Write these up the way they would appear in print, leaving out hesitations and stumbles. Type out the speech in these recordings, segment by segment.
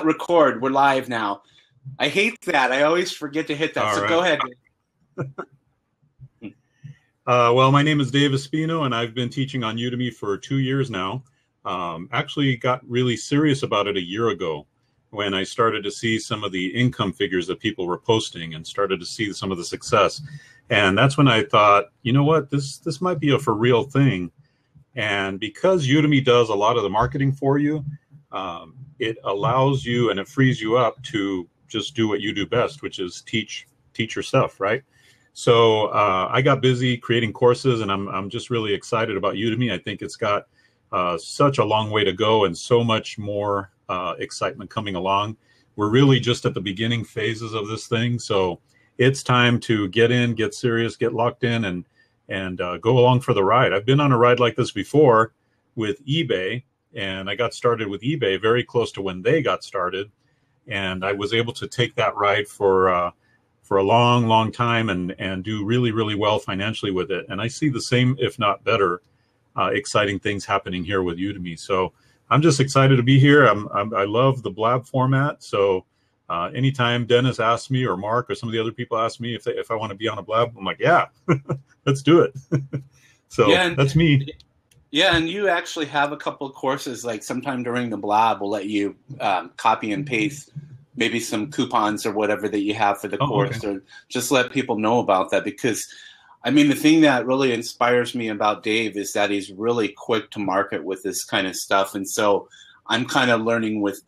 record. We're live now. I hate that. I always forget to hit that. All so right. Go ahead. Well, my name is Dave Espino, and I've been teaching on Udemy for 2 years now. Actually got really serious about it a year ago when I started to see some of the income figures that people were posting and started to see some of the success. And that's when I thought, you know what, this might be a for real thing. And because Udemy does a lot of the marketing for you, it allows you and it frees you up to just do what you do best, which is teach your stuff, right? So I got busy creating courses, and I'm just really excited about Udemy. I think it's got such a long way to go and so much more excitement coming along. We're really just at the beginning phases of this thing, so it's time to get in, get serious, get locked in, and go along for the ride. I've been on a ride like this before with eBay, and I got started with eBay very close to when they got started, and I was able to take that ride for a long time and do really, really well financially with it. And I see the same, if not better, exciting things happening here with Udemy. So I'm just excited to be here. I love the blab format. So anytime Dennis asks me, or Mark, or some of the other people ask me if I want to be on a blab, I'm like, yeah, let's do it. So yeah, that's me. Yeah, and you actually have a couple of courses, like sometime during the blab, we'll let you copy and paste maybe some coupons or whatever that you have for the course, okay. Or just let people know about that. Because, I mean, the thing that really inspires me about Dave is that he's really quick to market with this kind of stuff. And so I'm kind of learning with,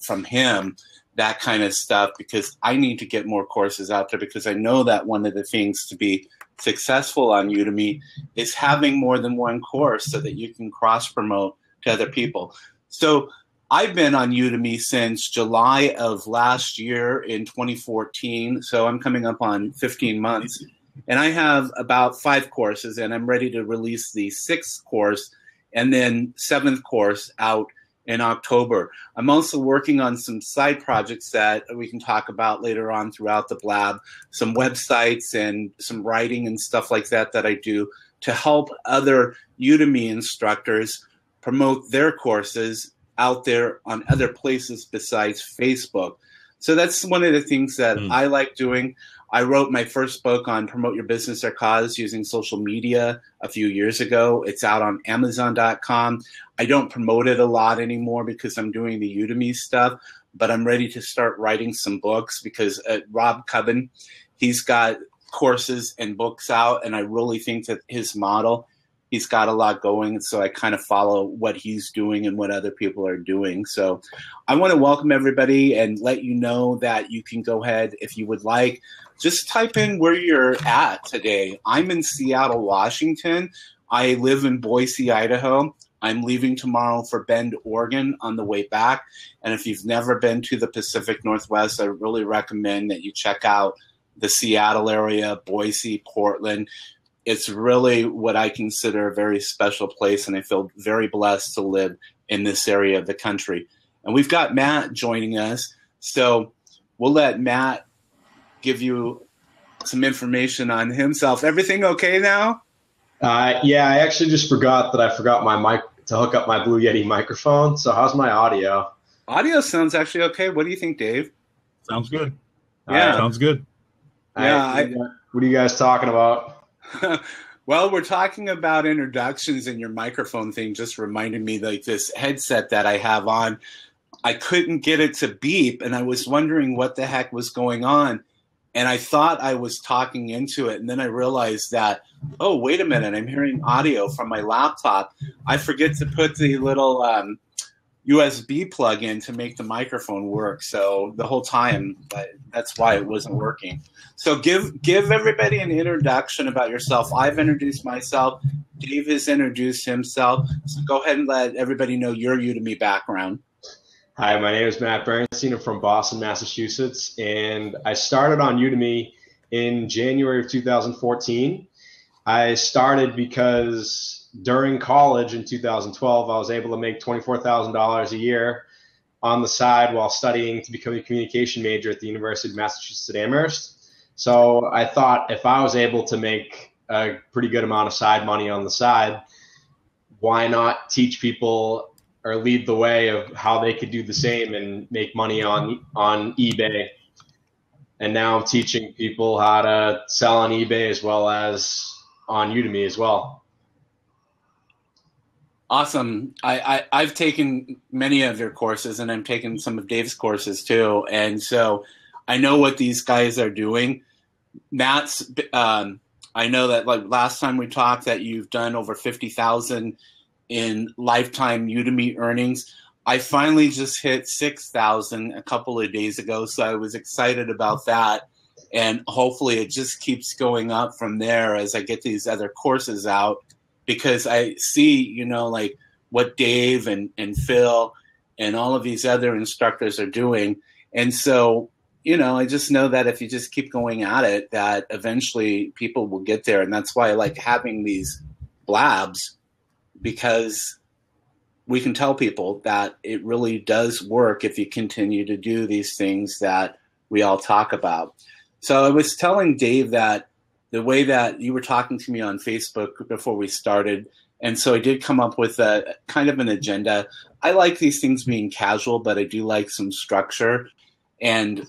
from him, that kind of stuff, because I need to get more courses out there, because I know that one of the things to be successful on Udemy is having more than one course so that you can cross-promote to other people. So I've been on Udemy since July of last year in 2014, so I'm coming up on 15 months. And I have about 5 courses, and I'm ready to release the 6th course and then 7th course out in October. I'm also working on some side projects that we can talk about later on throughout the blab, some websites and some writing and stuff like that I do to help other Udemy instructors promote their courses out there on other places besides Facebook. So that's one of the things that I like doing. I wrote my first book on promote your business or cause using social media a few years ago. It's out on Amazon.com. I don't promote it a lot anymore because I'm doing the Udemy stuff, but I'm ready to start writing some books because Rob Cubbin, he's got courses and books out, and I really think that his model, he's got a lot going, and so I kind of follow what he's doing and what other people are doing. So I want to welcome everybody and let you know that you can go ahead, if you would like, just type in where you're at today. I'm in Seattle, Washington. I live in Boise, Idaho. I'm leaving tomorrow for Bend, Oregon on the way back. And if you've never been to the Pacific Northwest, I really recommend that you check out the Seattle area, Boise, Portland. It's really what I consider a very special place, and I feel very blessed to live in this area of the country. And we've got Matt joining us, so we'll let Matt give you some information on himself. Everything okay now? Yeah, I actually just forgot that I forgot my mic to hook up my Blue Yeti microphone. So how's my audio? Audio sounds actually okay. What do you think, Dave? Sounds good. Yeah. Sounds good. Yeah. What are you guys talking about? Well, we're talking about introductions, and your microphone thing just reminded me, like, this headset that I have on. I couldn't get it to beep, and I was wondering what the heck was going on. And I thought I was talking into it, and then I realized that, oh, wait a minute, I'm hearing audio from my laptop. I forget to put the little USB plug in to make the microphone work. So the whole time, that's why it wasn't working. So give everybody an introduction about yourself. I've introduced myself. Dave has introduced himself. So go ahead and let everybody know your Udemy background. Hi, my name is Matt Bernstein. I'm from Boston, Massachusetts, and I started on Udemy in January of 2014. I started because during college in 2012, I was able to make $24,000 a year on the side while studying to become a communication major at the University of Massachusetts at Amherst. So I thought if I was able to make a pretty good amount of side money on the side, why not teach people or lead the way of how they could do the same and make money on eBay. And now I'm teaching people how to sell on eBay as well as on Udemy as well. Awesome. I've taken many of your courses, and I'm taking some of Dave's courses too. And so I know what these guys are doing. Matt's, I know that like last time we talked that you've done over 50,000 in lifetime Udemy earnings. I finally just hit 6,000 a couple of days ago, so I was excited about that. And hopefully it just keeps going up from there as I get these other courses out, because I see, you know, like what Dave and Phil and all of these other instructors are doing. And so, you know, I just know that if you just keep going at it, that eventually people will get there. And that's why I like having these blabs, because we can tell people that it really does work if you continue to do these things that we all talk about. So I was telling Dave that the way that you were talking to me on Facebook before we started, and so I did come up with a kind of an agenda. I like these things being casual, but I do like some structure. And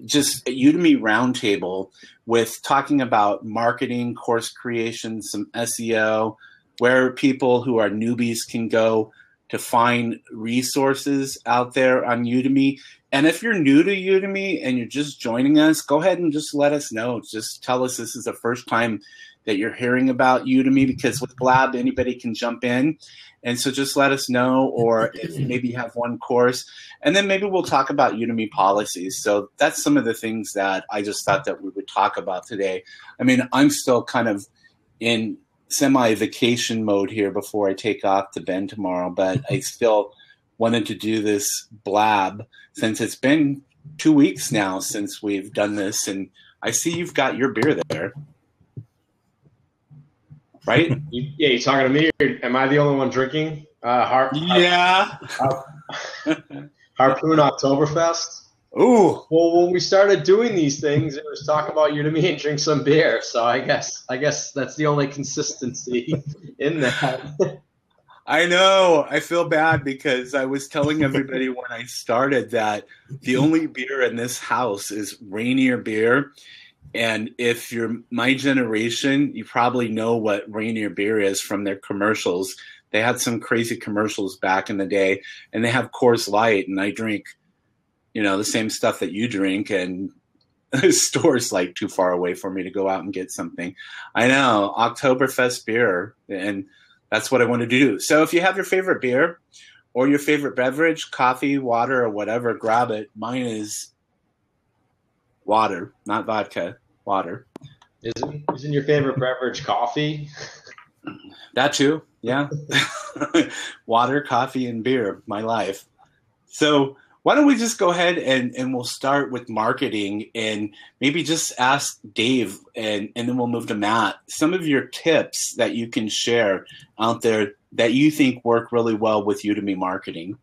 just a Udemy Roundtable with talking about marketing, course creation, some SEO, where people who are newbies can go to find resources out there on Udemy. And if you're new to Udemy and you're just joining us, go ahead and just let us know. Just tell us this is the first time that you're hearing about Udemy, because with Blab, anybody can jump in. And so just let us know, or if maybe you have one course, and then maybe we'll talk about Udemy policies. So that's some of the things that I just thought that we would talk about today. I mean, I'm still kind of in semi-vacation mode here before I take off to Bend tomorrow, but I still wanted to do this Blab since it's been 2 weeks now since we've done this. And I see you've got your beer there. Right? Yeah, you talking to me? Or am I the only one drinking? Yeah. Harpoon Oktoberfest. Ooh. Well, when we started doing these things, it was talk about Udemy and drink some beer. So I guess that's the only consistency in that. I know. I feel bad because I was telling everybody when I started that the only beer in this house is Rainier beer. And if you're my generation, you probably know what Rainier beer is from their commercials. They had some crazy commercials back in the day, and they have Coors Light, and I drink, you know, the same stuff that you drink, and the store's like too far away for me to go out and get something. I know, Oktoberfest beer, and that's what I want to do. So if you have your favorite beer or your favorite beverage, coffee, water, or whatever, grab it. Mine is water, not vodka, water. Isn't your favorite beverage coffee? That too, yeah. Water, coffee, and beer, my life. So why don't we just go ahead and we'll start with marketing, and maybe just ask Dave, and then we'll move to Matt, some of your tips that you can share out there that you think work really well with Udemy marketing.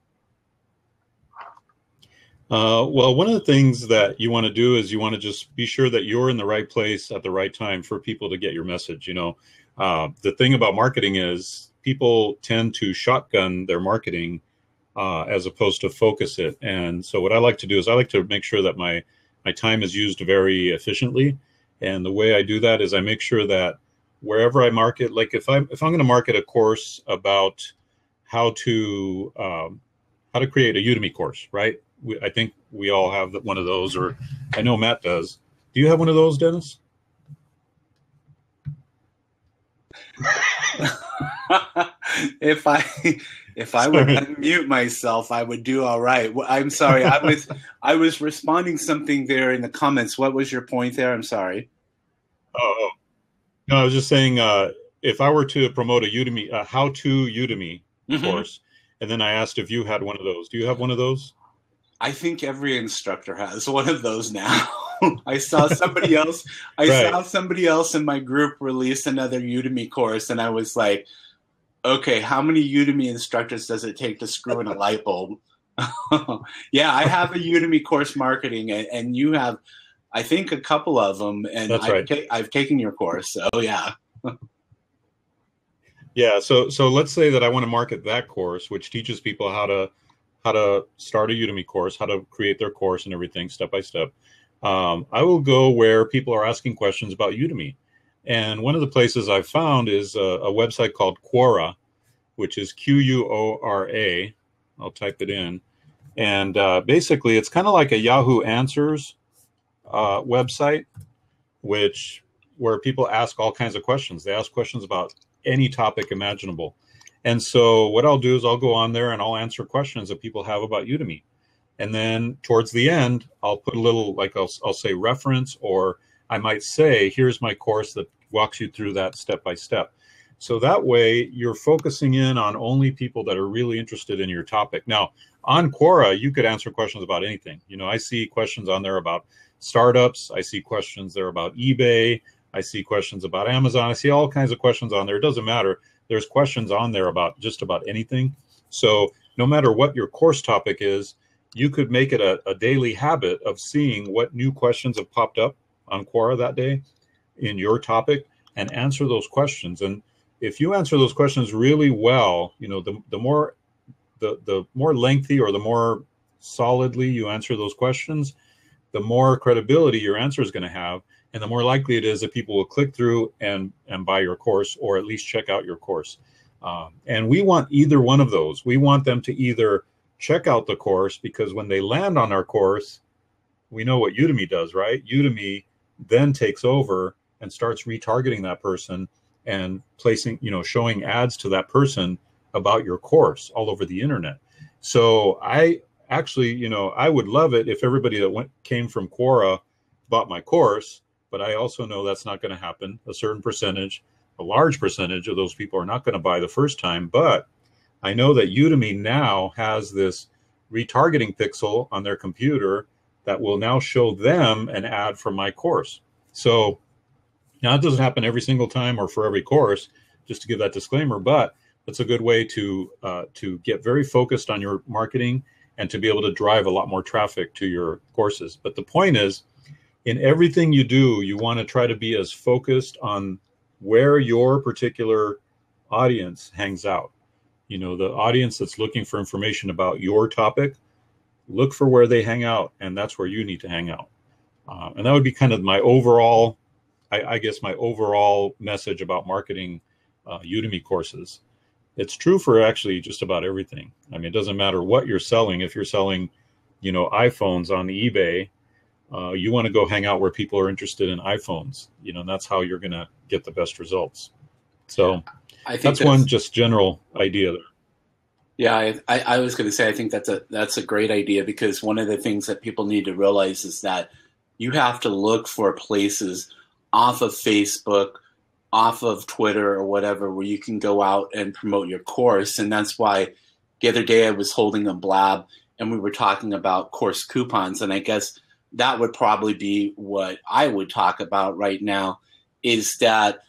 Well, one of the things that you want to do is you want to just be sure that you're in the right place at the right time for people to get your message. You know, the thing about marketing is people tend to shotgun their marketing as opposed to focus it. And so what I like to do is I like to make sure that my time is used very efficiently. And the way I do that is I make sure that wherever I market, like if I'm going to market a course about how to create a Udemy course, right? I think we all have one of those, or I know Matt does. Do you have one of those, Dennis? If I would unmute myself, I would do all right. I'm sorry. I was responding something there in the comments. What was your point there? I'm sorry. Oh, no, I was just saying if I were to promote a Udemy, a how-to Udemy course, and then I asked if you had one of those. Do you have one of those? I think every instructor has one of those now. I saw somebody else. Saw somebody else in my group release another Udemy course, and I was like, "Okay, how many Udemy instructors does it take to screw in a light bulb?" Yeah, I have a Udemy course marketing, and you have, I think, a couple of them. And That's right. I've taken your course, so yeah. Yeah, so let's say that I want to market that course, which teaches people how to start a Udemy course, how to create their course and everything step by step. I will go where people are asking questions about Udemy. And one of the places I've found is a website called Quora, which is Quora. I'll type it in. And basically, it's kind of like a Yahoo Answers website, where people ask all kinds of questions. They ask questions about any topic imaginable. And so what I'll do is I'll go on there and I'll answer questions that people have about Udemy. And then towards the end, I'll put a little, like I'll say reference, or I might say, here's my course that walks you through that step by step. So that way you're focusing in on only people that are really interested in your topic. Now, on Quora, you could answer questions about anything. You know, I see questions on there about startups. I see questions there about eBay. I see questions about Amazon. I see all kinds of questions on there. It doesn't matter. There's questions on there about just about anything. So no matter what your course topic is, you could make it a daily habit of seeing what new questions have popped up on Quora that day in your topic and answer those questions. And if you answer those questions really well, you know, the more lengthy or the more solidly you answer those questions, the more credibility your answer is going to have, and the more likely it is that people will click through and buy your course, or at least check out your course. And we want either one of those. We want them to either check out the course, because when they land on our course, we know what Udemy does, right? Udemy then takes over and starts retargeting that person and placing, you know, showing ads to that person about your course all over the internet. So I actually, you know, I would love it if everybody that came from Quora bought my course, but I also know that's not going to happen. A certain percentage, a large percentage of those people are not going to buy the first time. But I know that Udemy now has this retargeting pixel on their computer that will now show them an ad from my course. So now it doesn't happen every single time or for every course, just to give that disclaimer, but it's a good way to get very focused on your marketing and to be able to drive a lot more traffic to your courses. But the point is, in everything you do, you want to try to be as focused on where your particular audience hangs out. You know, the audience that's looking for information about your topic, look for where they hang out, and that's where you need to hang out. And that would be kind of my overall, I guess, my overall message about marketing Udemy courses. It's true for actually just about everything. I mean, it doesn't matter what you're selling. If you're selling, you know, iPhones on eBay, you want to go hang out where people are interested in iPhones, you know, and that's how you're going to get the best results. So I think that's one just general idea there. Yeah, I was going to say, I think that's a great idea, because one of the things that people need to realize is that you have to look for places off of Facebook, off of Twitter or whatever, where you can go out and promote your course. And that's why the other day I was holding a blab and we were talking about course coupons. And I guess that would probably be what I would talk about right now, is that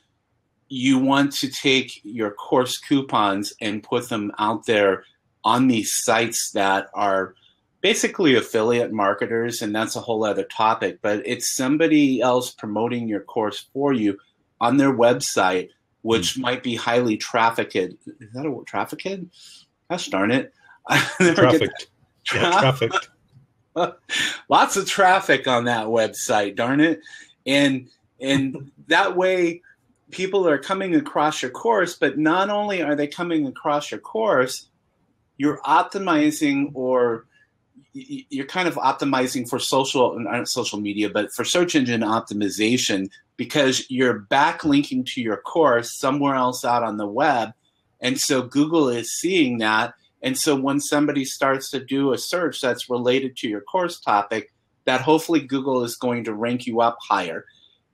you want to take your course coupons and put them out there on these sites that are basically affiliate marketers, and that's a whole other topic, but it's somebody else promoting your course for you on their website, which might be highly trafficked. Is that a word, trafficked? Gosh darn it. Trafficked. Yeah, trafficked. Lots of traffic on that website, darn it. And that way people are coming across your course, but not only are they coming across your course, you're optimizing, or you're kind of optimizing for not social media, but for search engine optimization, because you're backlinking to your course somewhere else out on the web. And so Google is seeing that. And so when somebody starts to do a search that's related to your course topic, that hopefully Google is going to rank you up higher.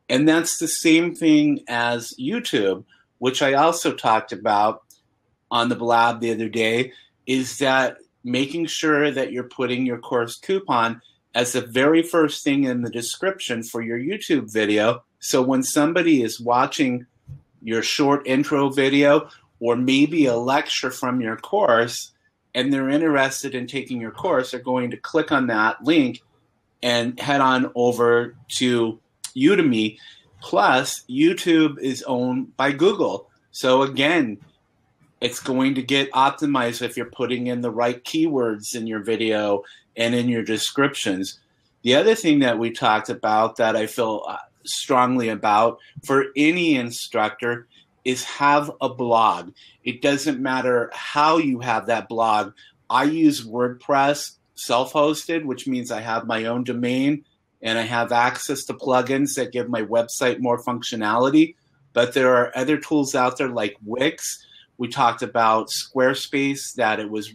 And that's the same thing as YouTube, which I also talked about on the blab the other day, is that making sure that you're putting your course coupon as the very first thing in the description for your YouTube video. So when somebody is watching your short intro video, or maybe a lecture from your course, and they're interested in taking your course, they're going to click on that link and head on over to Udemy. Plus, YouTube is owned by Google. So again, It's going to get optimized if you're putting in the right keywords in your video and in your descriptions. The other thing that we talked about that I feel strongly about for any instructor is have a blog. It doesn't matter how you have that blog. I use WordPress self-hosted, which means I have my own domain and I have access to plugins that give my website more functionality. But there are other tools out there like Wix. We talked about Squarespace, that it was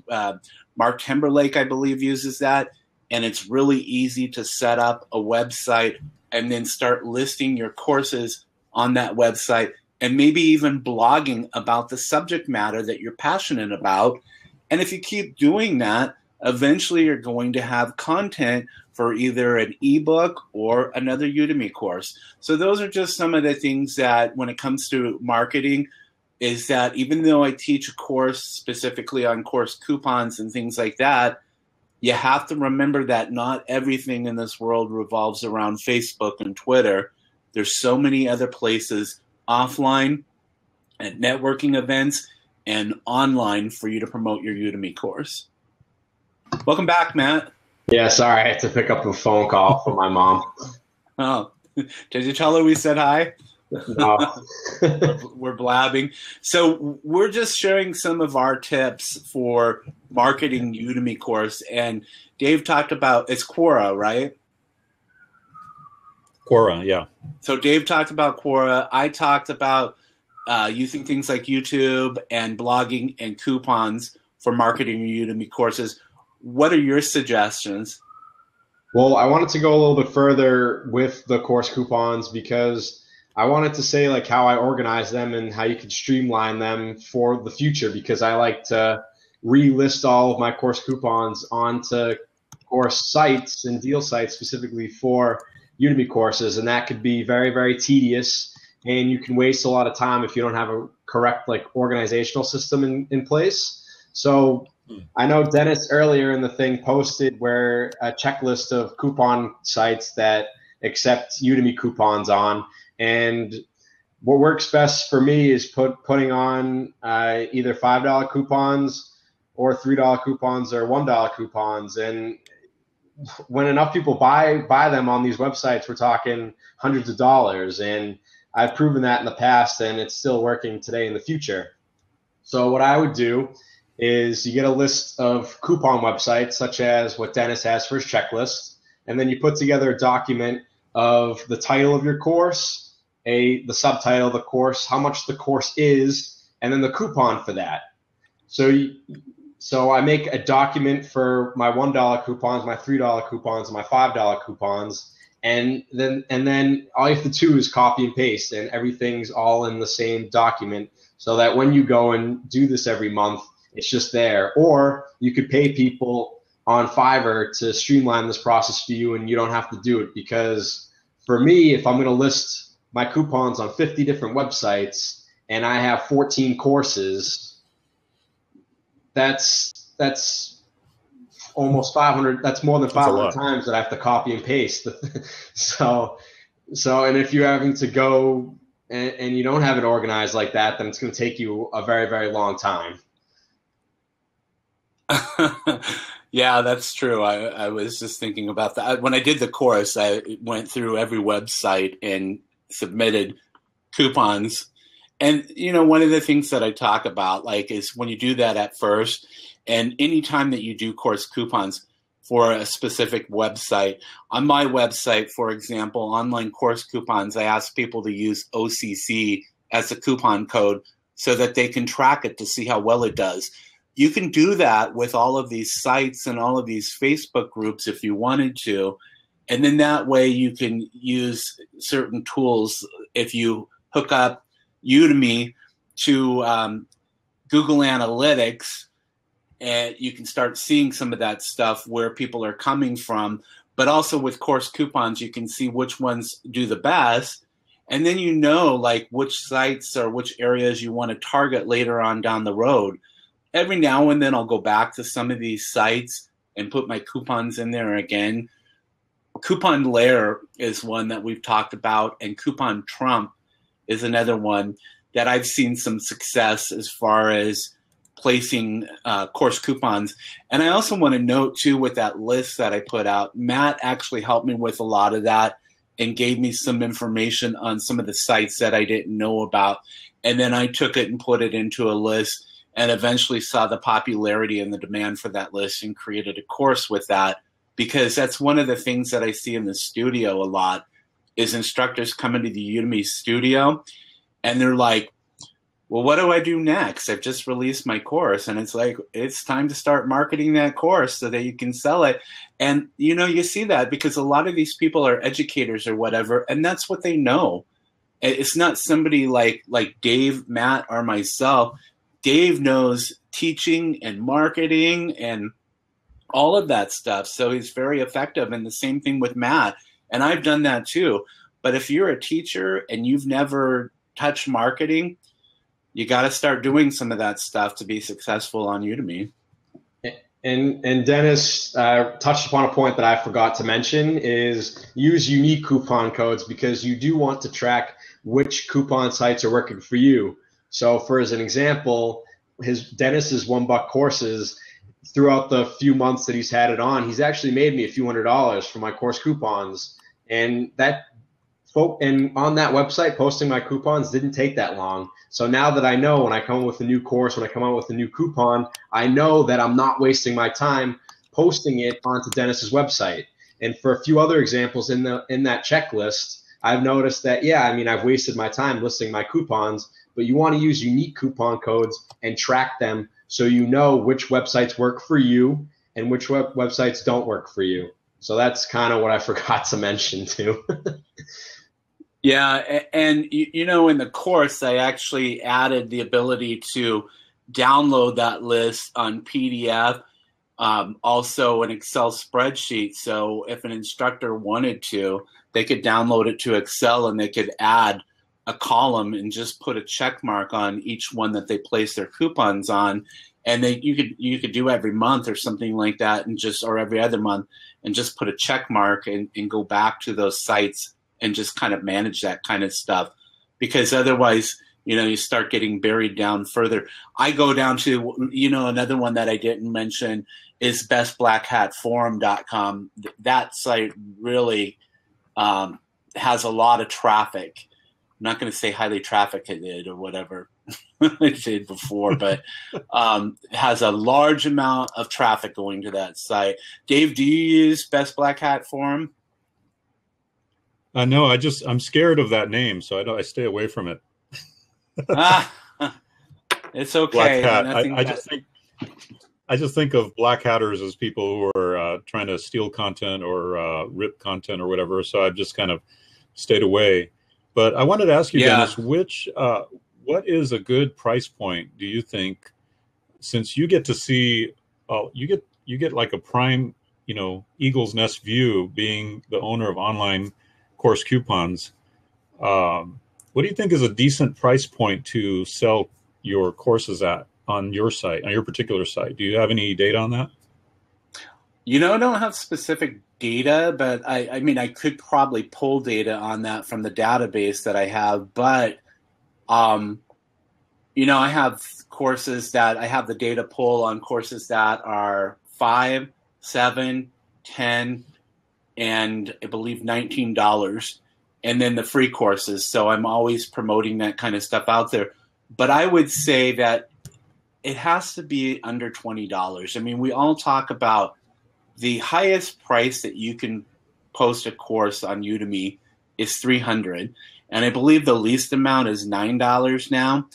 Mark Timberlake, I believe, uses that. And it's really easy to set up a website and then start listing your courses on that website and maybe even blogging about the subject matter that you're passionate about. And if you keep doing that, eventually you're going to have content for either an ebook or another Udemy course. So those are just some of the things that when it comes to marketing, is that even though I teach a course specifically on course coupons and things like that, you have to remember that not everything in this world revolves around Facebook and Twitter. There's so many other places offline at networking events and online for you to promote your Udemy course. Welcome back, Matt. Yeah, sorry, I had to pick up a phone call from my mom. Oh, did you tell her we said hi? No. We're blabbing. So we're just sharing some of our tips for marketing Udemy course. And Dave talked about, it's Quora, right? Quora, yeah. So Dave talked about Quora. I talked about using things like YouTube and blogging and coupons for marketing Udemy courses. What are your suggestions? Well, I wanted to go a little bit further with the course coupons because I wanted to say like how I organize them and how you could streamline them for the future, because I like to relist all of my course coupons onto course sites and deal sites specifically for Udemy courses, and that could be very, very tedious, and you can waste a lot of time if you don't have a correct like organizational system in place. So I know Dennis earlier in the thing posted where a checklist of coupon sites that accept Udemy coupons on, and what works best for me is putting on either $5 coupons or $3 coupons or $1 coupons. And when enough people buy them on these websites, we're talking hundreds of dollars. And I've proven that in the past, and it's still working today in the future. So what I would do is you get a list of coupon websites, such as what Dennis has for his checklist, and then you put together a document of the title of your course, the subtitle of the course, how much the course is, and then the coupon for that. So I make a document for my $1 coupons, my $3 coupons, and my $5 coupons, and then all you have to do is copy and paste, and everything's all in the same document, so that when you go and do this every month, it's just there. Or you could pay people on Fiverr to streamline this process for you, and you don't have to do it. Because for me, if I'm going to list my coupons on 50 different websites and I have 14 courses, that's almost 500. That's more than 500 times that I have to copy and paste. So, and if you're having to go and you don't have it organized like that, then it's going to take you a very, very long time. Yeah, that's true. I was just thinking about that. When I did the course, I went through every website and submitted coupons. And, one of the things that I talk about, like, is when you do that at first, and anytime that you do course coupons for a specific website, on my website, for example, online course coupons, I ask people to use OCC as a coupon code so that they can track it to see how well it does. You can do that with all of these sites and all of these Facebook groups if you wanted to. And then that way you can use certain tools. If you hook up Udemy to Google Analytics, and you can start seeing some of that stuff where people are coming from. But also with course coupons, you can see which ones do the best. And then like which sites or which areas you want to target later on down the road. Every now and then I'll go back to some of these sites and put my coupons in there again. Coupon Layer is one that we've talked about, and Coupon Trump is another one that I've seen some success as far as placing course coupons. And I also want to note too, with that list that I put out, Matt actually helped me with a lot of that and gave me some information on some of the sites that I didn't know about. And then I took it and put it into a list and eventually saw the popularity and the demand for that list and created a course with that, because that's one of the things that I see in the studio a lot is instructors come into the Udemy studio and they're like, well, what do I do next? I've just released my course. And it's like, it's time to start marketing that course so that you can sell it. And, you know, you see that because a lot of these people are educators or whatever, and that's what they know. It's not somebody like Dave, Matt, or myself. Dave knows teaching and marketing and all of that stuff. So he's very effective. And the same thing with Matt. And I've done that too. But if you're a teacher and you've never touched marketing, you got to start doing some of that stuff to be successful on Udemy. And Dennis touched upon a point that I forgot to mention is use unique coupon codes, because you do want to track which coupon sites are working for you. So for as an example, Dennis's $1 courses, throughout the few months that he's had it on, he's actually made me a few $100s for my course coupons. And on that website, posting my coupons didn't take that long. So now that I know when I come up with a new course, when I come out with a new coupon, I know that I'm not wasting my time posting it onto Dennis's website. And for a few other examples in that checklist, I've noticed that, I've wasted my time listing my coupons, but you want to use unique coupon codes and track them so you know which websites work for you and which websites don't work for you. So that's kind of what I forgot to mention too. Yeah, and you know, in the course, I actually added the ability to download that list on PDF, also an Excel spreadsheet. So if an instructor wanted to, they could download it to Excel and they could add a column and just put a check mark on each one that they place their coupons on. And you could do every month or something like that, or every other month, and just put a check mark and go back to those sites and just kind of manage that kind of stuff, because otherwise, you know, you start getting buried down further. I go down to, you know, another one that I didn't mention is bestblackhatforum.com. That site really has a lot of traffic. I'm not going to say highly trafficked or whatever I said before, but has a large amount of traffic going to that site. Dave, do you use Best Black Hat Forum? No, I'm scared of that name, so I stay away from it. It's okay. Black hat. I just think of black hatters as people who are trying to steal content or rip content or whatever. So I've just kind of stayed away. But I wanted to ask you, Dennis, what is a good price point, do you think, since you get to see, you get like a prime, you know, Eagle's Nest view, being the owner of online course coupons. What do you think is a decent price point to sell your courses at on your site, on your particular site? Do you have any data on that? You know, I don't have specific data, but I mean, I could probably pull data on that from the database that I have. But, you know, I have courses that I have the data pull on courses that are $5, $7, $10, and I believe $19, and then the free courses. So I'm always promoting that kind of stuff out there. But I would say that it has to be under $20. I mean, we all talk about the highest price that you can post a course on Udemy is $300, and I believe the least amount is $9 now.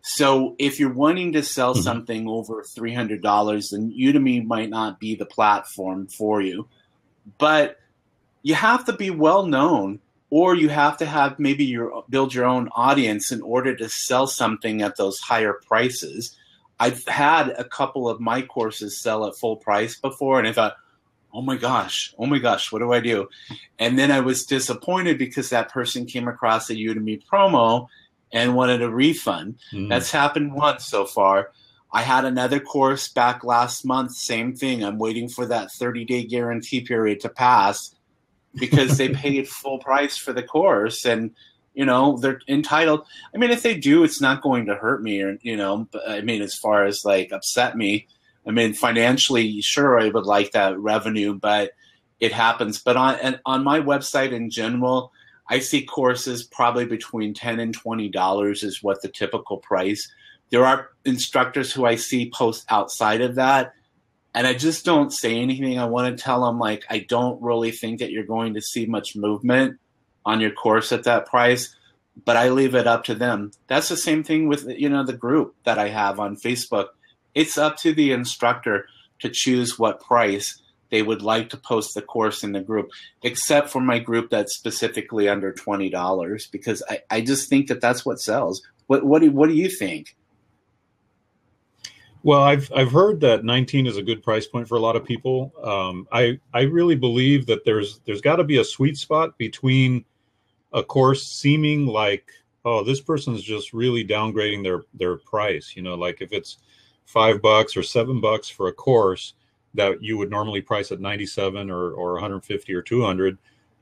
So if you're wanting to sell something over $300, then Udemy might not be the platform for you. But you have to be well known, or you have to have maybe build your own audience in order to sell something at those higher prices. I've had a couple of my courses sell at full price before, and I thought, oh my gosh, what do I do? And then I was disappointed because that person came across a Udemy promo and wanted a refund. That's happened once so far. I had another course back last month, same thing. I'm waiting for that 30-day guarantee period to pass because they paid full price for the course. And, they're entitled. I mean, if they do, it's not going to hurt me, or but, I mean, as far as like upset me. I mean, financially, sure, I would like that revenue, but it happens. But on my website in general, I see courses probably between $10 and $20 is what the typical price. There are instructors who I see post outside of that, and I just don't say anything. I want to tell them, like, I don't really think that you're going to see much movement on your course at that price, but I leave it up to them. That's the same thing with, the group that I have on Facebook. It's up to the instructor to choose what price they would like to post the course in the group, except for my group that's specifically under $20, because I just think that that's what sells. What do you think? Well, I've heard that 19 is a good price point for a lot of people. I really believe that there's got to be a sweet spot between a course seeming like, oh, this person's just really downgrading their price. Like if it's $5 or $7 for a course that you would normally price at 97 or 150 or 200.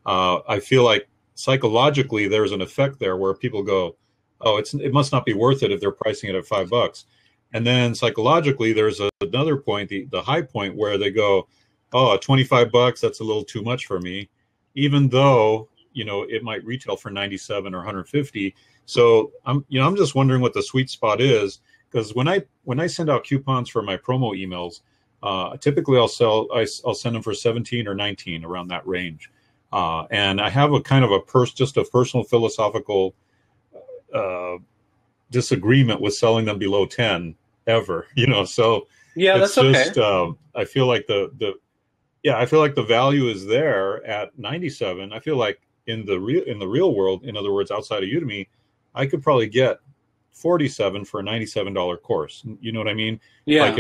I feel like psychologically there's an effect there where people go, oh, it must not be worth it if they're pricing it at $5. And then psychologically, there's another point, the high point, where they go, oh, $25, that's a little too much for me, even though, it might retail for 97 or 150. So I'm just wondering what the sweet spot is, because when I send out coupons for my promo emails, typically I'll send them for 17 or 19, around that range. And I have a kind of just a personal philosophical disagreement with selling them below 10 ever, so yeah, it's that's just, okay. I feel like I feel like the value is there at 97. I feel like in the real world, in other words, outside of Udemy, I could probably get 47 for a $97 course. You know what I mean? Yeah. Like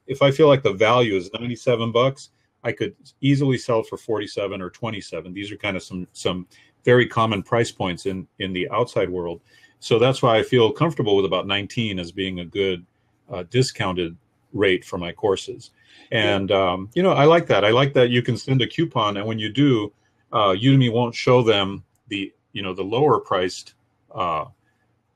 if I feel like the value is $97, I could easily sell for 47 or 27. These are kind of some very common price points in the outside world. So that's why I feel comfortable with about 19 as being a good discounted rate for my courses. And, I like that. I like that you can send a coupon. And when you do, Udemy won't show them the lower priced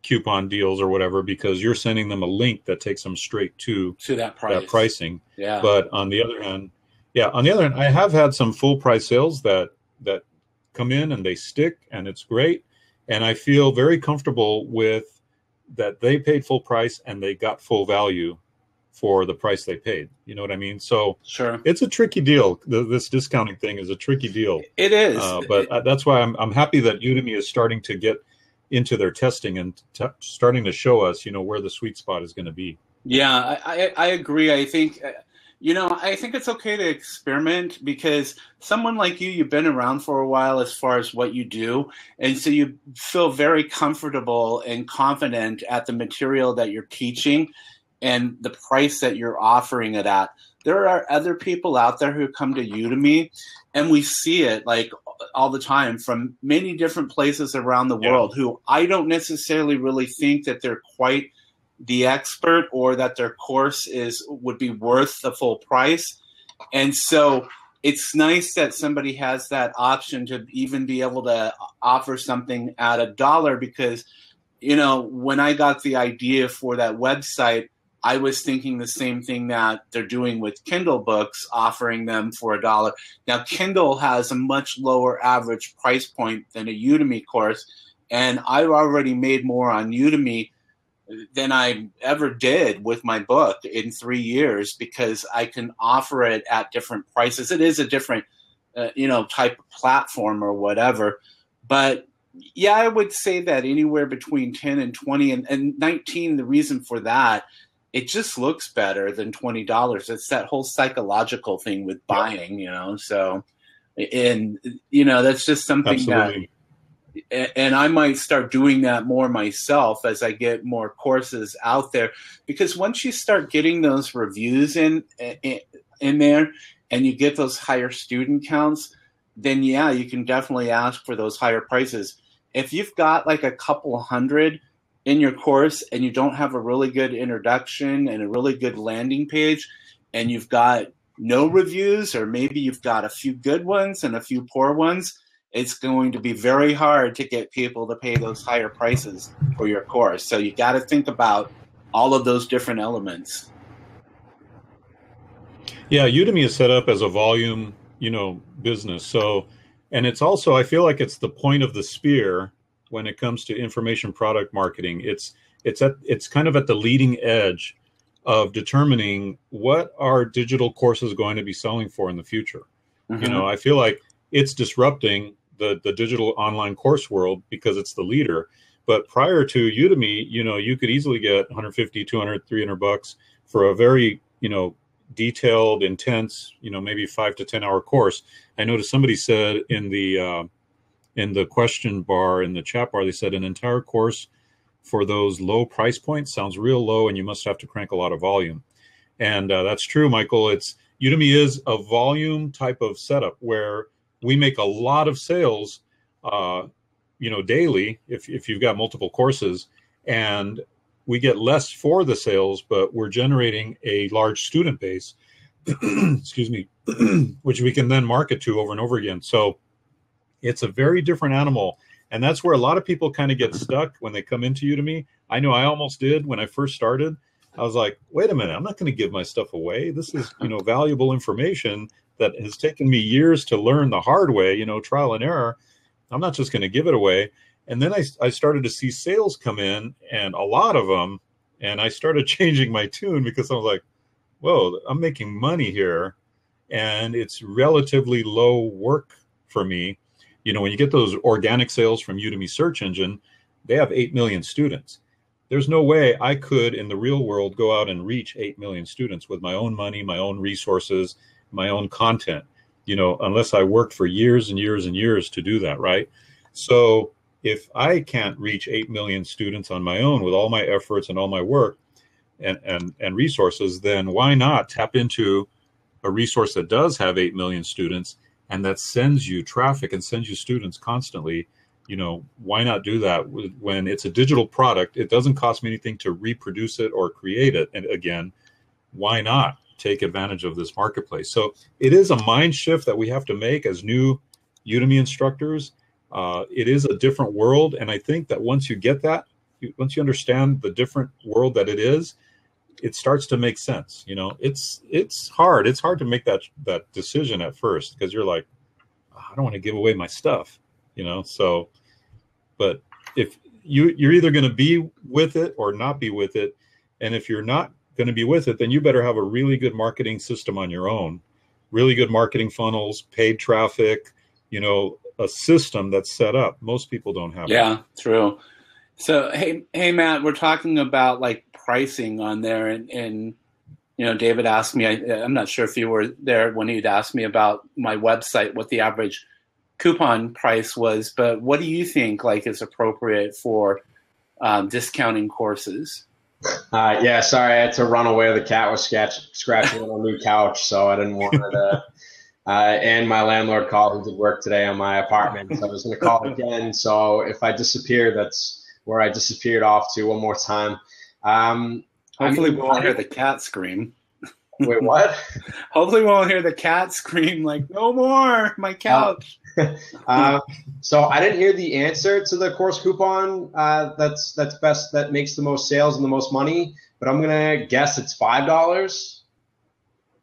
coupon deals or whatever, because you're sending them a link that takes them straight to that price. That pricing. Yeah. But on the other hand, I have had some full price sales that come in and they stick, and it's great. And I feel very comfortable with that they paid full price and they got full value for the price they paid. You know what I mean? So sure, it's a tricky deal. This discounting thing is a tricky deal. It is. But that's why I'm happy that Udemy is starting to get into their testing and starting to show us, where the sweet spot is going to be. Yeah, I agree. I think, I think it's okay to experiment, because someone like you've been around for a while as far as what you do. And so you feel very comfortable and confident at the material that you're teaching and the price that you're offering it at. There are other people out there who come to Udemy, and we see it like all the time from many different places around the world, who I don't necessarily really think that they're quite the expert or that their course would be worth the full price. And so it's nice that somebody has that option to even be able to offer something at $1, because, when I got the idea for that website, I was thinking the same thing that they're doing with Kindle books, offering them for $1. Now, Kindle has a much lower average price point than a Udemy course, and I've already made more on Udemy than I ever did with my book in 3 years, because I can offer it at different prices. It is a different, type of platform or whatever. But yeah, I would say that anywhere between 10 and 20 and 19, the reason for that, it just looks better than $20. It's that whole psychological thing with buying, so, and, that's just something Absolutely. And I might start doing that more myself as I get more courses out there, because once you start getting those reviews in there and you get those higher student counts, then you can definitely ask for those higher prices. If you've got like a couple hundred in your course and you don't have a really good introduction and a really good landing page, and you've got no reviews, or maybe you've got a few good ones and a few poor ones, it's going to be very hard to get people to pay those higher prices for your course. So you got to think about all of those different elements. Yeah, Udemy is set up as a volume, business. So, and it's also, I feel like it's the point of the spear when it comes to information product marketing. It's kind of at the leading edge of determining what are digital courses going to be selling for in the future. Mm-hmm. I feel like it's disrupting the digital online course world because it's the leader. But prior to Udemy, you could easily get 150, 200, 300 bucks for a very, detailed, intense, maybe 5 to 10 hour course. I noticed somebody said in the question bar, in the chat bar, they said an entire course for those low price points sounds real low, and you must have to crank a lot of volume. And that's true, Michael. Udemy is a volume type of setup where we make a lot of sales, daily if you've got multiple courses, and we get less for the sales, but we're generating a large student base, excuse me, which we can then market to over and over again. So it's a very different animal. And that's where a lot of people kind of get stuck when they come into Udemy. I know I almost did when I first started. I was like, wait a minute, I'm not going to give my stuff away. This is, valuable information that has taken me years to learn the hard way, trial and error. I'm not just going to give it away. And then I started to see sales come in, and a lot of them, and I started changing my tune because I was like, whoa, I'm making money here, and it's relatively low work for me. When you get those organic sales from Udemy search engine, they have 8 million students. There's no way I could, in the real world, go out and reach 8 million students with my own money, my own resources, my own content, unless I worked for years and years and years to do that, right? So if I can't reach 8 million students on my own with all my efforts and all my work and resources, then why not tap into a resource that does have 8 million students and that sends you traffic and sends you students constantly? Why not do that when it's a digital product? It doesn't cost me anything to reproduce it or create it. And again, why not take advantage of this marketplace? So it is a mind shift that we have to make as new Udemy instructors. It is a different world. And I think that once you get that, once you understand the different world that it is, it starts to make sense. It's hard. It's hard to make that decision at first because you're like, I don't want to give away my stuff, so, but if you're either going to be with it or not be with it. And if you're not going to be with it, then you better have a really good marketing system on your own, really good marketing funnels, paid traffic, a system that's set up. Most people don't have. Yeah, true. So, hey, Matt, we're talking about like pricing on there, and David asked me. I'm not sure if you were there when he'd asked me about my website, what the average coupon price was. But what do you think is appropriate for discounting courses? Yeah, sorry, I had to run away. The cat was scratching on a new couch, so I didn't want to. And my landlord called who did work today on my apartment, so I was going to call again. So if I disappear, that's where I disappeared off to one more time. Hopefully we won't hear the cat scream. Wait, what? Hopefully we won't hear the cat scream like, no more, my couch. So I didn't hear the answer to the course coupon that's best, that makes the most sales and the most money, but I'm going to guess it's $5.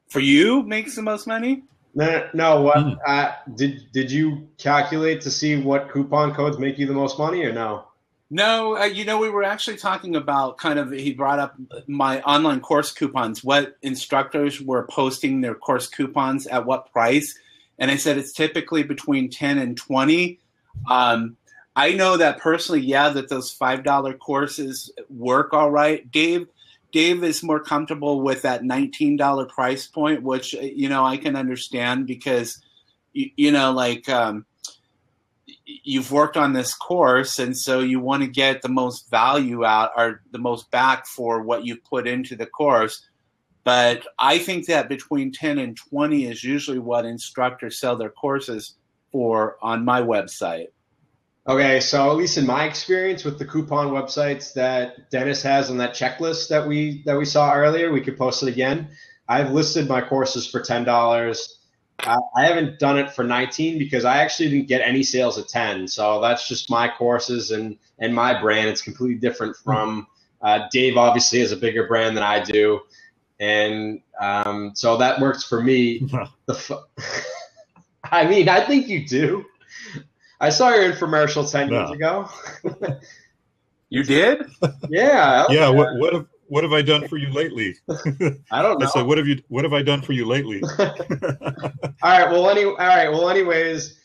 For you, makes the most money? No. What did you calculate to see what coupon codes make you the most money, or no? No, we were actually talking about he brought up my online course coupons, what instructors were posting their course coupons at what price. And I said it's typically between 10 and 20. I know that personally, that those $5 courses work all right. Dave is more comfortable with that $19 price point, which, I can understand because, you've worked on this course, and so you want to get the most value out or the most back for what you put into the course. But I think that between 10 and 20 is usually what instructors sell their courses for on my website. Okay, so at least in my experience with the coupon websites that Dennis has on that checklist that we saw earlier, we could post it again. I've listed my courses for $10. I haven't done it for 19 because I actually didn't get any sales at 10. So that's just my courses and my brand. It's completely different from Dave. Obviously has a bigger brand than I do, and so that works for me. I mean, I think you do. I saw your infomercial 10 years ago. You did? Yeah. Yeah. What have I done for you lately? I don't know. I said, what have I done for you lately? All right. Well, anyways,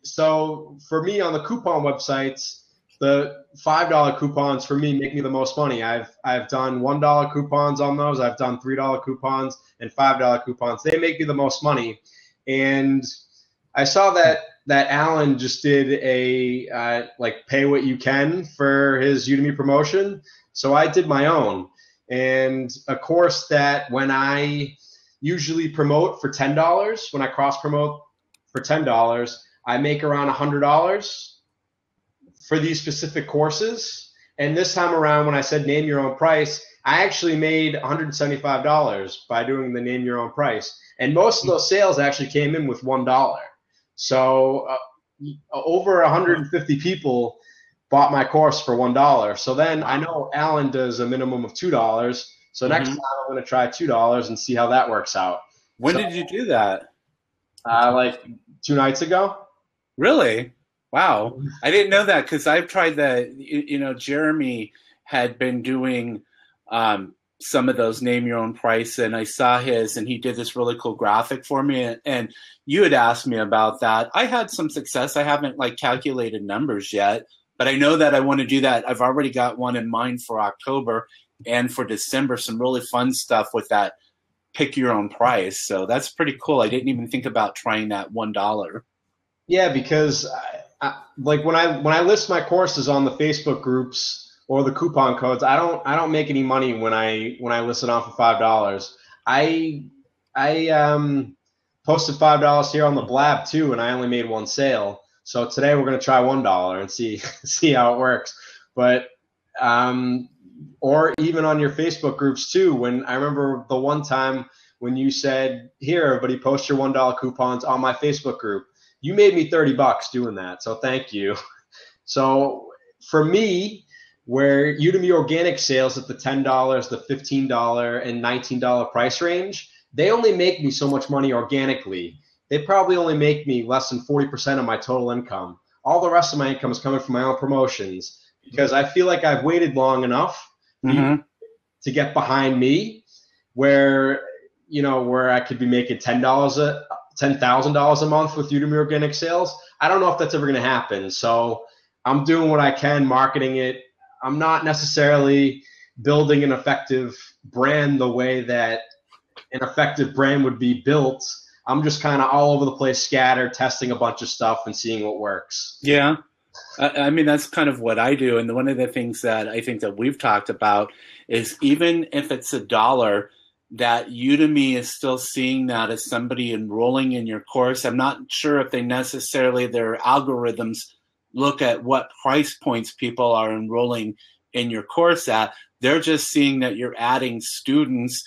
so for me on the coupon websites, the $5 coupons for me make me the most money. I've done $1 coupons on those. I've done $3 coupons and $5 coupons. They make me the most money. And I saw that Alan just did a like pay what you can for his Udemy promotion. So I did my own, and a course that when I usually promote for $10, when I cross promote for $10, I make around $100 for these specific courses. And this time around, when I said name your own price, I actually made $175 by doing the name your own price. And most of those sales actually came in with $1. So over 150 people bought my course for $1. So then I know Alan does a minimum of $2. So next time I'm going to try $2 and see how that works out. When did you do that? Like 2 nights ago. Really? Wow. I didn't know that because I've tried that. You know, Jeremy had been doing some of those name your own price, and I saw his, and he did this really cool graphic for me. And you had asked me about that. I had some success. I haven't like calculated numbers yet. But I know that I want to do that. I've already got one in mind for October and for December, some really fun stuff with that pick your own price. So that's pretty cool. I didn't even think about trying that $1. Yeah, because like when I list my courses on the Facebook groups or the coupon codes, I don't make any money when I list it on for $5. I posted $5 here on the Blab too, and I only made one sale. So today we're going to try $1 and see how it works. But or even on your Facebook groups too. When I remember the one time when you said, "Here, everybody, post your $1 coupons on my Facebook group." You made me $30 doing that, so thank you. So for me, where Udemy organic sales at the $10, the $15, and $19 price range, they only make me so much money organically. They probably only make me less than 40% of my total income. All the rest of my income is coming from my own promotions because I feel like I've waited long enough to get behind me where I could be making $10,000 a month with Udemy organic sales. I don't know if that's ever going to happen. So I'm doing what I can, marketing it. I'm not necessarily building an effective brand the way that an effective brand would be built. I'm just kind of all over the place, scattered, testing a bunch of stuff and seeing what works. Yeah. I mean, that's kind of what I do. And one of the things that I think that we've talked about is even if it's $1, that Udemy is still seeing that as somebody enrolling in your course. I'm not sure if they necessarily, their algorithms look at what price points people are enrolling in your course at. They're just seeing that you're adding students,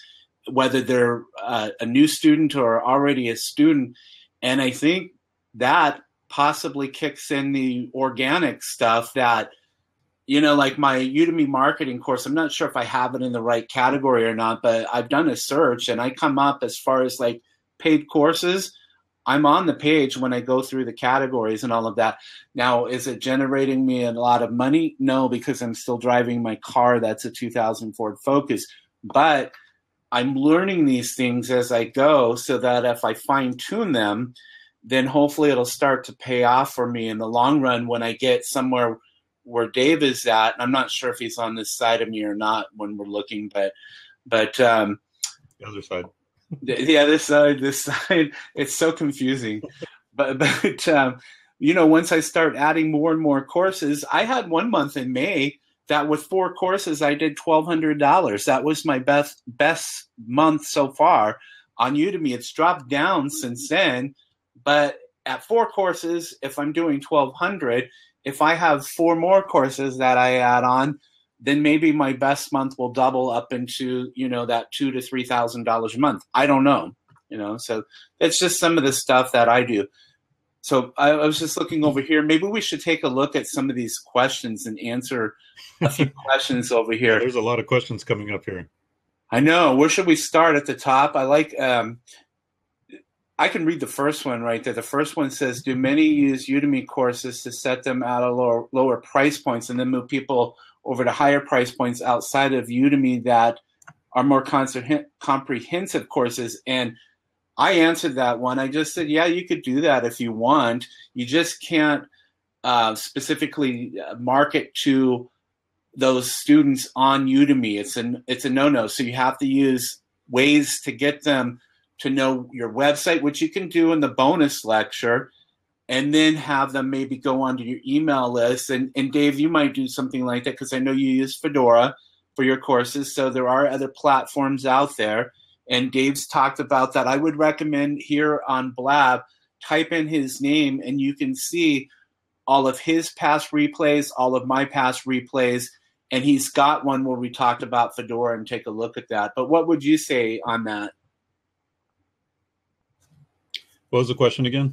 whether they're a new student or already a student. And I think that possibly kicks in the organic stuff that, like my Udemy marketing course, I'm not sure if I have it in the right category or not, but I've done a search and I come up as far as like paid courses. I'm on the page when I go through the categories and all of that. Now, is it generating me a lot of money? No, because I'm still driving my car. That's a 2000 Ford Focus. But I'm learning these things as I go so that if I fine tune them, then hopefully it'll start to pay off for me in the long run when I get somewhere where Dave is at. And I'm not sure if he's on this side of me or not when we're looking, but the other side. This side, it's so confusing. but once I start adding more and more courses, I had 1 month in May that with 4 courses, I did $1,200. That was my best month so far on Udemy. It's dropped down since then, but at 4 courses, if I'm doing $1,200, if I have 4 more courses that I add on, then maybe my best month will double up into, that $2,000 to $3,000 a month. I don't know. you know. So that's just some of the stuff that I do. So I was just looking over here. Maybe we should take a look at some of these questions and answer a few questions over here. Yeah, there's a lot of questions coming up here. I know. Where should we start? At the top? I like. I can read the first one right there. The first one says, "Do many use Udemy courses to set them at a lower price points and then move people over to higher price points outside of Udemy that are more comprehensive courses?" And I answered that one. I just said, yeah, you could do that if you want. You just can't specifically market to those students on Udemy. It's a no-no. So you have to use ways to get them to know your website, which you can do in the bonus lecture, and then have them maybe go onto your email list. And Dave, you might do something like that because I know you use Fedora for your courses. So there are other platforms out there. And Dave's talked about that. I would recommend here on Blab, type in his name and you can see all of his past replays, all of my past replays. And he's got one where we talked about Fedora, and take a look at that. But what would you say on that? What was the question again?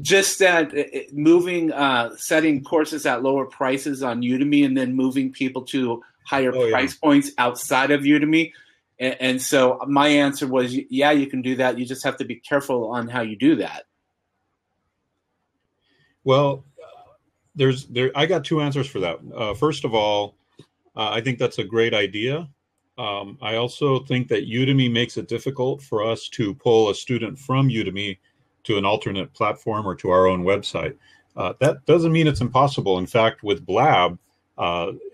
Just that moving, setting courses at lower prices on Udemy and then moving people to higher price points outside of Udemy. And so my answer was, yeah, you can do that. You just have to be careful on how you do that. Well, I got two answers for that. First of all, I think that's a great idea. I also think that Udemy makes it difficult for us to pull a student from Udemy to an alternate platform or to our own website. That doesn't mean it's impossible. In fact, with Blab,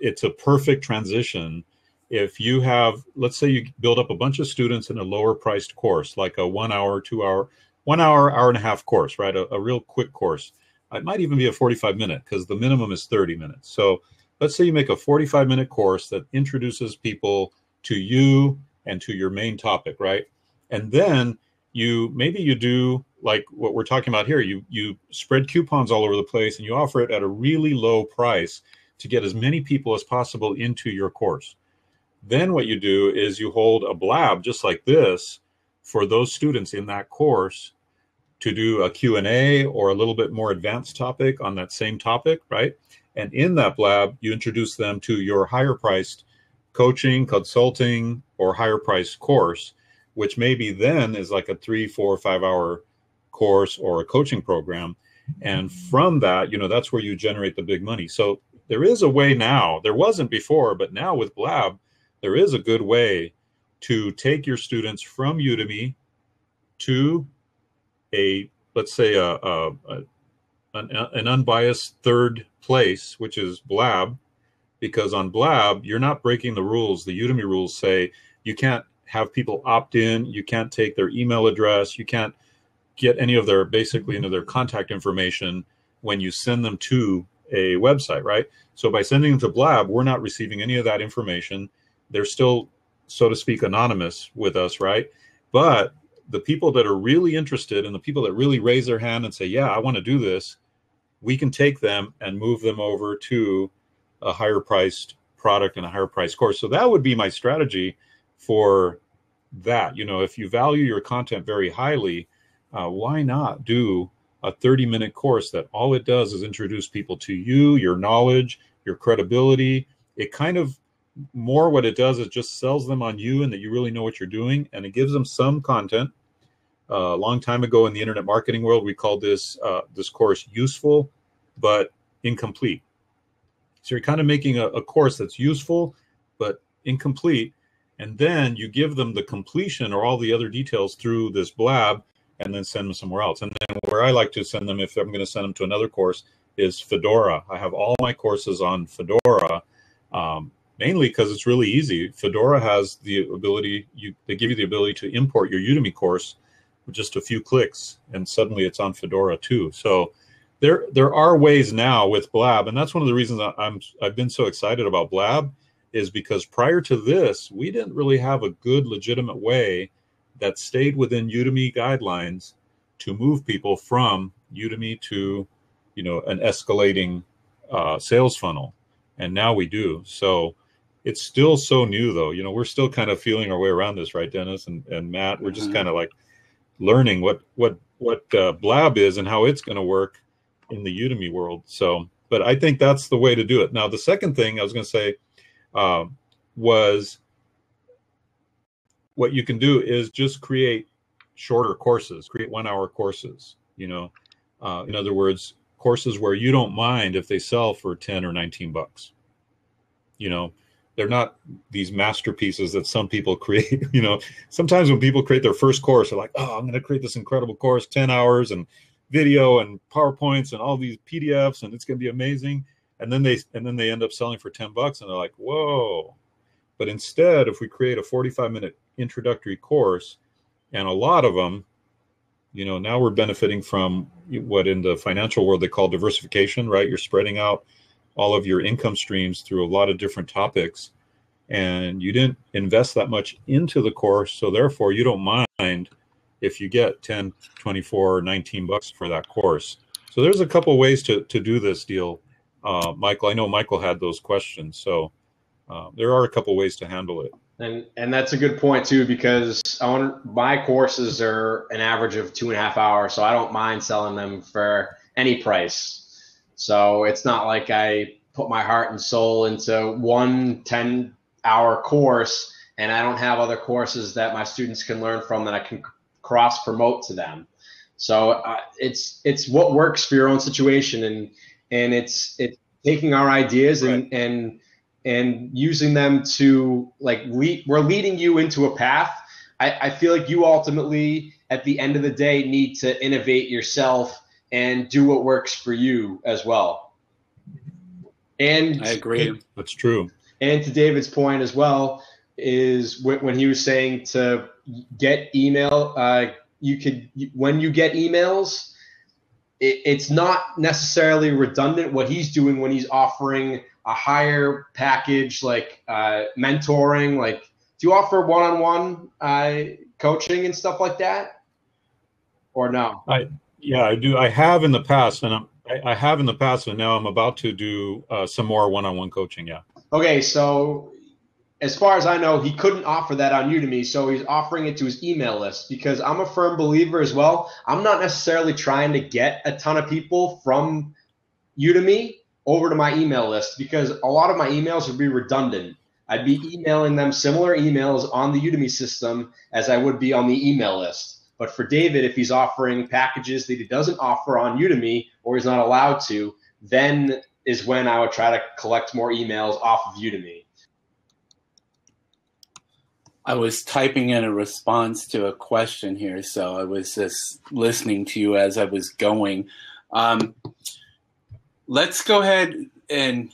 it's a perfect transition. If you have, let's say you build up a bunch of students in a lower priced course, like a 1 hour, 2 hour, 1 hour, hour and a half course, right? A real quick course. It might even be a 45-minute because the minimum is 30 minutes. So let's say you make a 45-minute course that introduces people to you and to your main topic, right? And then maybe you do like what we're talking about here. You spread coupons all over the place and you offer it at a really low price to get as many people as possible into your course. Then what you do is you hold a Blab just like this for those students in that course to do a Q&A or a little bit more advanced topic on that same topic, right? And in that Blab, you introduce them to your higher priced coaching, consulting, or higher priced course, which maybe then is like a 3, 4, 5 hour course or a coaching program. And from that, that's where you generate the big money. So there is a way now. There wasn't before, but now with Blab, there is a good way to take your students from Udemy to let's say an unbiased third place, which is Blab, because on Blab, you're not breaking the rules. The Udemy rules say you can't have people opt in, you can't take their email address, you can't get any of their their contact information when you send them to a website, right? So by sending them to Blab, we're not receiving any of that information. They're still, so to speak, anonymous with us, right? But the people that are really interested and the people that really raise their hand and say, yeah, I want to do this, we can take them and move them over to a higher priced product and a higher priced course. So that would be my strategy for that. If you value your content very highly, why not do a 30-minute course that all it does is introduce people to you, your knowledge, your credibility. It kind of more what it does is just sells them on you and that you really know what you're doing, and it gives them some content. A long time ago in the internet marketing world, we called this course useful but incomplete. So you're kind of making a course that's useful but incomplete, and then you give them the completion or all the other details through this Blab, and then send them somewhere else. And then where I like to send them, if I'm going to send them to another course, is Fedora. I have all my courses on Fedora. Mainly because it's really easy. Fedora has the ability, they give you the ability to import your Udemy course with just a few clicks, and suddenly it's on Fedora too. So there are ways now with Blab, and that's one of the reasons I've been so excited about Blab, is because prior to this, we didn't really have a good, legitimate way that stayed within Udemy guidelines to move people from Udemy to, an escalating sales funnel. And now we do. So it's still so new, though. We're still kind of feeling our way around this, right, Dennis and Matt? We're just kind of like learning what Blab is and how it's going to work in the Udemy world. So, but I think that's the way to do it. Now, the second thing I was going to say was what you can do is just create shorter courses, create 1-hour courses, in other words, courses where you don't mind if they sell for 10 or 19 bucks. They're not these masterpieces that some people create. Sometimes when people create their first course, they're like, oh, I'm going to create this incredible course, 10 hours and video and PowerPoints and all these PDFs, and it's going to be amazing. And then they end up selling for 10 bucks, and they're like, whoa. But instead, if we create a 45-minute introductory course, and a lot of them, now we're benefiting from what in the financial world they call diversification, right? You're spreading out all of your income streams through a lot of different topics, and you didn't invest that much into the course, so therefore you don't mind if you get 10, 24, 19 bucks for that course. So there's a couple of ways to do this deal. Michael, I know Michael had those questions, so there are a couple of ways to handle it. And that's a good point too, because my courses are an average of 2.5 hours, so I don't mind selling them for any price. So it's not like I put my heart and soul into one 10-hour course and I don't have other courses that my students can learn from that I can cross promote to them. So it's what works for your own situation, and it's taking our ideas right. and using them to, like, we're leading you into a path. I feel like you ultimately, at the end of the day, need to innovate yourself and do what works for you as well. And I agree. That's true. And to David's point as well, is when he was saying to get email, when you get emails, it's not necessarily redundant what he's doing when he's offering a higher package, like mentoring. Like, do you offer one-on-one coaching and stuff like that, or no? Yeah, I do. I have in the past, and I have in the past, and now I'm about to do some more one-on-one coaching. Yeah. Okay, so as far as I know, he couldn't offer that on Udemy, so he's offering it to his email list, because I'm a firm believer as well. I'm not necessarily trying to get a ton of people from Udemy over to my email list, because a lot of my emails would be redundant. I'd be emailing them similar emails on the Udemy system as I would be on the email list. But for David, if he's offering packages that he doesn't offer on Udemy, or he's not allowed to, then is when I would try to collect more emails off of Udemy. I was typing in a response to a question here, so I was just listening to you as I was going. Let's go ahead and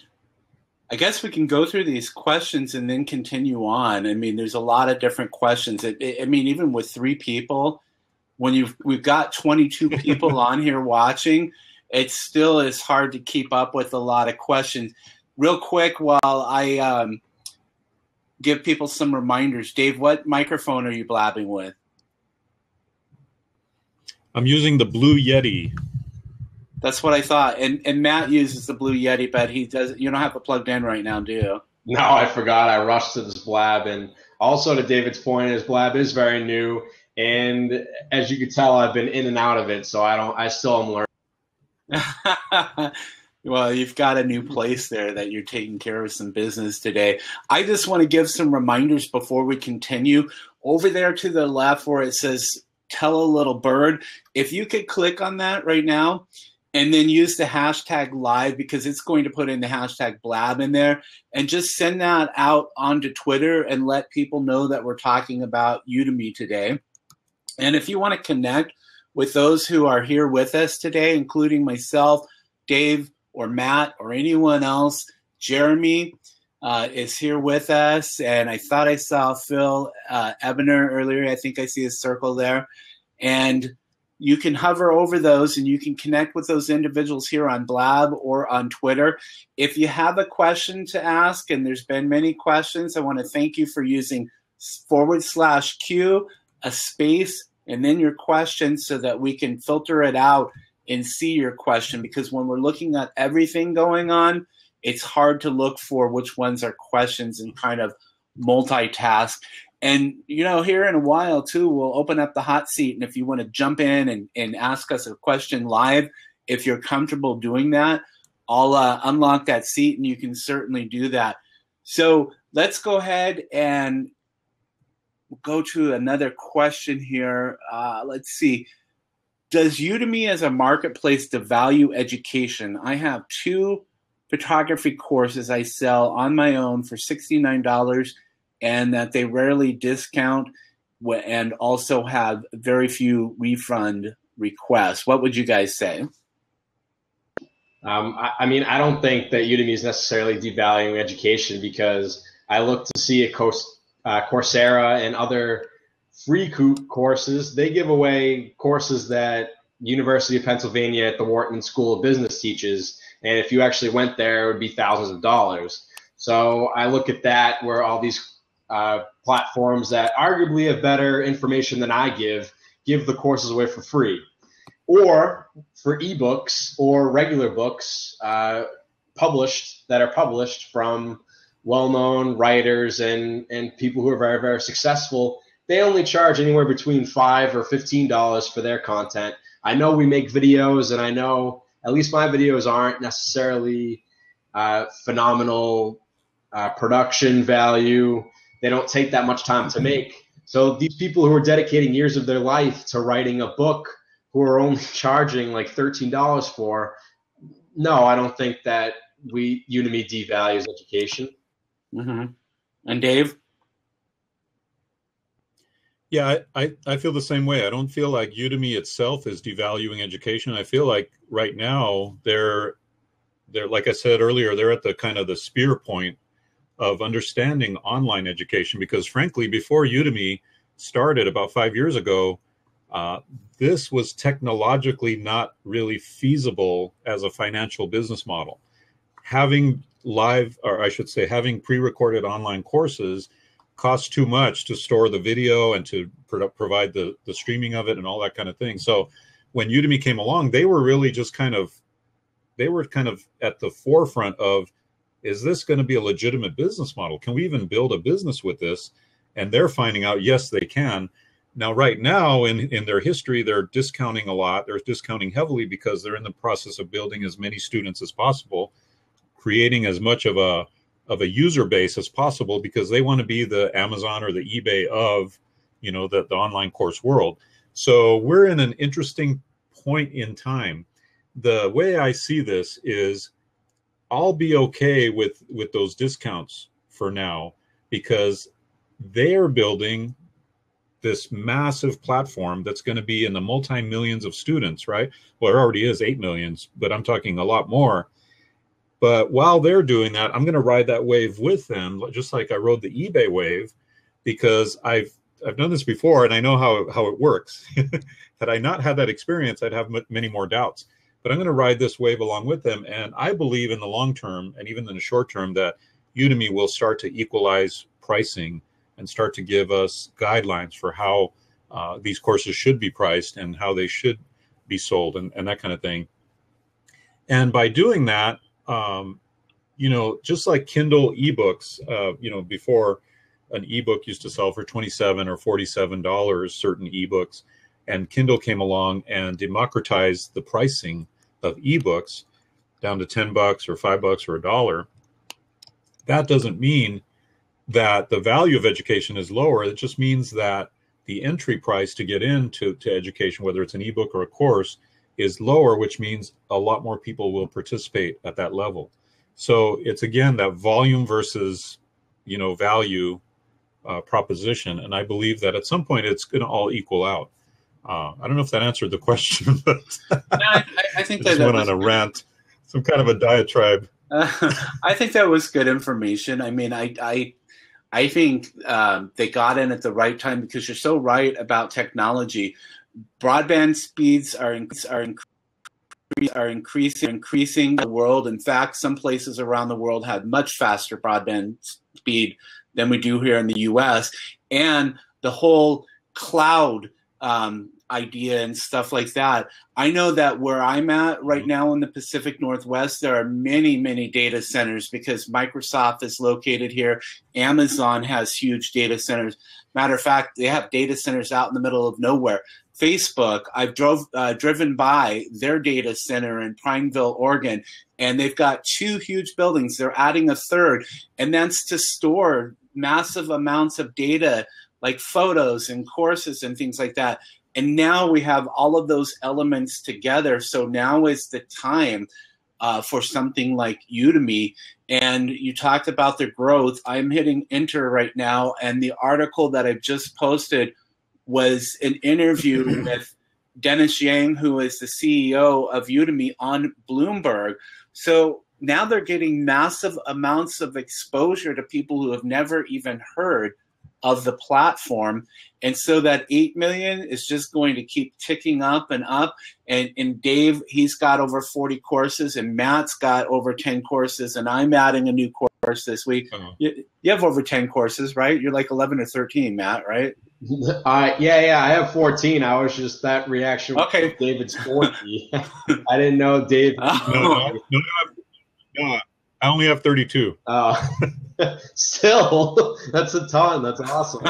I guess we can go through these questions and then continue on. I mean, there's a lot of different questions. I mean, even with 3 people, when we've got 22 people on here watching, it still is hard to keep up with a lot of questions. Real quick, while I give people some reminders, Dave, what microphone are you blabbing with? I'm using the Blue Yeti. That's what I thought. And Matt uses the Blue Yeti, but he does. You don't have it plugged in right now, do you? No, I forgot. I rushed to this Blab, and also to David's point, his Blab is very new, and as you can tell, I've been in and out of it, so I still am learning. Well, you've got a new place there that you're taking care of some business today. I just want to give some reminders before we continue. Over there to the left where it says "Tell a Little Bird," if you could click on that right now, and then use the hashtag live, because it's going to put in the hashtag blab in there, and just send that out onto Twitter and let people know that we're talking about Udemy today. And if you want to connect with those who are here with us today, including myself, Dave, or Matt, or anyone else, Jeremy is here with us. And I thought I saw Phil Ebener earlier. I think I see a circle there. And you can hover over those and you can connect with those individuals here on Blab or on Twitter. If you have a question to ask, and there's been many questions, I want to thank you for using /Q, a space, and then your question so that we can filter it out and see your question. Because when we're looking at everything going on, it's hard to look for which ones are questions and kind of multitask. And, here in a while, too, we'll open up the hot seat. And if you want to jump in and ask us a question live, if you're comfortable doing that, I'll unlock that seat, and you can certainly do that. So let's go ahead and go to another question here. Let's see. Does Udemy as a marketplace devalue education? I have 2 photography courses I sell on my own for $69, and that they rarely discount, and also have very few refund requests. What would you guys say? I don't think that Udemy is necessarily devaluing education, because I look to see Coursera and other free courses. They give away courses that University of Pennsylvania at the Wharton School of Business teaches, and if you actually went there, it would be thousands of dollars. So I look at that, where all these platforms that arguably have better information than I give the courses away for free. Or for ebooks or regular books published from well-known writers and people who are very, very successful, they only charge anywhere between $5 or $15 for their content. I know we make videos, and I know at least my videos aren't necessarily phenomenal production value. They don't take that much time to make. So these people who are dedicating years of their life to writing a book, who are only charging like $13 for, no, I don't think that Udemy devalues education. Mm-hmm. And Dave? Yeah, I feel the same way. I don't feel like Udemy itself is devaluing education. I feel like right now they're like I said earlier, they're at the kind of the spear point of understanding online education, because frankly, before Udemy started about 5 years ago, this was technologically not really feasible as a financial business model. Having having pre-recorded online courses costs too much to store the video and to provide the streaming of it and all that kind of thing. So when Udemy came along, they were really just kind of at the forefront of, is this going to be a legitimate business model? Can we even build a business with this? And they're finding out, yes, they can. Now, right now in their history, they're discounting a lot. They're discounting heavily because they're in the process of building as many students as possible, creating as much of a user base as possible, because they want to be the Amazon or the eBay of, the online course world. So we're in an interesting point in time. The way I see this is, I'll be okay with those discounts for now, because they're building this massive platform that's going to be in the multi-millions of students, right? Well, it already is 8 millions, but I'm talking a lot more. But while they're doing that, I'm going to ride that wave with them, just like I rode the eBay wave, because I've done this before and I know how it works. Had I not had that experience, I'd have many more doubts. But I'm going to ride this wave along with them. And I believe in the long term, and even in the short term, that Udemy will start to equalize pricing and start to give us guidelines for how these courses should be priced and how they should be sold and that kind of thing. And by doing that, just like Kindle ebooks, before, an ebook used to sell for $27 or $47, certain ebooks, and Kindle came along and democratized the pricing of ebooks down to $10 or $5 or $1. That doesn't mean that the value of education is lower. It just means that the entry price to get into education, whether it's an ebook or a course, is lower, which means a lot more people will participate at that level. So it's, again, that volume versus, value proposition. And I believe that at some point it's going to all equal out. I don't know if that answered the question, but I think that went on a rant, some kind of a diatribe. I think that was good information. I mean, I think they got in at the right time, because you're so right about technology. Broadband speeds are increasing the world. In fact, some places around the world have much faster broadband speed than we do here in the U.S. And the whole cloud idea and stuff like that. I know that where I'm at right now in the Pacific Northwest, there are many, many data centers because Microsoft is located here. Amazon has huge data centers. Matter of fact, they have data centers out in the middle of nowhere. Facebook, I've driven by their data center in Prineville, Oregon, and they've got 2 huge buildings. They're adding a third, and that's to store massive amounts of data like photos and courses and things like that. And now we have all of those elements together. So now is the time for something like Udemy. And you talked about the growth. I'm hitting enter right now, and the article that I've just posted was an interview with Dennis Yang, who is the CEO of Udemy, on Bloomberg. So now they're getting massive amounts of exposure to people who have never even heard of the platform. And so that 8 million is just going to keep ticking up and up. And Dave, he's got over 40 courses, and Matt's got over 10 courses, and I'm adding a new course this week. You have over 10 courses, right? You're like 11 or 13, Matt, right? Yeah, I have 14. I was just that reaction. Okay. David's 40. I didn't know Dave. No, I only have 32. Still, that's a ton. That's awesome.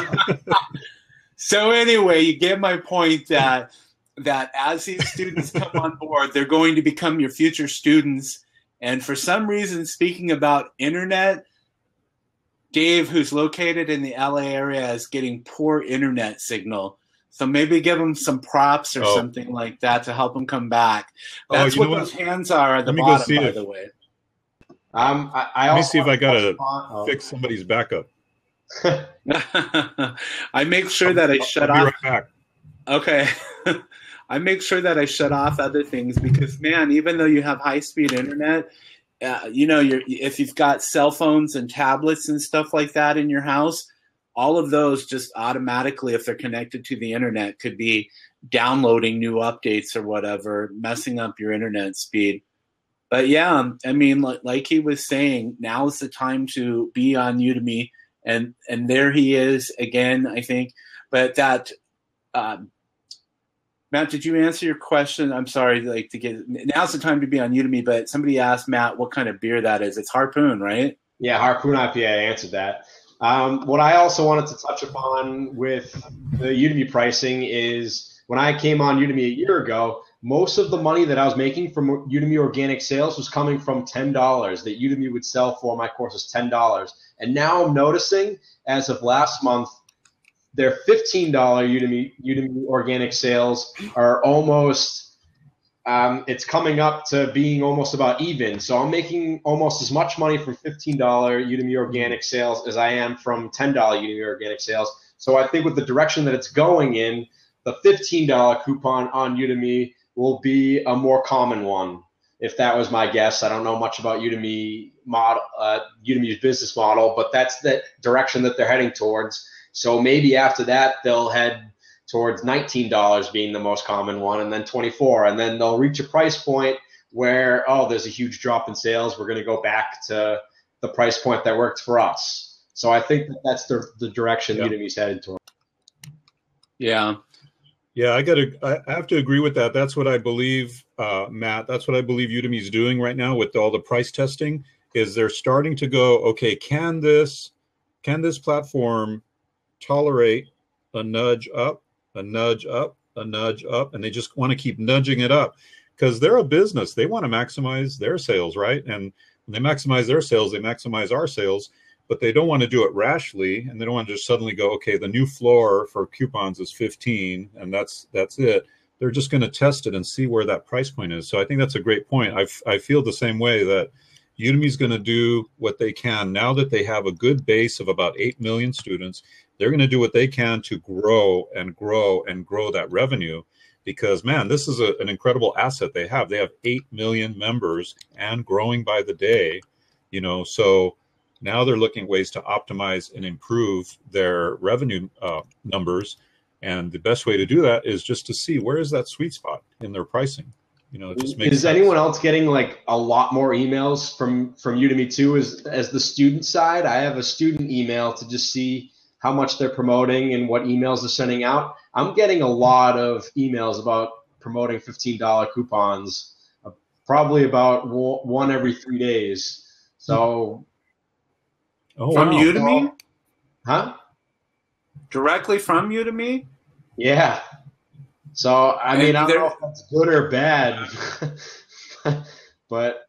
So anyway, you get my point that as these students come on board, they're going to become your future students. And for some reason, speaking about internet, Dave, who's located in the LA area, is getting poor internet signal. So maybe give him some props or something like that to help him come back. That's what those hands are at the bottom, by the way. Let me see if I got to fix somebody's backup. I make sure that I shut off. I'll be right back. Okay. I make sure that I shut off other things because, man, even though you have high-speed internet, if you've got cell phones and tablets and stuff like that in your house, all of those just automatically, if they're connected to the internet, could be downloading new updates or whatever, messing up your internet speed. But yeah, I mean, like he was saying, now is the time to be on Udemy, and there he is again, I think. But that, Matt, did you answer your question? I'm sorry, now's the time to be on Udemy. But somebody asked Matt what kind of beer that is. It's Harpoon, right? Yeah, Harpoon IPA. I answered that. What I also wanted to touch upon with the Udemy pricing is when I came on Udemy a year ago, most of the money that I was making from Udemy organic sales was coming from $10 that Udemy would sell for my courses, $10. And now I'm noticing, as of last month, their $15 Udemy organic sales are almost, it's coming up to being almost about even. So I'm making almost as much money from $15 Udemy organic sales as I am from $10 Udemy organic sales. So I think with the direction that it's going in, the $15 coupon on Udemy will be a more common one, if that was my guess. I don't know much about Udemy's business model, but that's the direction that they're heading towards. So maybe after that, they'll head towards $19 being the most common one, and then $24, and then they'll reach a price point where, there's a huge drop in sales. We're going to go back to the price point that worked for us. So I think that's the direction Udemy's headed towards. Yeah. Yeah, I have to agree with that. That's what I believe, Matt. That's what I believe Udemy's doing right now with all the price testing. Is they're starting to go, okay, can this platform tolerate a nudge up, a nudge up, a nudge up, and they just want to keep nudging it up because they're a business. They want to maximize their sales, right? And when they maximize their sales, they maximize our sales. But they don't want to do it rashly, and they don't want to just suddenly go, okay, the new floor for coupons is 15, and that's it. They're just going to test it and see where that price point is. So I think that's a great point. I feel the same way that Udemy's going to do what they can. Now that they have a good base of about 8 million students, they're going to do what they can to grow and grow and grow that revenue because, man, this is an incredible asset they have. They have 8 million members and growing by the day, so now they're looking at ways to optimize and improve their revenue numbers. And the best way to do that is just to see where is that sweet spot in their pricing. It just makes sense. Anyone else getting like a lot more emails from Udemy too as the student side? I have a student email to just see how much they're promoting and what emails they're sending out. I'm getting a lot of emails about promoting $15 coupons, probably about one every 3 days. So, from Udemy? Huh? Directly from Udemy? Yeah. So, I mean, I don't know if that's good or bad, but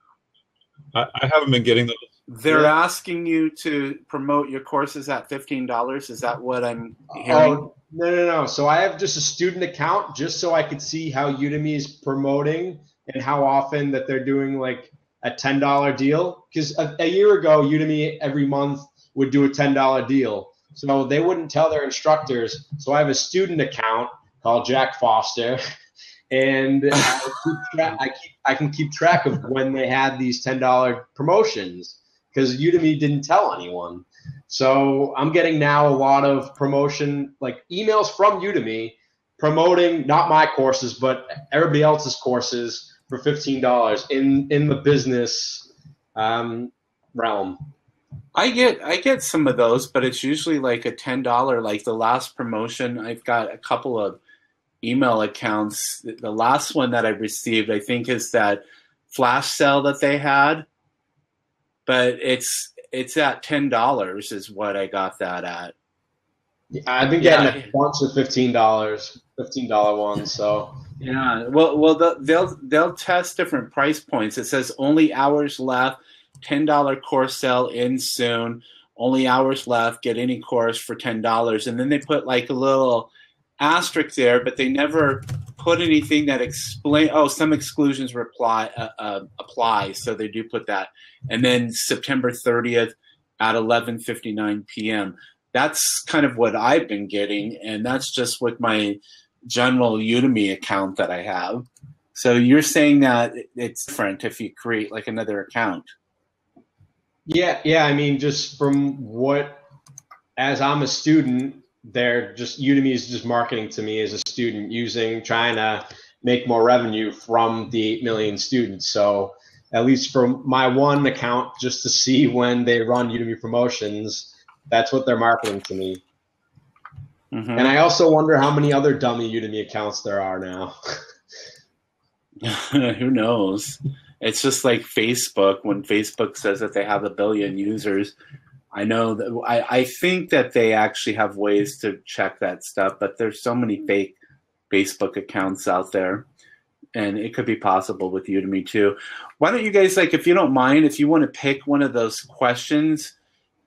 I haven't been getting those. They're asking you to promote your courses at $15. Is that what I'm hearing? Oh, no. So I have just a student account just so I could see how Udemy is promoting and how often that they're doing like a $10 deal. Because a year ago, Udemy every month would do a $10 deal. So they wouldn't tell their instructors. So I have a student account called Jack Foster. And I can keep track of when they had these $10 promotions because Udemy didn't tell anyone. So I'm getting now a lot of promotion, like emails from Udemy promoting not my courses, but everybody else's courses for $15 in the business realm. I get some of those, but it's usually like a $10. Like the last promotion, I've got a couple of email accounts. The last one that I received, I think, is that flash sale that they had, but it's at $10 is what I got that at. I've been getting a bunch of $15 ones. So yeah, well, they'll test different price points. It says only hours left, $10 course sale ends soon. Only hours left. Get any course for $10, and then they put like a little asterisk there, but they never put anything that explain. Oh, some exclusions apply, so they do put that. And then September 30th at 11:59 p.m. That's kind of what I've been getting, and that's just with my general Udemy account that I have. So you're saying that it's different if you create like another account? Yeah. I mean, just from as I'm a student, Udemy is just marketing to me as a student trying to make more revenue from the 8 million students. So at least from my one account, just to see when they run Udemy promotions, that's what they're marketing to me. Mm-hmm. And I also wonder how many other dummy Udemy accounts there are now. Who knows? It's just like Facebook. When Facebook says that they have 1 billion users, I know that I think that they actually have ways to check that stuff, but there's so many fake Facebook accounts out there, and it could be possible with Udemy too. Why don't you guys, like, if you don't mind, if you want to pick one of those questions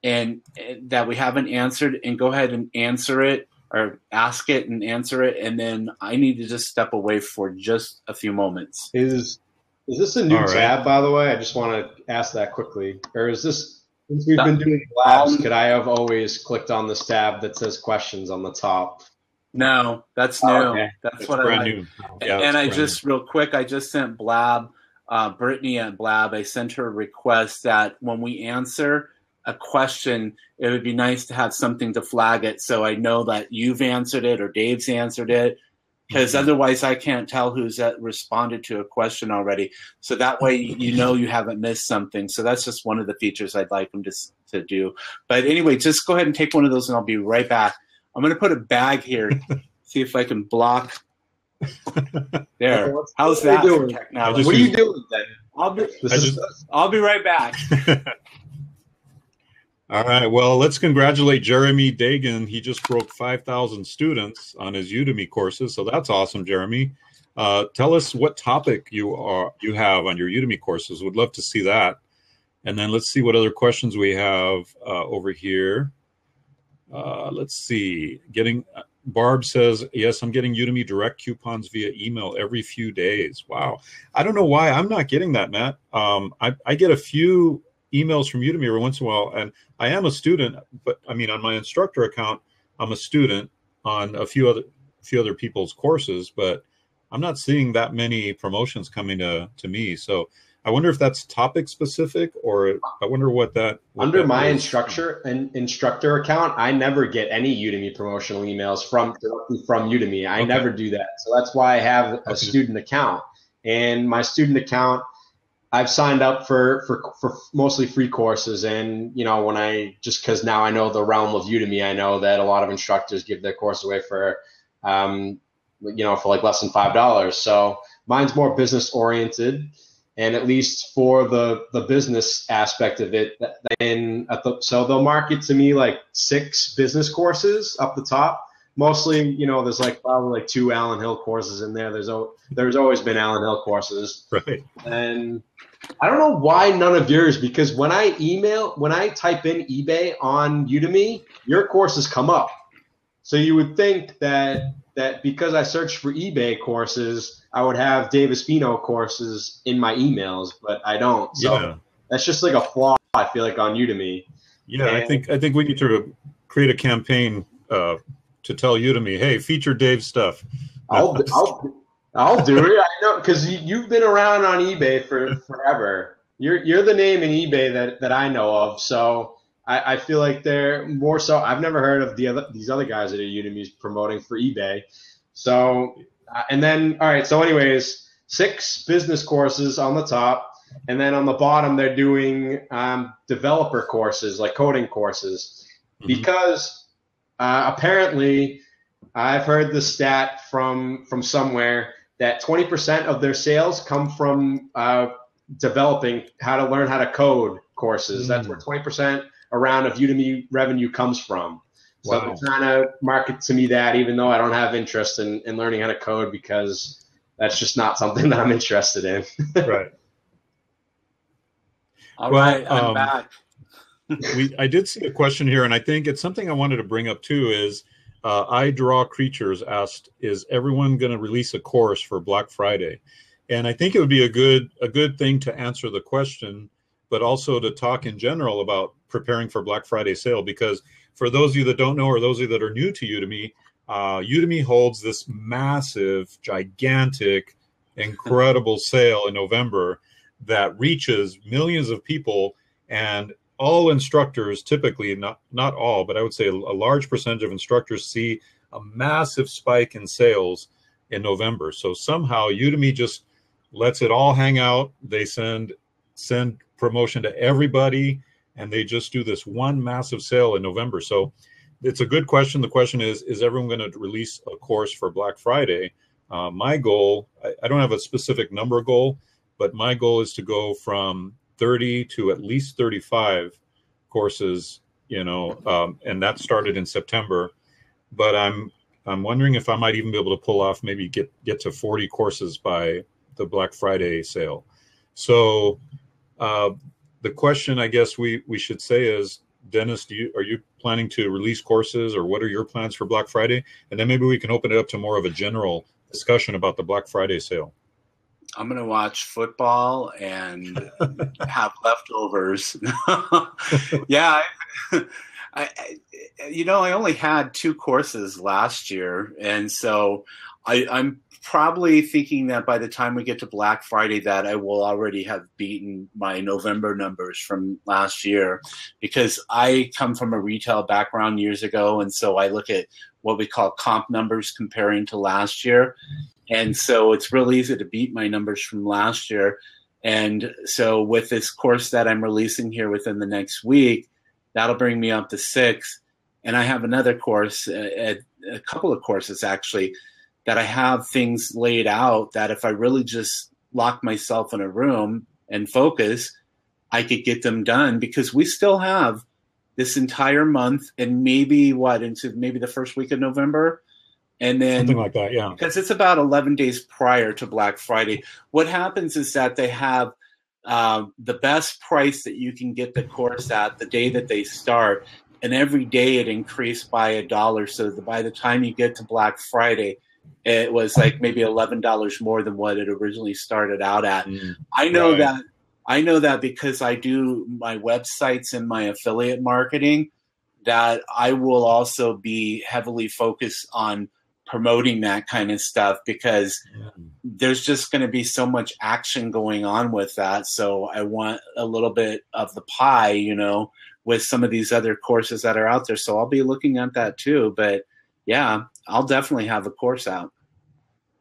and that we haven't answered, and go ahead and answer it or ask it and answer it, and then I need to just step away for just a few moments. Is this a new tab, by the way? I just want to ask that quickly, or is this? Since we've been doing labs, could I have always clicked on this tab that says questions on the top? No, that's new. Okay. That's what brand new. Yeah, and I just, real quick, I just sent Blab, Brittany at Blab, I sent her a request that when we answer a question, it would be nice to have something to flag it so I know that you've answered it or Dave's answered it. Because otherwise I can't tell who's responded to a question already. So that way you know you haven't missed something. So that's just one of the features I'd like them to do. But anyway, just go ahead and take one of those and I'll be right back. I'm going to put a bag here, see if I can block. There. How's that for technology? What are you doing then? I'll be right back. All right. Well, let's congratulate Jeremy Dagan. He just broke 5,000 students on his Udemy courses. So that's awesome, Jeremy. Tell us what topic you have on your Udemy courses. Would love to see that. And then let's see what other questions we have over here. Let's see. Barb says, yes, I'm getting Udemy direct coupons via email every few days. Wow. I don't know why I'm not getting that, Matt. I get a few emails from Udemy every once in a while, and I am a student, but I mean, on my instructor account, I'm a student on a few other people's courses, but I'm not seeing that many promotions coming to me. So I wonder if that's topic specific, or I wonder what that. Under my instructor account, I never get any Udemy promotional emails directly from Udemy. I never do that. So that's why I have a student account, and my student account I've signed up for mostly free courses, and when because now I know the realm of Udemy, I know that a lot of instructors give their course away for for like less than $5. So mine's more business oriented, and at least for the business aspect of it, so they'll market to me like 6 business courses up the top. Mostly, there's like probably like 2 Allen Hill courses in there. There's always been Allen Hill courses, right? And I don't know why none of yours, because when I type in eBay on Udemy, your courses come up. So you would think that because I searched for eBay courses, I would have Dave Espino courses in my emails, but I don't. So That's just like a flaw, I feel like, on Udemy. Yeah, and I think we need to create a campaign to tell Udemy, hey, feature Dave's stuff. I'll do it. I know, because you've been around on eBay for forever. You're the name in eBay that I know of. So I feel like they're more so. I've never heard of these other guys that are Udemy's promoting for eBay. So and then all right. So anyways, 6 business courses on the top, and then on the bottom they're doing developer courses, like coding courses, because apparently I've heard the stat from somewhere that 20% of their sales come from developing how to learn how to code courses. That's where 20% around of Udemy revenue comes from. So they're trying to market to me that, even though I don't have interest in learning how to code, because that's just not something that I'm interested in. Right. All right, I'm back. I did see a question here, and I think it's something I wanted to bring up too, is I Draw Creatures asked, is everyone going to release a course for Black Friday? And I think it would be a good thing to answer the question, but also to talk in general about preparing for Black Friday sale, because for those of you that don't know, or those of you that are new to Udemy, Udemy holds this massive, gigantic, incredible sale in November that reaches millions of people, and all instructors, typically, not all, but I would say a large percentage of instructors see a massive spike in sales in November. So somehow Udemy just lets it all hang out. They send promotion to everybody, and they just do this one massive sale in November. So it's a good question. The question is everyone going to release a course for Black Friday? My goal, I don't have a specific number goal, but my goal is to go from 30 to at least 35 courses, and that started in September. But I'm wondering if I might even be able to pull off, maybe get to 40 courses by the Black Friday sale. So the question I guess we should say is, Dennis, are you planning to release courses, or what are your plans for Black Friday? And then maybe we can open it up to more of a general discussion about the Black Friday sale. I'm going to watch football and have leftovers. Yeah. I only had 2 courses last year. And so I'm probably thinking that by the time we get to Black Friday, that I will already have beaten my November numbers from last year, because I come from a retail background years ago. And so I look at what we call comp numbers comparing to last year. And so it's real easy to beat my numbers from last year. And so with this course that I'm releasing here within the next week, that'll bring me up to 6. And I have another course, a couple of courses actually, that I have things laid out that if I really just lock myself in a room and focus, I could get them done, because we still have this entire month and maybe into maybe the first week of November. And then something like that, yeah. Because it's about 11 days prior to Black Friday. What happens is that they have the best price that you can get the course at the day that they start, and every day it increased by $1. So by the time you get to Black Friday, it was like maybe $11 more than what it originally started out at. I know that because I do my websites and my affiliate marketing, that I will also be heavily focused on promoting that kind of stuff, because there's just going to be so much action going on with that. So I want a little bit of the pie, with some of these other courses that are out there. So I'll be looking at that too. But yeah, I'll definitely have a course out.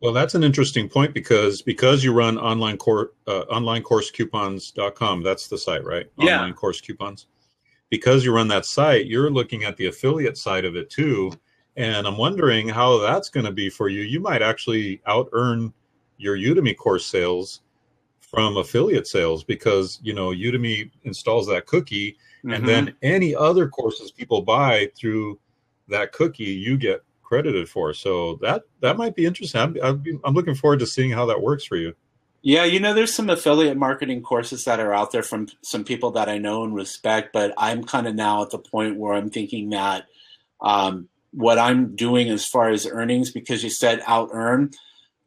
Well, that's an interesting point because you run onlinecoursecoupons.com. That's the site, right? Yeah. Online course coupons. Because you run that site, you're looking at the affiliate side of it too. And I'm wondering how that's going to be for you. You might actually out earn your Udemy course sales from affiliate sales because, you know, Udemy installs that cookie, and then any other courses people buy through that cookie, you get credited for. So that might be interesting. I'm looking forward to seeing how that works for you. Yeah, you know, there's some affiliate marketing courses that are out there from some people that I know and respect, but I'm kind of now at the point where I'm thinking that what I'm doing as far as earnings, because you said out earn,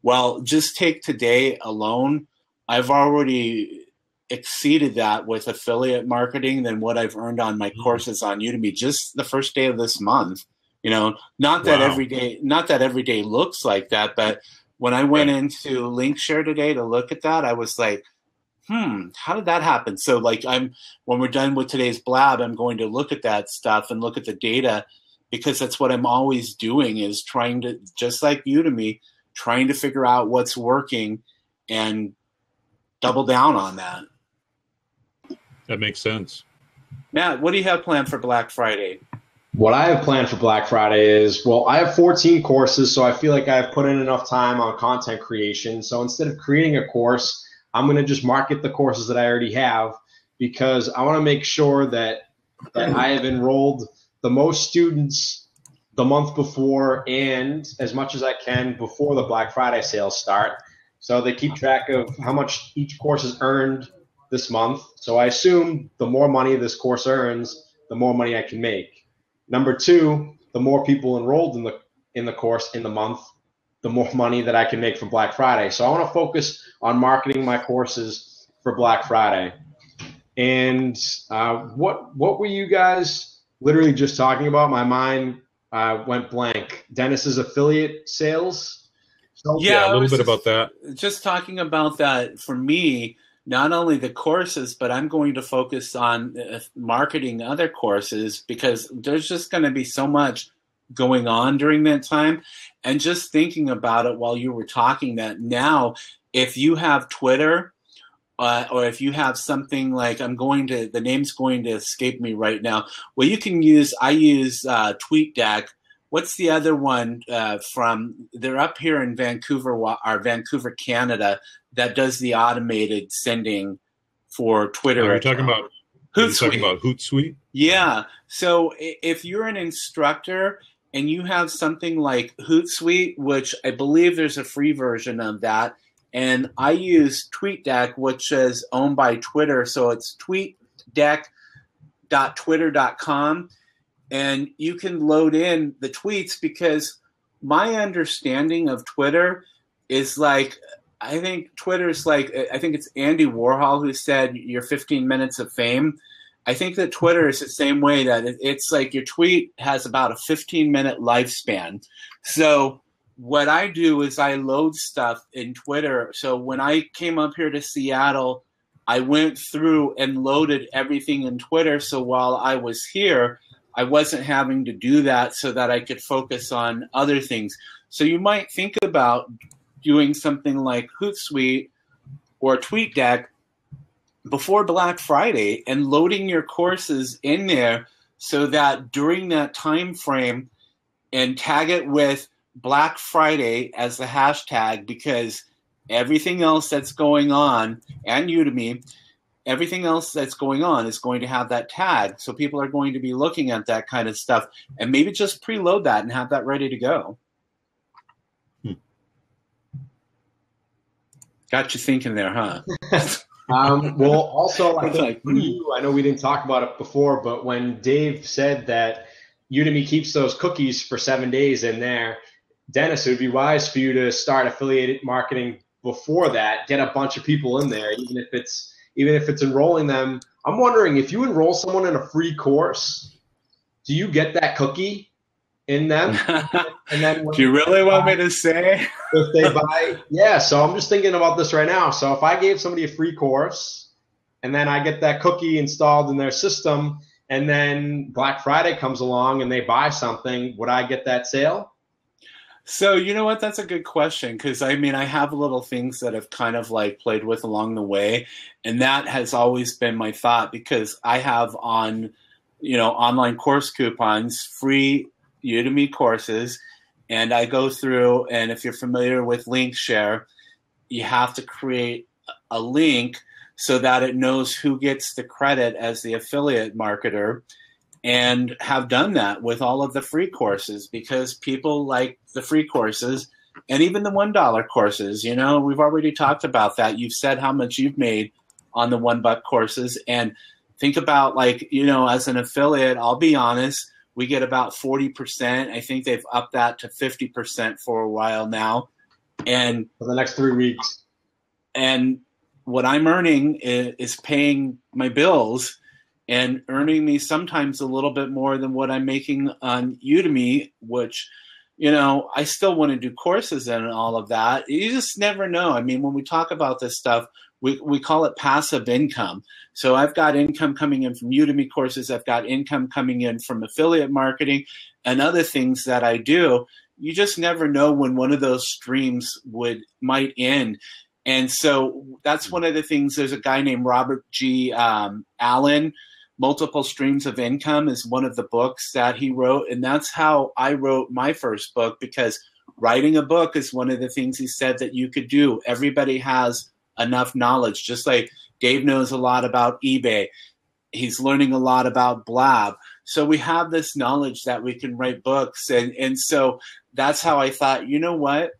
well, just take today alone. I've already exceeded that with affiliate marketing than what I've earned on my courses on Udemy just the first day of this month. You know, not that every day looks like that, but when I went into Linkshare today to look at that, I was like, how did that happen? So like when we're done with today's blab, I'm going to look at that stuff and look at the data, because that's what I'm always doing, is trying to, just like Udemy, trying to figure out what's working and double down on that. That makes sense. Matt, what do you have planned for Black Friday? What I have planned for Black Friday is, well, I have 14 courses, so I feel like I've put in enough time on content creation. So instead of creating a course, I'm going to just market the courses that I already have, because I want to make sure that I have enrolled the most students the month before and as much as I can before the Black Friday sales start. So they keep track of how much each course has earned this month. So I assume the more money this course earns, the more money I can make. Number two, the more people enrolled in the course in the month, the more money that I can make from Black Friday. So I want to focus on marketing my courses for Black Friday. And what were you guys literally just talking about? My mind went blank. Dennis's affiliate sales? Yeah, a little bit about that. Just talking about that for me, not only the courses, but I'm going to focus on marketing other courses, because there's just going to be so much going on during that time. And just thinking about it while you were talking, that now if you have Twitter or if you have something like, the name's going to escape me right now. Well, I use TweetDeck. What's the other one they're up here in Vancouver, Canada, that does the automated sending for Twitter? Are you talking about Hootsuite? Yeah. So if you're an instructor and you have something like Hootsuite, which I believe there's a free version of that, and I use TweetDeck, which is owned by Twitter. So it's tweetdeck.twitter.com. And you can load in the tweets, because my understanding of Twitter is like, I think it's Andy Warhol who said your 15 minutes of fame. I think that Twitter is the same way, that it's like your tweet has about a 15-minute lifespan. So what I do is I load stuff in Twitter. So when I came up here to Seattle, I went through and loaded everything in Twitter. So while I was here, I wasn't having to do that, so that I could focus on other things. So you might think about doing something like Hootsuite or TweetDeck before Black Friday and loading your courses in there, so that during that time frame, and tag it with Black Friday as the hashtag, because everything else that's going on, and Udemy, everything else that's going on is going to have that tag. So people are going to be looking at that kind of stuff, and maybe just preload that and have that ready to go. Got you thinking there, huh? Well, also, I think for you, I know we didn't talk about it before, but when Dave said that Udemy keeps those cookies for 7 days in there, Dennis, it would be wise for you to start affiliate marketing before that. Get a bunch of people in there, even if it's enrolling them. I'm wondering, if you enroll someone in a free course, do you get that cookie in them? And then do you really want me to say? If they buy, yeah. So I'm just thinking about this right now. So if I gave somebody a free course and then I get that cookie installed in their system, and then Black Friday comes along and they buy something, would I get that sale? So, you know what? That's a good question because I mean, I have little things that have kind of like played with along the way, and that has always been my thought because I have on, online course coupons, free Udemy courses, and I go through, and if you're familiar with link share, you have to create a link so that it knows who gets the credit as the affiliate marketer, and have done that with all of the free courses because people like the free courses and even the $1 courses. We've already talked about that. You've said how much you've made on the $1 courses, and think about as an affiliate, I'll be honest, we get about 40%. I think they've upped that to 50% for a while now. And for the next 3 weeks. And what I'm earning is paying my bills and earning me sometimes a little bit more than what I'm making on Udemy, which, I still want to do courses and all of that. You just never know. I mean, when we talk about this stuff, we call it passive income. So I've got income coming in from Udemy courses. I've got income coming in from affiliate marketing and other things that I do. You just never know when one of those streams might end. And so that's one of the things. There's a guy named Robert G. Allen. Multiple Streams of Income is one of the books that he wrote. And that's how I wrote my first book, because writing a book is one of the things he said that you could do. Everybody has enough knowledge. Just like Dave knows a lot about eBay. He's learning a lot about Blab. So we have this knowledge that we can write books. And so that's how I thought, you know what?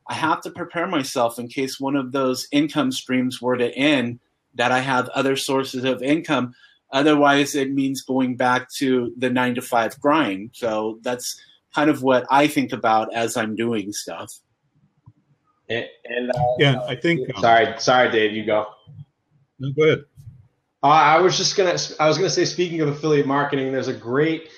I have to prepare myself in case one of those income streams were to end, that I have other sources of income. Otherwise, it means going back to the 9-to-5 grind. So that's kind of what I think about as I'm doing stuff. Yeah, I think. Sorry, Dave, you go. No, go ahead. I was gonna say, speaking of affiliate marketing, there's a great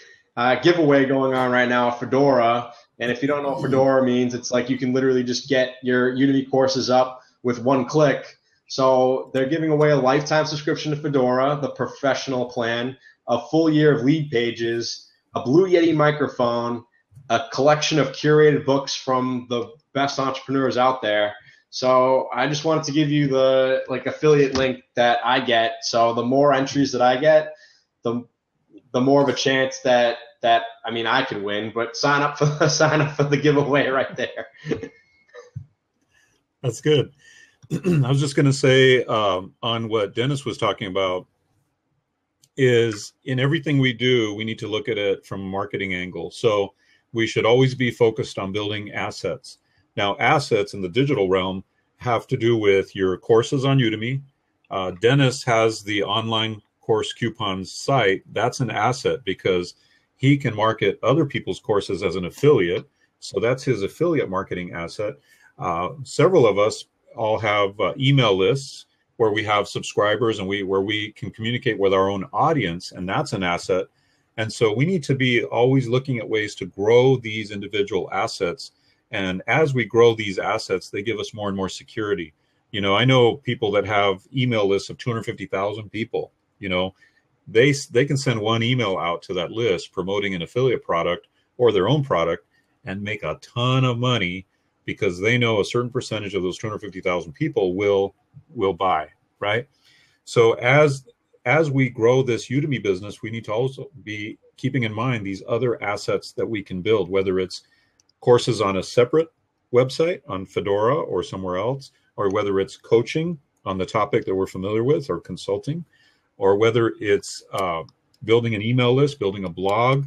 giveaway going on right now at Fedora. And if you don't know what Fedora means, it's like you can literally just get your Udemy courses up with one click. So they're giving away a lifetime subscription to Fedora, the professional plan, a full year of lead pages, a Blue Yeti microphone, a collection of curated books from the best entrepreneurs out there. So I just wanted to give you the affiliate link that I get. So the more entries that I get, the more of a chance that I can win. But sign up for the giveaway right there. That's good. I was just going to say on what Dennis was talking about is in everything we do, we need to look at it from a marketing angle. So we should always be focused on building assets. Now, assets in the digital realm have to do with your courses on Udemy. Dennis has the online course coupons site. That's an asset because he can market other people's courses as an affiliate. So that's his affiliate marketing asset. Several of us all have email lists where we have subscribers and where we can communicate with our own audience, and that's an asset. And so we need to be always looking at ways to grow these individual assets. And as we grow these assets, they give us more and more security. I know people that have email lists of 250,000 people. They can send one email out to that list promoting an affiliate product or their own product and make a ton of money, because they know a certain percentage of those 250,000 people will buy, right? So as we grow this Udemy business, we need to also be keeping in mind these other assets that we can build, whether it's courses on a separate website on Fedora or somewhere else, or whether it's coaching on the topic that we're familiar with or consulting, or whether it's building an email list, building a blog,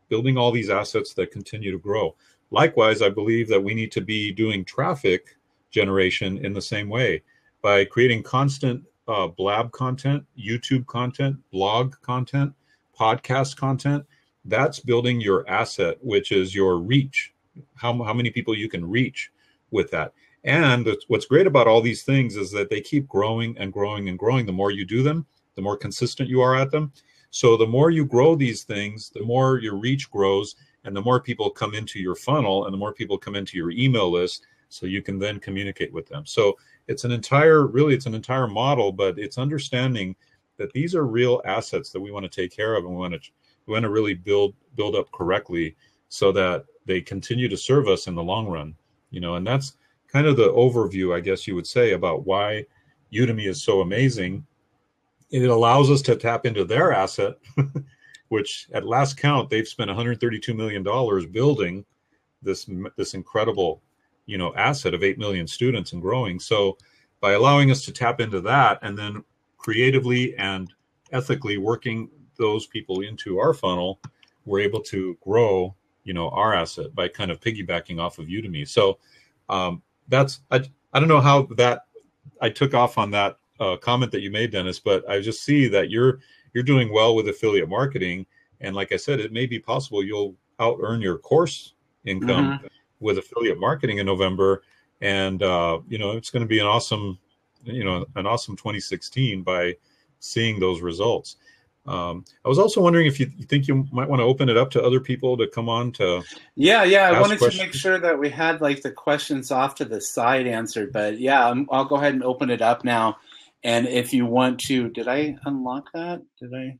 building all these assets that continue to grow. Likewise, I believe that we need to be doing traffic generation in the same way by creating constant Blab content, YouTube content, blog content, podcast content. That's building your asset, which is your reach, how many people you can reach with that. And what's great about all these things is that they keep growing and growing and growing. The more you do them, the more consistent you are at them. So the more you grow these things, the more your reach grows, and the more people come into your funnel, and the more people come into your email list, so you can then communicate with them. So it's an entire model, but it's understanding that these are real assets that we want to take care of, and we want to really build up correctly, so that they continue to serve us in the long run. And that's kind of the overview, I guess you would say, about why Udemy is so amazing. It allows us to tap into their asset, which at last count, they've spent $132 million building this incredible, asset of 8 million students and growing. So by allowing us to tap into that and then creatively and ethically working those people into our funnel, we're able to grow, our asset by kind of piggybacking off of Udemy. So that's, I don't know how that I took off on that comment that you made, Dennis, but I just see that you're doing well with affiliate marketing. And like I said, it may be possible you'll out earn your course income with affiliate marketing in November. And, it's going to be an awesome 2016 by seeing those results. I was also wondering if you think you might want to open it up to other people to come on to. Yeah. I wanted to make sure that we had like the questions off to the side answered, but yeah, I'll go ahead and open it up now. And if you want to, did I unlock that?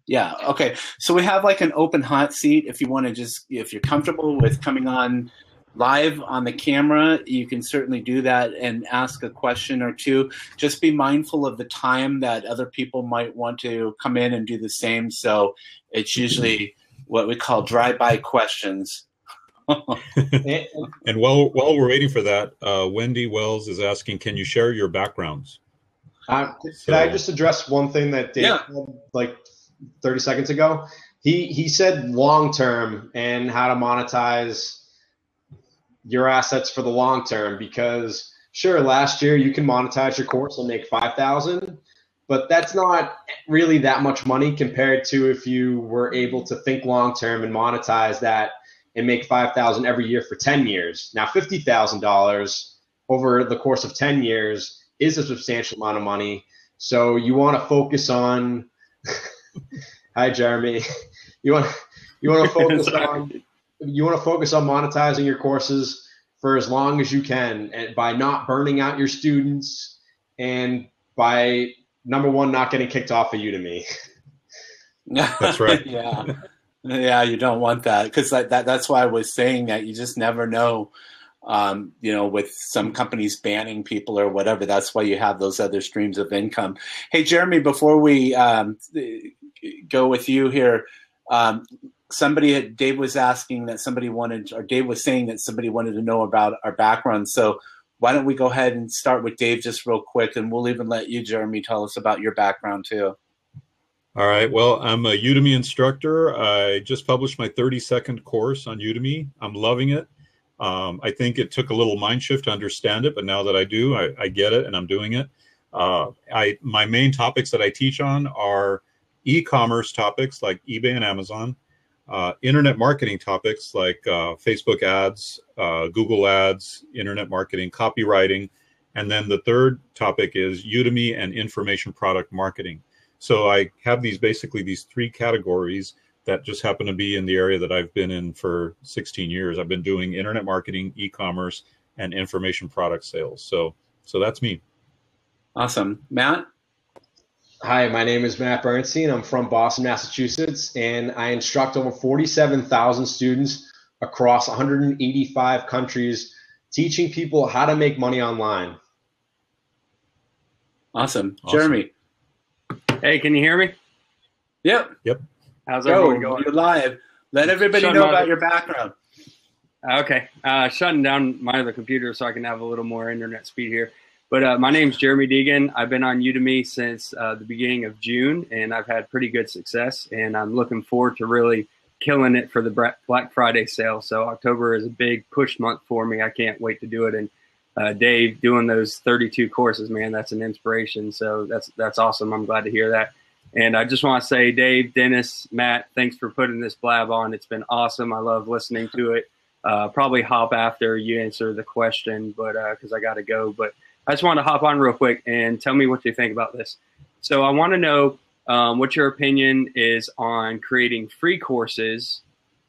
Yeah. Okay. So we have like an open hot seat. If you want to if you're comfortable with coming on live on the camera, you can certainly do that and ask a question or two. Just be mindful of the time that other people might want to come in and do the same. So it's usually what we call drive-by questions. And while we're waiting for that, Wendy Wells is asking, can you share your backgrounds? Can I just address one thing that Dave said like 30 seconds ago? He said long-term and how to monetize your assets for the long term, because sure, last year you can monetize your course and make $5,000, but that's not really that much money compared to if you were able to think long term and monetize that and make $5,000 every year for 10 years. Now, $50,000 over the course of 10 years is a substantial amount of money. So you want to focus on hi Jeremy. You want to focus on monetizing your courses for as long as you can, and by not burning out your students, and by number one, not getting kicked off of Udemy. That's right. Yeah, you don't want that, because that's why I was saying that you just never know. With some companies banning people or whatever, that's why you have those other streams of income. Hey, Jeremy, before we go with you here, Dave was saying that somebody wanted to know about our background. So why don't we go ahead and start with Dave just real quick, and we'll even let you, Jeremy, tell us about your background too. All right. Well, I'm a Udemy instructor. I just published my 30-second course on Udemy. I'm loving it. I think it took a little mind shift to understand it, but now that I do, I get it and I'm doing it. My main topics that I teach on are e-commerce topics like eBay and Amazon, internet marketing topics like Facebook ads, Google ads, internet marketing, copywriting, and then the third topic is Udemy and information product marketing. So I have these three categories that just happen to be in the area that I've been in for 16 years. I've been doing internet marketing, e-commerce, and information product sales. So that's me. Awesome. Matt? Hi, my name is Matt Bernstein. I'm from Boston, Massachusetts, and I instruct over 47,000 students across 185 countries, teaching people how to make money online. Awesome. Jeremy? Hey, can you hear me? Yep. How's everyone going? You're live. Let everybody know about your background. Okay. Shutting down my other computer so I can have a little more internet speed here. But my name's Jeremy Deegan. I've been on Udemy since the beginning of June, and I've had pretty good success. And I'm looking forward to really killing it for the Black Friday sale. So October is a big push month for me. I can't wait to do it. And Dave, doing those 32 courses, man, that's an inspiration. So that's awesome. I'm glad to hear that. And I just want to say, Dave, Dennis, Matt, thanks for putting this blab on. It's been awesome. I love listening to it. Probably hop after you answer the question, but because I got to go. But I just want to hop on real quick and tell me what you think about this. So I want to know what your opinion is on creating free courses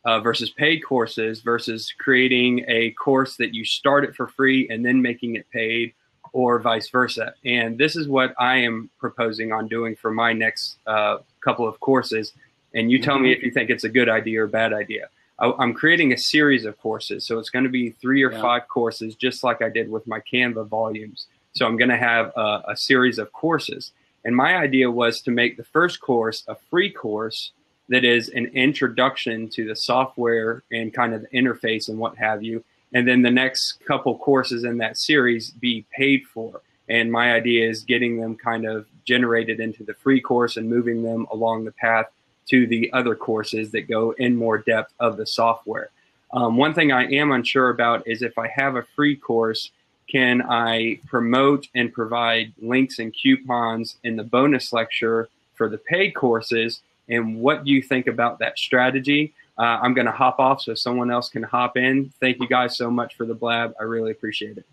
versus paid courses versus creating a course that you start it for free and then making it paid, or vice versa. And this is what I am proposing on doing for my next couple of courses. And you tell me if you think it's a good idea or bad idea. I'm creating a series of courses. So it's going to be 3 or 5 courses, just like I did with my Canva volumes. So I'm going to have a series of courses. And my idea was to make the first course a free course that is an introduction to the software and kind of the interface and what have you. And then the next couple courses in that series be paid for. And my idea is getting them kind of generated into the free course and moving them along the path to the other courses that go in more depth of the software. One thing I am unsure about is if I have a free course, can I promote and provide links and coupons in the bonus lecture for the paid courses? And what do you think about that strategy? I'm going to hop off so someone else can hop in. Thank you guys so much for the blab. I really appreciate it.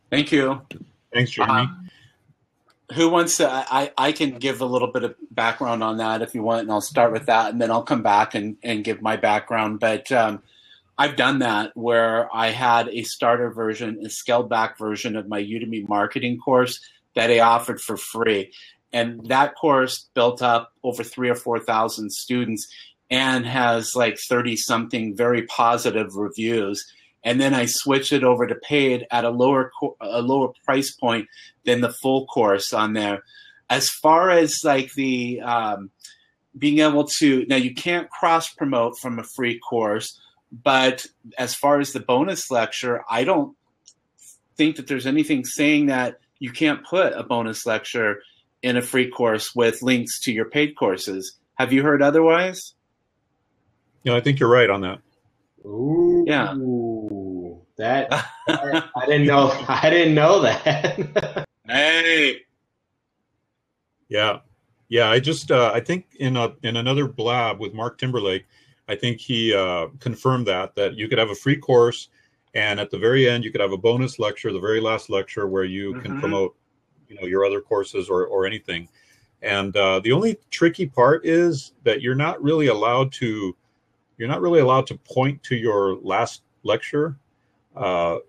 Thank you. Thanks, Jeremy. Who wants to? I can give a little bit of background on that if you want, and I'll start with that, and then I'll come back and give my background. But I've done that where I had a starter version, a scaled back version of my Udemy marketing course that I offered for free. And that course built up over 3,000 or 4,000 students and has like 30 something very positive reviews. And then I switched it over to paid at a lower price point than the full course on there. As far as like the being able to, now you can't cross promote from a free course, but as far as the bonus lecture, I don't think that there's anything saying that you can't put a bonus lecture in a free course with links to your paid courses. Have you heard otherwise? Yeah, I think you're right on that. Ooh, yeah. That I didn't know. I didn't know that. Hey. Yeah. I just I think in another blab with Mark Timberlake, I think he confirmed that you could have a free course, and at the very end you could have a bonus lecture, the very last lecture, where you can promote, your other courses or anything. And the only tricky part is that you're not really allowed to point to your last lecture.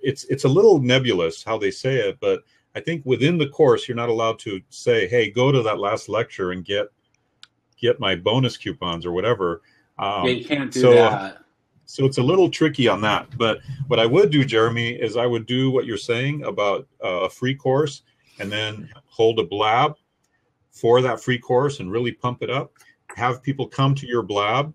It's a little nebulous how they say it, but I think within the course you're not allowed to say, hey, go to that last lecture and get my bonus coupons or whatever. You can't do that. So it's a little tricky on that. But what I would do, Jeremy, is I would do what you're saying about a free course, and then hold a blab for that free course and really pump it up. Have people come to your blab,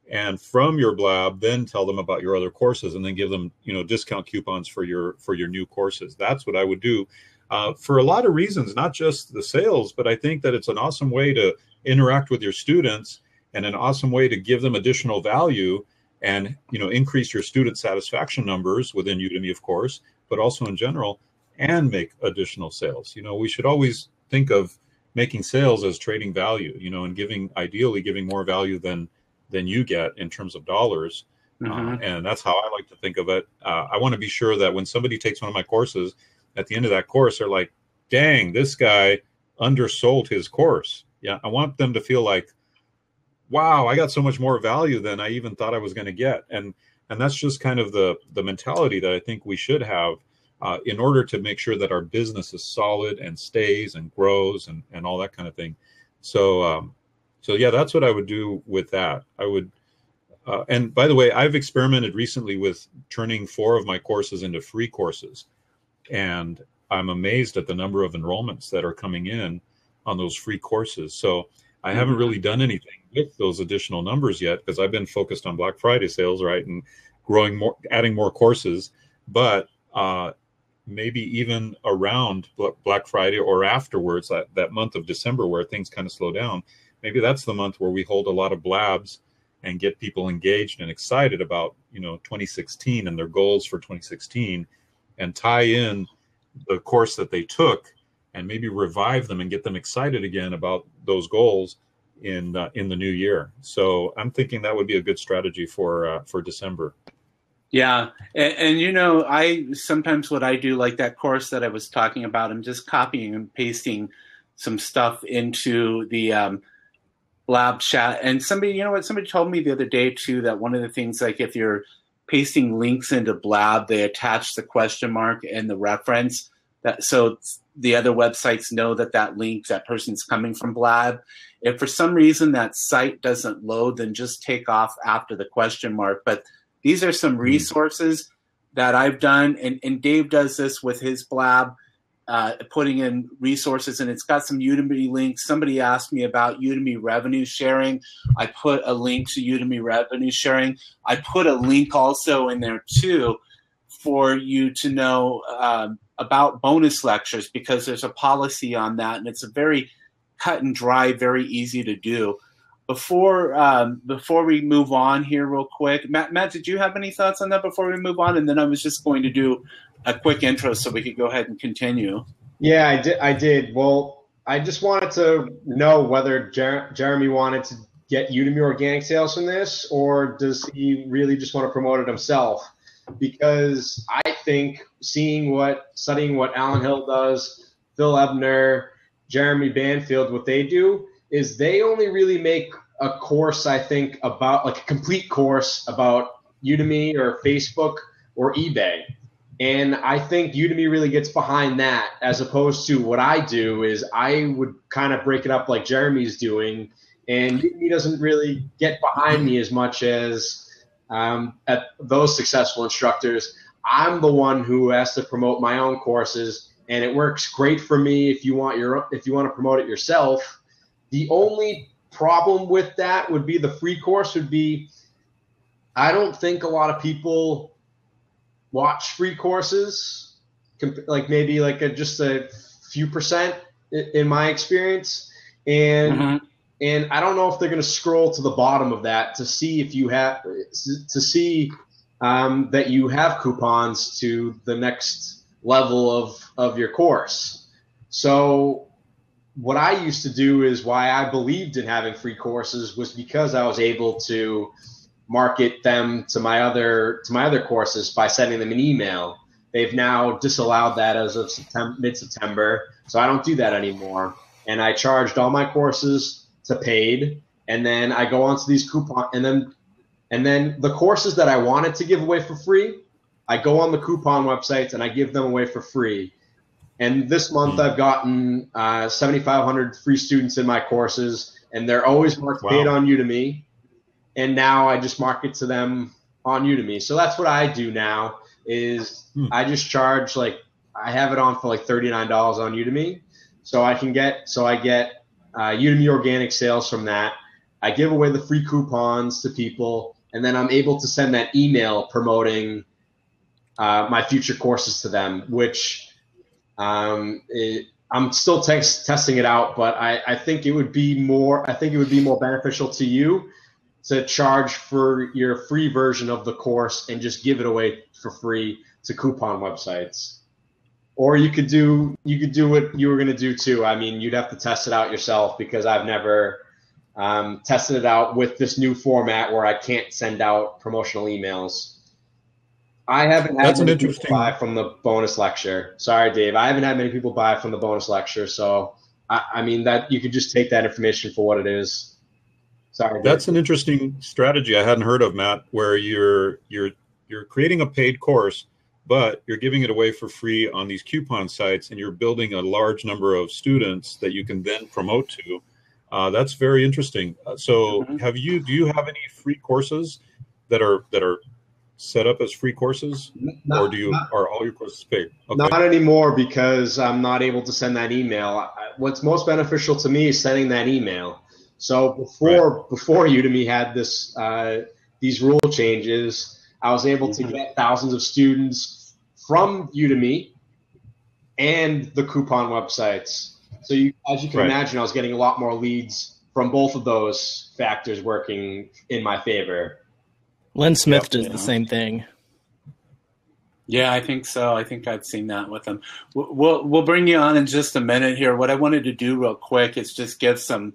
and from your blab, then tell them about your other courses, and then give them, discount coupons for your new courses. That's what I would do for a lot of reasons, not just the sales, but I think that it's an awesome way to interact with your students and an awesome way to give them additional value and, increase your student satisfaction numbers within Udemy, of course, but also in general, and make additional sales. We should always think of making sales as trading value, and ideally giving more value than you get in terms of dollars. And that's how I like to think of it. I want to be sure that when somebody takes one of my courses, at the end of that course, they're like, dang, this guy undersold his course. Yeah, I want them to feel like, wow, I got so much more value than I even thought I was going to get. And that's just kind of the mentality that I think we should have in order to make sure that our business is solid and stays and grows and all that kind of thing. So yeah, that's what I would do with that. I would, and by the way, I've experimented recently with turning 4 of my courses into free courses, and I'm amazed at the number of enrollments that are coming in on those free courses. So I haven't really done anything with those additional numbers yet, because I've been focused on Black Friday sales, right, and growing more, adding more courses. But maybe even around Black Friday or afterwards, that month of December where things kind of slow down, maybe that's the month where we hold a lot of blabs and get people engaged and excited about 2016 and their goals for 2016, and tie in the course that they took and maybe revive them and get them excited again about those goals in the new year. So I'm thinking that would be a good strategy for December. Yeah. And I sometimes what I do, like that course that I was talking about, I'm just copying and pasting some stuff into the lab chat. And somebody told me the other day too, that one of the things, like if you're pasting links into Blab, they attach the question mark and the reference. so the other websites know that link, that person's coming from Blab. If for some reason that site doesn't load, then just take off after the question mark. But these are some resources that I've done, and Dave does this with his Blab, putting in resources, and it's got some Udemy links. Somebody asked me about Udemy revenue sharing. I put a link to Udemy revenue sharing. I put a link also in there too for you to know about bonus lectures, because there's a policy on that, and it's a very cut and dry, very easy to do. Before we move on here real quick, Matt, did you have any thoughts on that before we move on? And then I was just going to do a quick intro so we could go ahead and continue. Yeah, I did. Well, I just wanted to know whether Jeremy wanted to get Udemy organic sales from this, or does he really just want to promote it himself? Because I think studying what Alan Hill does, Phil Ebner, Jeremy Banfield, what they do is they only really make a course, I think, about like a complete course about Udemy or Facebook or eBay. And I think Udemy really gets behind that, as opposed to what I do is I would kind of break it up like Jeremy's doing, and Udemy doesn't really get behind me as much as at those successful instructors. I'm the one who has to promote my own courses, and it works great for me if you want to promote it yourself. The only problem with that would be the free course would be, I don't think a lot of people watch free courses, like maybe like just a few percent in my experience. And and I don't know if they're going to scroll to the bottom of that to see if you have that you have coupons to the next level of your course. So what I used to do is why I believed in having free courses was because I was able to market them to my other courses by sending them an email. They've now disallowed that as of mid-September, so I don't do that anymore. And I charged all my courses to paid, and then I go onto these coupons, and then the courses that I wanted to give away for free, I go on the coupon websites and I give them away for free. And this month I've gotten 7,500 free students in my courses, and they're always marked paid on Udemy. And now I just market to them on Udemy. So that's what I do now is I just charge, like, I have it on for like $39 on Udemy. So I get Udemy organic sales from that. I give away the free coupons to people, and then I'm able to send that email promoting my future courses to them, which I'm still testing it out, but I think it would be more beneficial to you to charge for your free version of the course and just give it away for free to coupon websites. Or you could do what you were going to do too. I mean, you'd have to test it out yourself, because I've never tested it out with this new format where I can't send out promotional emails. I haven't had many people buy from the bonus lecture. Sorry, Dave. I haven't had many people buy from the bonus lecture. So, I mean, that you could just take that information for what it is. Sorry, Dave. That's an interesting strategy I hadn't heard of, Matt, where you're creating a paid course, but you're giving it away for free on these coupon sites, and you're building a large number of students that you can then promote to. That's very interesting. So do you have any free courses that are set up as free courses, or are all your courses paid? Okay. Not anymore, because I'm not able to send that email. What's most beneficial to me is sending that email. So before Udemy had these rule changes, I was able to get thousands of students from Udemy and the coupon websites. So as you can imagine, I was getting a lot more leads from both of those factors working in my favor. Len Smith does the same thing. Yeah, I think so. I think I've seen that with them. We'll bring you on in just a minute here. What I wanted to do real quick is just give some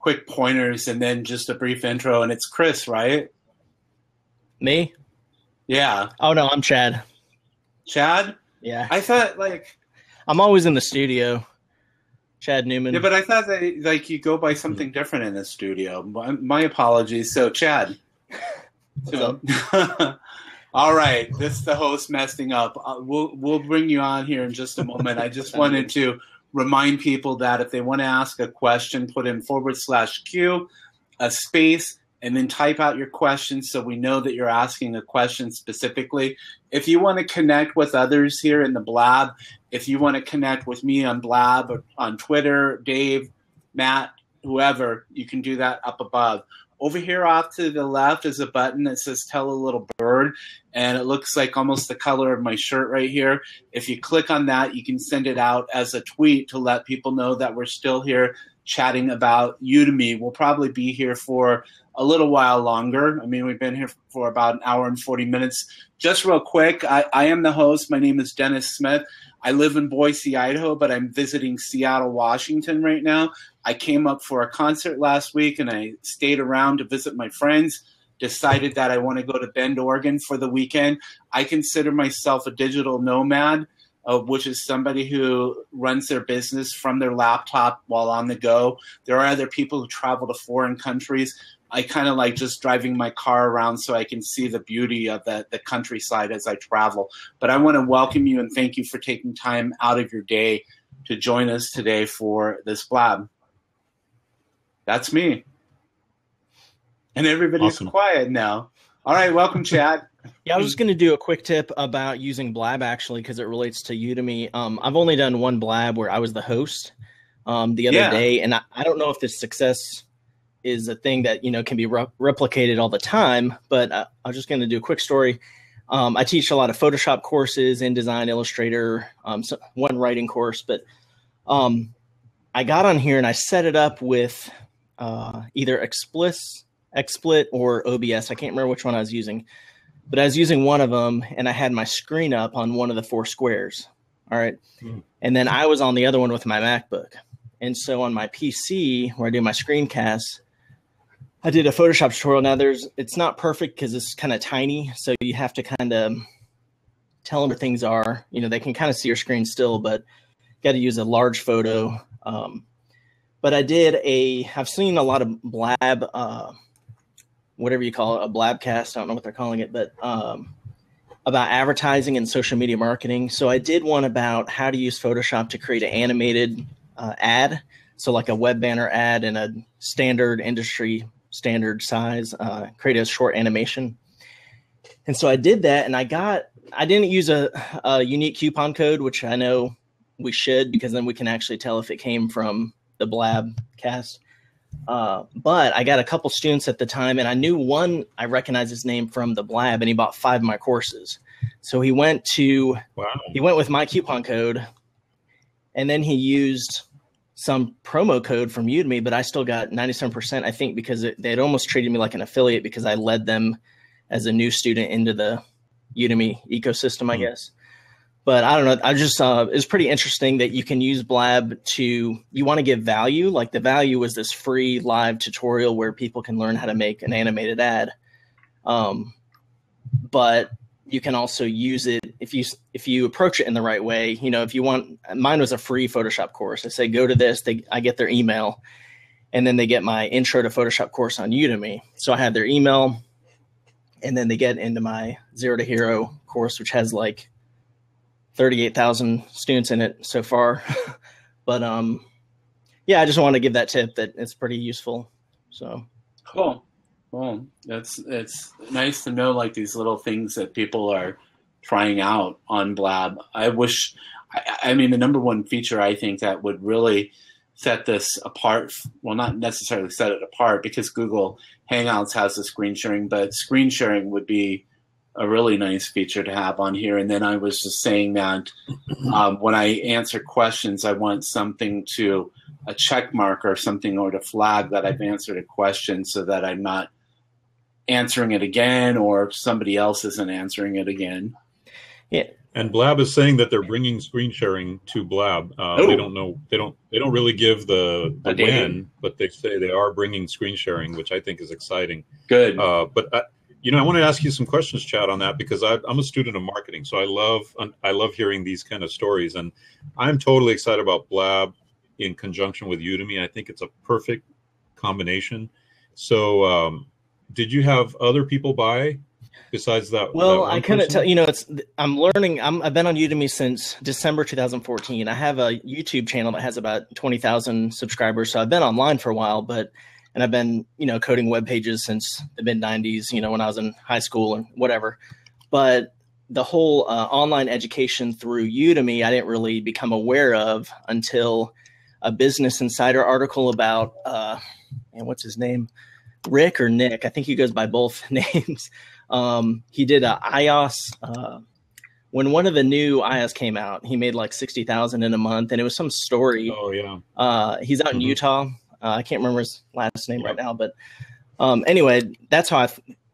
quick pointers and then just a brief intro. And it's Chris, right? Me? Yeah. Oh, no, I'm Chad. Chad? Yeah. I thought, I'm always in the studio. Chad Newman. Yeah, but I thought that, you go by something different in the studio. My apologies. So, Chad. All right, this is the host messing up. We'll bring you on here in just a moment. I just wanted to remind people that if they want to ask a question, put in /Q, a space, and then type out your question so we know that you're asking a question specifically. If you want to connect with others here in the Blab, if you want to connect with me on Blab or on Twitter, Dave, Matt, whoever, you can do that up above. Over here off to the left is a button that says Tell a Little Bird, and it looks like almost the color of my shirt right here. If you click on that, you can send it out as a tweet to let people know that we're still here chatting about Udemy. We'll probably be here for a little while longer. I mean, we've been here for about an hour and 40 minutes. Just real quick, I am the host. My name is Dennis Smith. I live in Boise, Idaho, but I'm visiting Seattle, Washington right now. I came up for a concert last week, and I stayed around to visit my friends, decided that I want to go to Bend, Oregon for the weekend. I consider myself a digital nomad, which is somebody who runs their business from their laptop while on the go. There are other people who travel to foreign countries. I kind of like just driving my car around so I can see the beauty of the countryside as I travel. But I want to welcome you and thank you for taking time out of your day to join us today for this Blab. That's me. And everybody's Awesome. Quiet now. All right, welcome, Chad. Yeah, I was just going to do a quick tip about using Blab, actually, because it relates to Udemy. I've only done one Blab where I was the host the other day, and I don't know if this success is a thing that, you know, can be replicated all the time, but I'm just going to do a quick story. I teach a lot of Photoshop courses, InDesign, Illustrator, one writing course, but I got on here and I set it up with either XSplit or OBS. I can't remember which one I was using, but I was using one of them and I had my screen up on one of the four squares. All right. And then I was on the other one with my MacBook. And so on my PC where I do my screencasts, I did a Photoshop tutorial. Now it's not perfect because it's kind of tiny. So you have to kind of tell them where things are. You know, they can kind of see your screen still, but got to use a large photo. But I've seen a lot of Blab, whatever you call it, a Blabcast. I don't know what they're calling it, but about advertising and social media marketing. So I did one about how to use Photoshop to create an animated ad. So like a web banner ad in a standard industry standard size, create a short animation. And so I did that, and I didn't use a unique coupon code, which I know we should, because then we can actually tell if it came from the Blabcast. But I got a couple students at the time, and I knew one, I recognized his name from the Blab, and he bought 5 of my courses. So he went with my coupon code, and then he used some promo code from Udemy, but I still got 97%, I think, because they had almost treated me like an affiliate because I led them as a new student into the Udemy ecosystem, I guess. But I don't know. I just it's pretty interesting that you can use Blab you want to give value. Like the value was this free live tutorial where people can learn how to make an animated ad. But you can also use it if you approach it in the right way. You know, if you want, mine was a free Photoshop course. I say, go to this, I get their email, and then they get my intro to Photoshop course on Udemy. So I have their email, and then they get into my Zero to Hero course, which has like 38,000 students in it so far. But yeah, I just want to give that tip that it's pretty useful. So cool. Well, it's nice to know like these little things that people are trying out on Blab. I mean, the number one feature I think that would really set this apart, well, not necessarily set it apart because Google Hangouts has the screen sharing, but screen sharing would be a really nice feature to have on here. And then I was just saying that when I answer questions, I want something to a check mark or something, or to flag that I've answered a question so that I'm not answering it again or somebody else isn't answering it again. Yeah. And Blab is saying that they're bringing screen sharing to Blab. They don't know. They don't really give the when, but they say they are bringing screen sharing, which I think is exciting. Good. But I want to ask you some questions, Chad, on that, because I'm a student of marketing, so I love hearing these kind of stories, and I'm totally excited about Blab in conjunction with Udemy. I think it's a perfect combination. So, did you have other people buy besides that? Well, that I couldn't tell. I'm learning. I've been on Udemy since December 2014. I have a YouTube channel that has about 20,000 subscribers, so I've been online for a while. And I've been coding web pages since the mid 90s. When I was in high school and whatever. But the whole online education through Udemy, I didn't really become aware of until a Business Insider article about what's his name, Rick or Nick? I think he goes by both names. He did a iOS. When one of the new iOS came out, he made like 60,000 in a month, and it was some story. Oh yeah. He's out in Utah. I can't remember his last name right now, but anyway, that's how I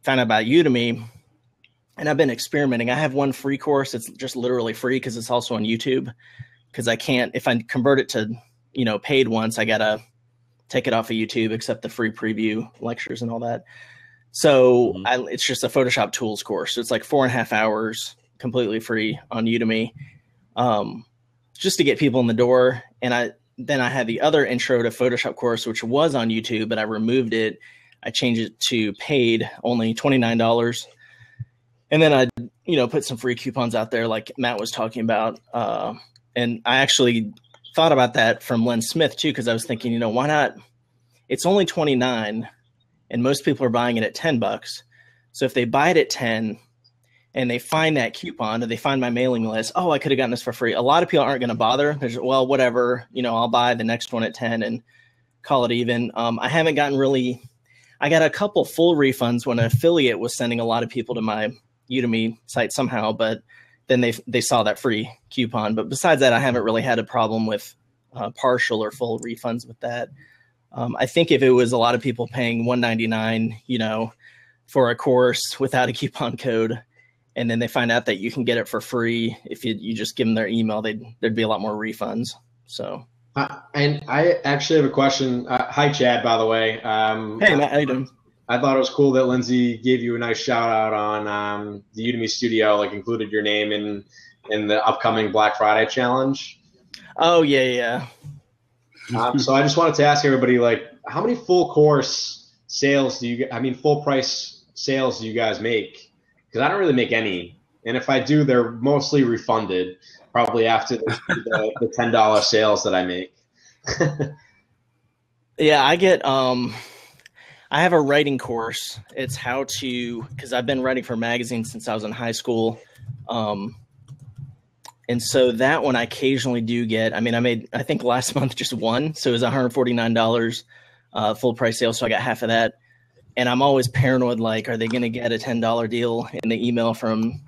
found out about Udemy. And I've been experimenting. I have one free course. It's just literally free because it's also on YouTube. Because I can't, if I convert it to, paid once, I gotta take it off of YouTube, except the free preview lectures and all that. So it's just a Photoshop tools course. So it's like 4.5 hours, completely free on Udemy, just to get people in the door. And then I had the other intro to Photoshop course, which was on YouTube, but I removed it. I changed it to paid, only $29. And then I, put some free coupons out there like Matt was talking about. And I actually thought about that from Len Smith too, because I was thinking, why not? It's only $29 and most people are buying it at $10. So if they buy it at 10 and they find that coupon or they find my mailing list, oh, I could have gotten this for free. A lot of people aren't going to bother. There's, well, whatever, I'll buy the next one at 10 and call it even. I haven't gotten I got a couple full refunds when an affiliate was sending a lot of people to my Udemy site somehow, but then they saw that free coupon. But besides that, I haven't really had a problem with partial or full refunds with that. I think if it was a lot of people paying $199, for a course without a coupon code, and then they find out that you can get it for free if you just give them their email, there'd be a lot more refunds. So. And I actually have a question. Hi, Chad, by the way. Hey, Matt, how you doing? I thought it was cool that Lindsay gave you a nice shout out on the Udemy Studio, like included your name in the upcoming Black Friday challenge. Oh, yeah. So I just wanted to ask everybody, like, how many full course sales full price sales do you guys make? Because I don't really make any. And if I do, they're mostly refunded, probably after the $10 sales that I make. Yeah, I get I have a writing course. It's how to, because I've been writing for magazines since I was in high school. And so that one I occasionally do get. I made, I think last month just one. So it was $149 full price sale. So I got half of that. And I'm always paranoid, like, are they going to get a $10 deal in the email from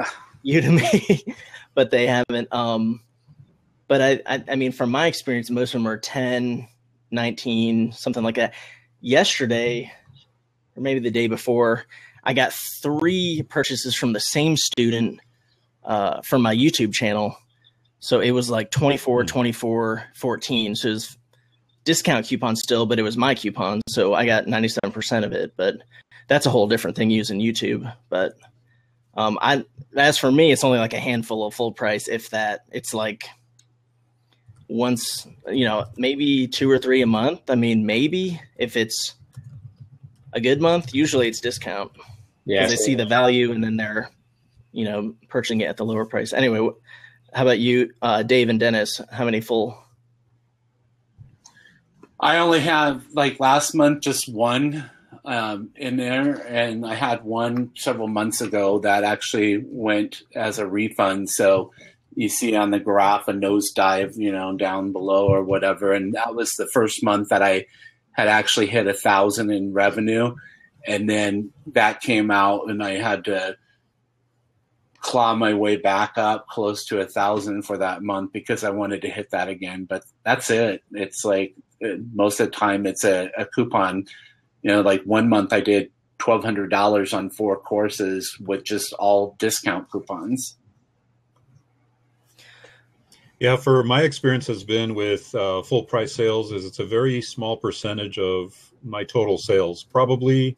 Udemy? But they haven't. But I mean, from my experience, most of them are 10, 19, something like that. Yesterday, or maybe the day before, I got 3 purchases from the same student from my YouTube channel. So it was like 24, 24, 14. So it was discount coupon still, but it was my coupon. So I got 97% of it. But that's a whole different thing using YouTube. But as for me, it's only like a handful of full price, if that. It's like once, maybe 2 or 3 a month. I mean, maybe if it's a good month. Usually it's discount. Yeah, because they see the value and then they're, purchasing it at the lower price. Anyway, how about you, Dave and Dennis? How many full? I only have, like, last month just one in there, and I had one several months ago that actually went as a refund. So you see on the graph a nosedive, down below or whatever. And that was the first month that I had actually hit 1,000 in revenue. And then that came out and I had to claw my way back up close to 1,000 for that month because I wanted to hit that again. But that's it. It's like most of the time it's a coupon. Like one month I did $1,200 on 4 courses with just all discount coupons. Yeah, for my experience has been with full price sales is it's a very small percentage of my total sales. Probably,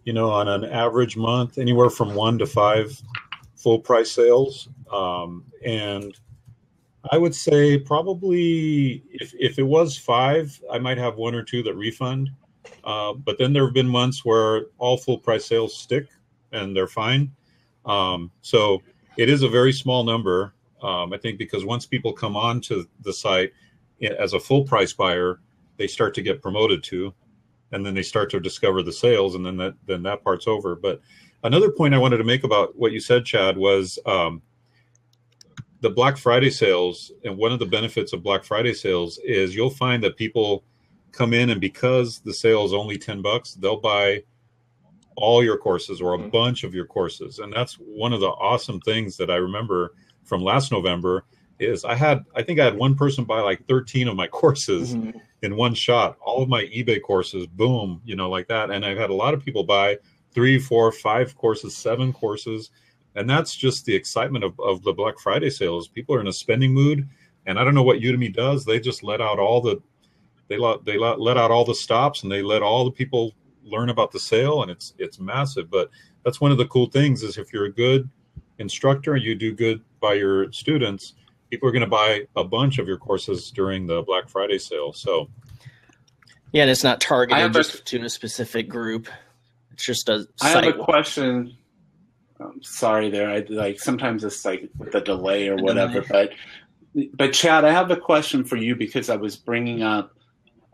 on an average month, anywhere from 1 to 5 full price sales. And I would say probably if it was 5, I might have 1 or 2 that refund. But then there have been months where all full price sales stick and they're fine. So it is a very small number. I think because once people come onto the site as a full price buyer, they start to get promoted to, and then they start to discover the sales, and then that part's over. But another point I wanted to make about what you said, Chad, was the Black Friday sales. And one of the benefits of Black Friday sales is you'll find that people come in, and because the sale is only $10, they'll buy all your courses or a bunch of your courses. And that's one of the awesome things that I remember from last November is I think I had one person buy like 13 of my courses in one shot, all of my eBay courses, boom, like that. And I've had a lot of people buy 3, 4, 5 courses, 7 courses. And that's just the excitement of the Black Friday sales. People are in a spending mood. And I don't know what Udemy does. They just let out all the stops, and they let all the people learn about the sale, and it's massive. But that's one of the cool things is if you're a good instructor and you do good by your students, people are going to buy a bunch of your courses during the Black Friday sale. So yeah, and it's not targeted just to a specific group. It's just a site. I have a question. Sorry there. Sometimes it's like with the delay or whatever, but Chad, I have a question for you because I was bringing up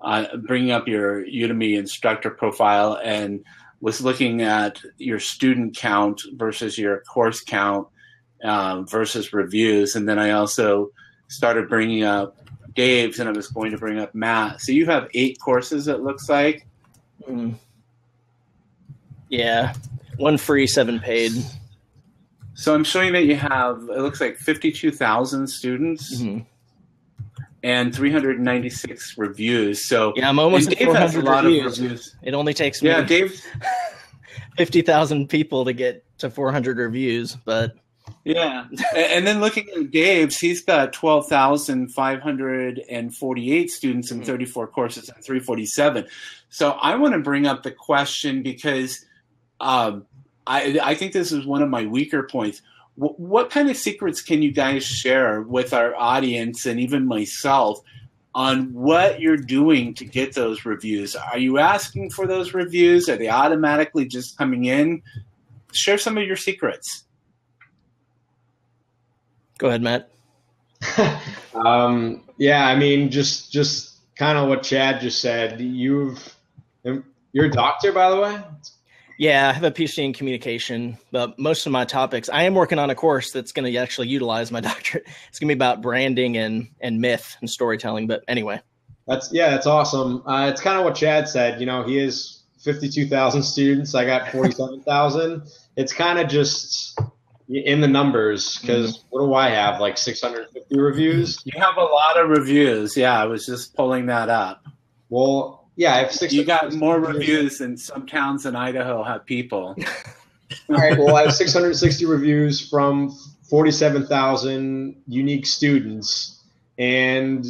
your Udemy instructor profile and was looking at your student count versus your course count versus reviews. And then I also started bringing up Dave's, and I was going to bring up Matt. So you have 8 courses, it looks like. Yeah, 1 free, 7 paid. So I'm showing that you have, it looks like 52,000 students. And 396 reviews. So yeah, I'm almost at 400 reviews. It only takes me Dave 50,000 people to get to 400 reviews, but yeah. And then looking at Dave's, he's got 12,548 students and 34 courses and 347. So I want to bring up the question because I think this is one of my weaker points. What kind of secrets can you guys share with our audience and even myself on what you're doing to get those reviews? Are you asking for those reviews? Are they automatically just coming in? Share some of your secrets. Go ahead, Matt. Yeah, I mean, just kind of what Chad just said. You're a doctor, by the way? Yeah, I have a PhD in communication, but most of my topics, I am working on a course that's going to actually utilize my doctorate. It's going to be about branding and myth and storytelling. But anyway. That's awesome. It's kind of what Chad said. He has 52,000 students. I got 47,000. It's kind of just in the numbers because what do I have? Like 650 reviews? You have a lot of reviews. Yeah, I was just pulling that up. Well, yeah, I have 6. You got more reviews than some towns in Idaho have people. All right, well, I have 660 reviews from 47,000 unique students, and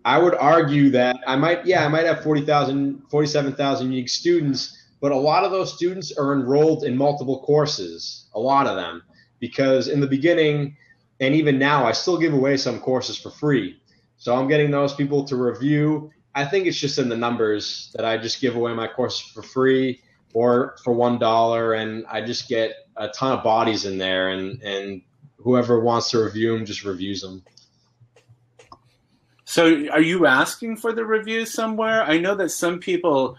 I would argue that I might have 47,000 unique students, but a lot of those students are enrolled in multiple courses, a lot of them, because in the beginning and even now, I still give away some courses for free. So I'm getting those people to review. I think it's just in the numbers that I just give away my courses for free or for $1, and I just get a ton of bodies in there, and whoever wants to review them just reviews them. So are you asking for the reviews somewhere? I know that some people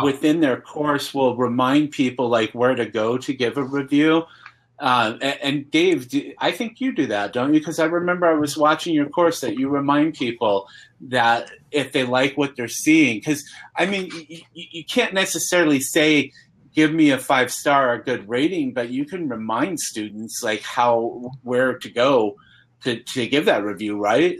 within their course will remind people like where to go to give a review. And Dave, I think you do that, don't you? Because I remember I was watching your course that you remind people that if they like what they're seeing. Because, I mean, you can't necessarily say, give me a 5-star or a good rating, but you can remind students like where to go to give that review, right?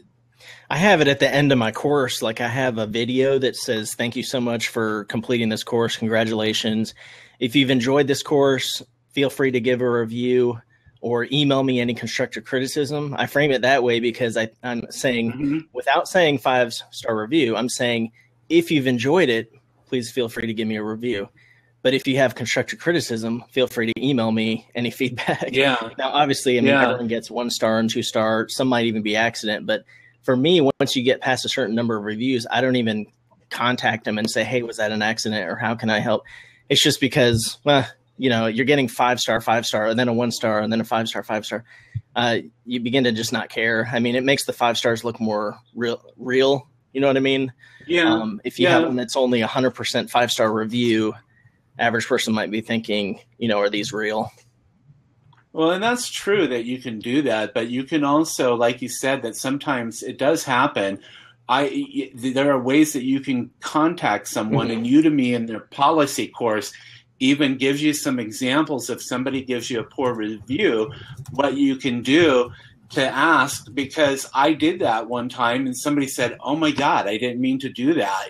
I have it at the end of my course. Like I have a video that says, thank you so much for completing this course. Congratulations. If you've enjoyed this course, feel free to give a review or email me any constructive criticism. I frame it that way because I'm saying, without saying 5-star review, I'm saying, if you've enjoyed it, please feel free to give me a review. But if you have constructive criticism, feel free to email me any feedback. Yeah. Now, obviously, everyone gets 1-star and 2-star. Some might even be accident. But for me, once you get past a certain number of reviews, I don't even contact them and say, hey, was that an accident or how can I help? It's just because, you're getting 5-star, 5-star, and then a 1-star, and then a 5-star, 5-star. You begin to just not care. I mean, it makes the 5 stars look more real. You know what I mean? Yeah. If you have one that's only 100% 5-star review, average person might be thinking, are these real? Well, and that's true that you can do that, but you can also, like you said, that sometimes it does happen. There are ways that you can contact someone, and Udemy in their policy course even gives you some examples. If somebody gives you a poor review, what you can do to ask, because I did that one time and somebody said, "Oh my God, I didn't mean to do that."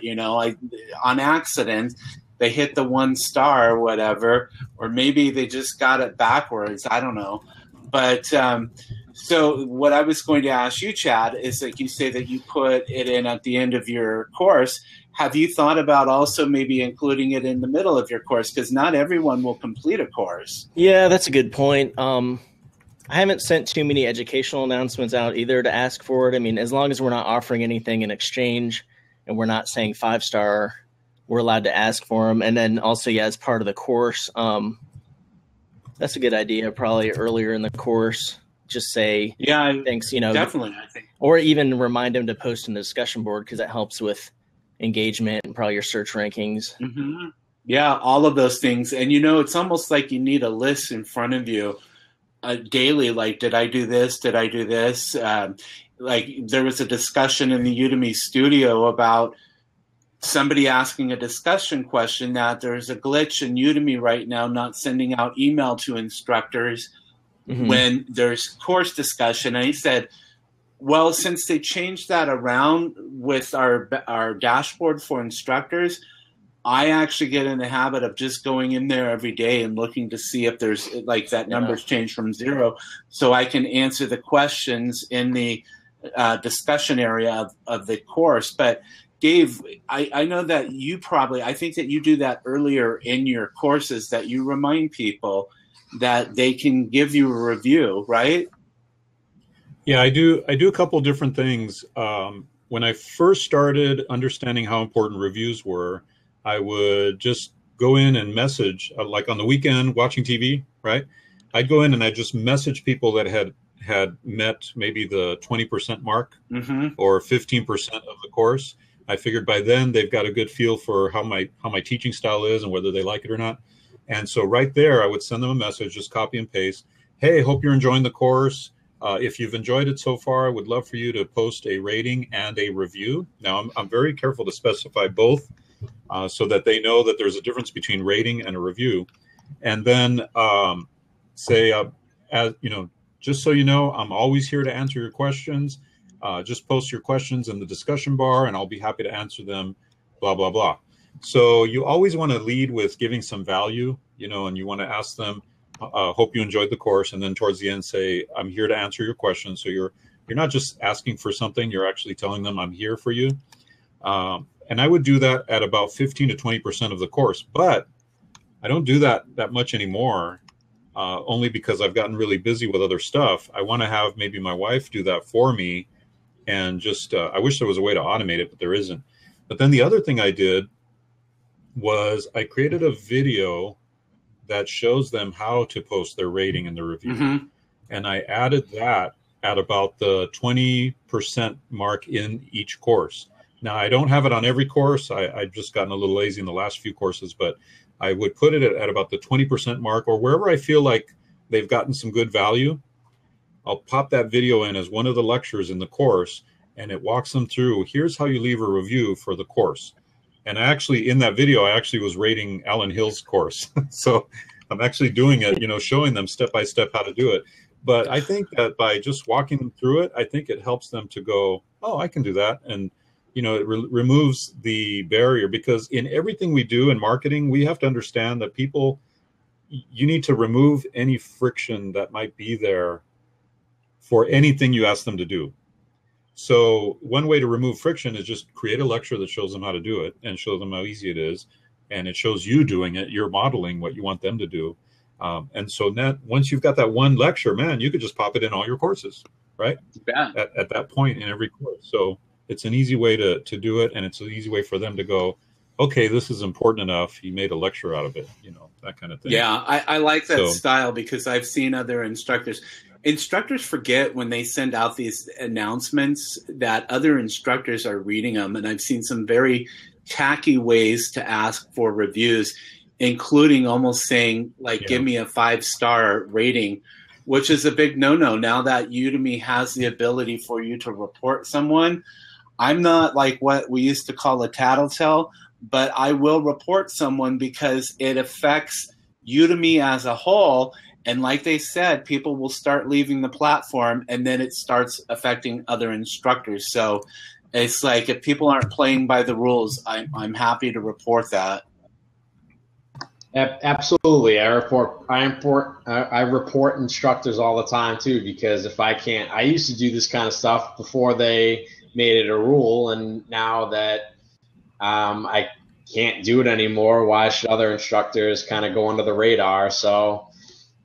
On accident, they hit the 1 star or whatever, or maybe they just got it backwards. I don't know. But so what I was going to ask you, Chad, is like you say that you put it in at the end of your course. Have you thought about also maybe including it in the middle of your course? Because not everyone will complete a course. Yeah, that's a good point. I haven't sent too many educational announcements out either to ask for it. I mean, as long as we're not offering anything in exchange and we're not saying 5-star, we're allowed to ask for them. And then also, as part of the course, that's a good idea. Probably earlier in the course, just say, thanks, definitely, I think. Or even remind them to post in the discussion board, because that helps with engagement and probably your search rankings. Mm-hmm. Yeah, all of those things. And, it's almost like you need a list in front of you daily. Like, did I do this? Did I do this? Like there was a discussion in the Udemy studio about somebody asking a discussion question that there's a glitch in Udemy right now, not sending out email to instructors when there's course discussion. And he said, well, since they changed that around with our dashboard for instructors, I actually get in the habit of just going in there every day and looking to see if there's like that number's changed from 0, so I can answer the questions in the discussion area of the course. But Dave, I know that I think that you do that earlier in your courses, that you remind people that they can give you a review, right? Yeah, I do a couple different things. When I first started understanding how important reviews were, I would just go in and message, like on the weekend watching TV, right? I'd go in and I'd just message people that had met maybe the 20% mark or 15% of the course. I figured by then they've got a good feel for how my teaching style is and whether they like it or not. And so right there, I would send them a message, just copy and paste. Hey, hope you're enjoying the course. If you've enjoyed it so far, I would love for you to post a rating and a review. Now, I'm very careful to specify both so that they know that there's a difference between rating and a review. And then say, just so you know, I'm always here to answer your questions. Just post your questions in the discussion bar and I'll be happy to answer them, blah, blah, blah. So you always want to lead with giving some value, and you want to ask them, hope you enjoyed the course. And then towards the end, say, I'm here to answer your questions. So you're not just asking for something, you're actually telling them I'm here for you. And I would do that at about 15 to 20% of the course, but I don't do that much anymore, only because I've gotten really busy with other stuff. I want to have maybe my wife do that for me. And just, I wish there was a way to automate it, but there isn't. But then the other thing I did was I created a video that shows them how to post their rating and the review. And I added that at about the 20% mark in each course. Now, I don't have it on every course. I've just gotten a little lazy in the last few courses, but I would put it at about the 20% mark, or wherever I feel like they've gotten some good value. I'll pop that video in as one of the lectures in the course, and it walks them through, here's how you leave a review for the course. And actually, in that video, I actually was rating Alan Hill's course. So I'm actually doing it, showing them step-by-step how to do it. But I think that by just walking them through it, I think it helps them to go, oh, I can do that. And, it removes the barrier, because in everything we do in marketing, we have to understand that you need to remove any friction that might be there for anything you ask them to do. So one way to remove friction is just create a lecture that shows them how to do it and show them how easy it is. And it shows you doing it. You're modeling what you want them to do. And so once you've got that one lecture, man, you could just pop it in all your courses, right? Yeah. At that point in every course. So it's an easy way to do it. And it's an easy way for them to go, okay, this is important enough. He made a lecture out of it, that kind of thing. Yeah, I like that style because I've seen other instructors. Instructors forget when they send out these announcements that other instructors are reading them. And I've seen some very tacky ways to ask for reviews, including almost saying, like, give me a 5-star rating, which is a big no-no. Now that Udemy has the ability for you to report someone, I'm not like what we used to call a tattletale, but I will report someone because it affects Udemy as a whole. And like they said, people will start leaving the platform, and then it starts affecting other instructors. So it's like if people aren't playing by the rules, I'm happy to report that. Absolutely. I report instructors all the time too, because if I can't, I used to do this kind of stuff before they made it a rule, and now that I can't do it anymore, why should other instructors kind of go under the radar? So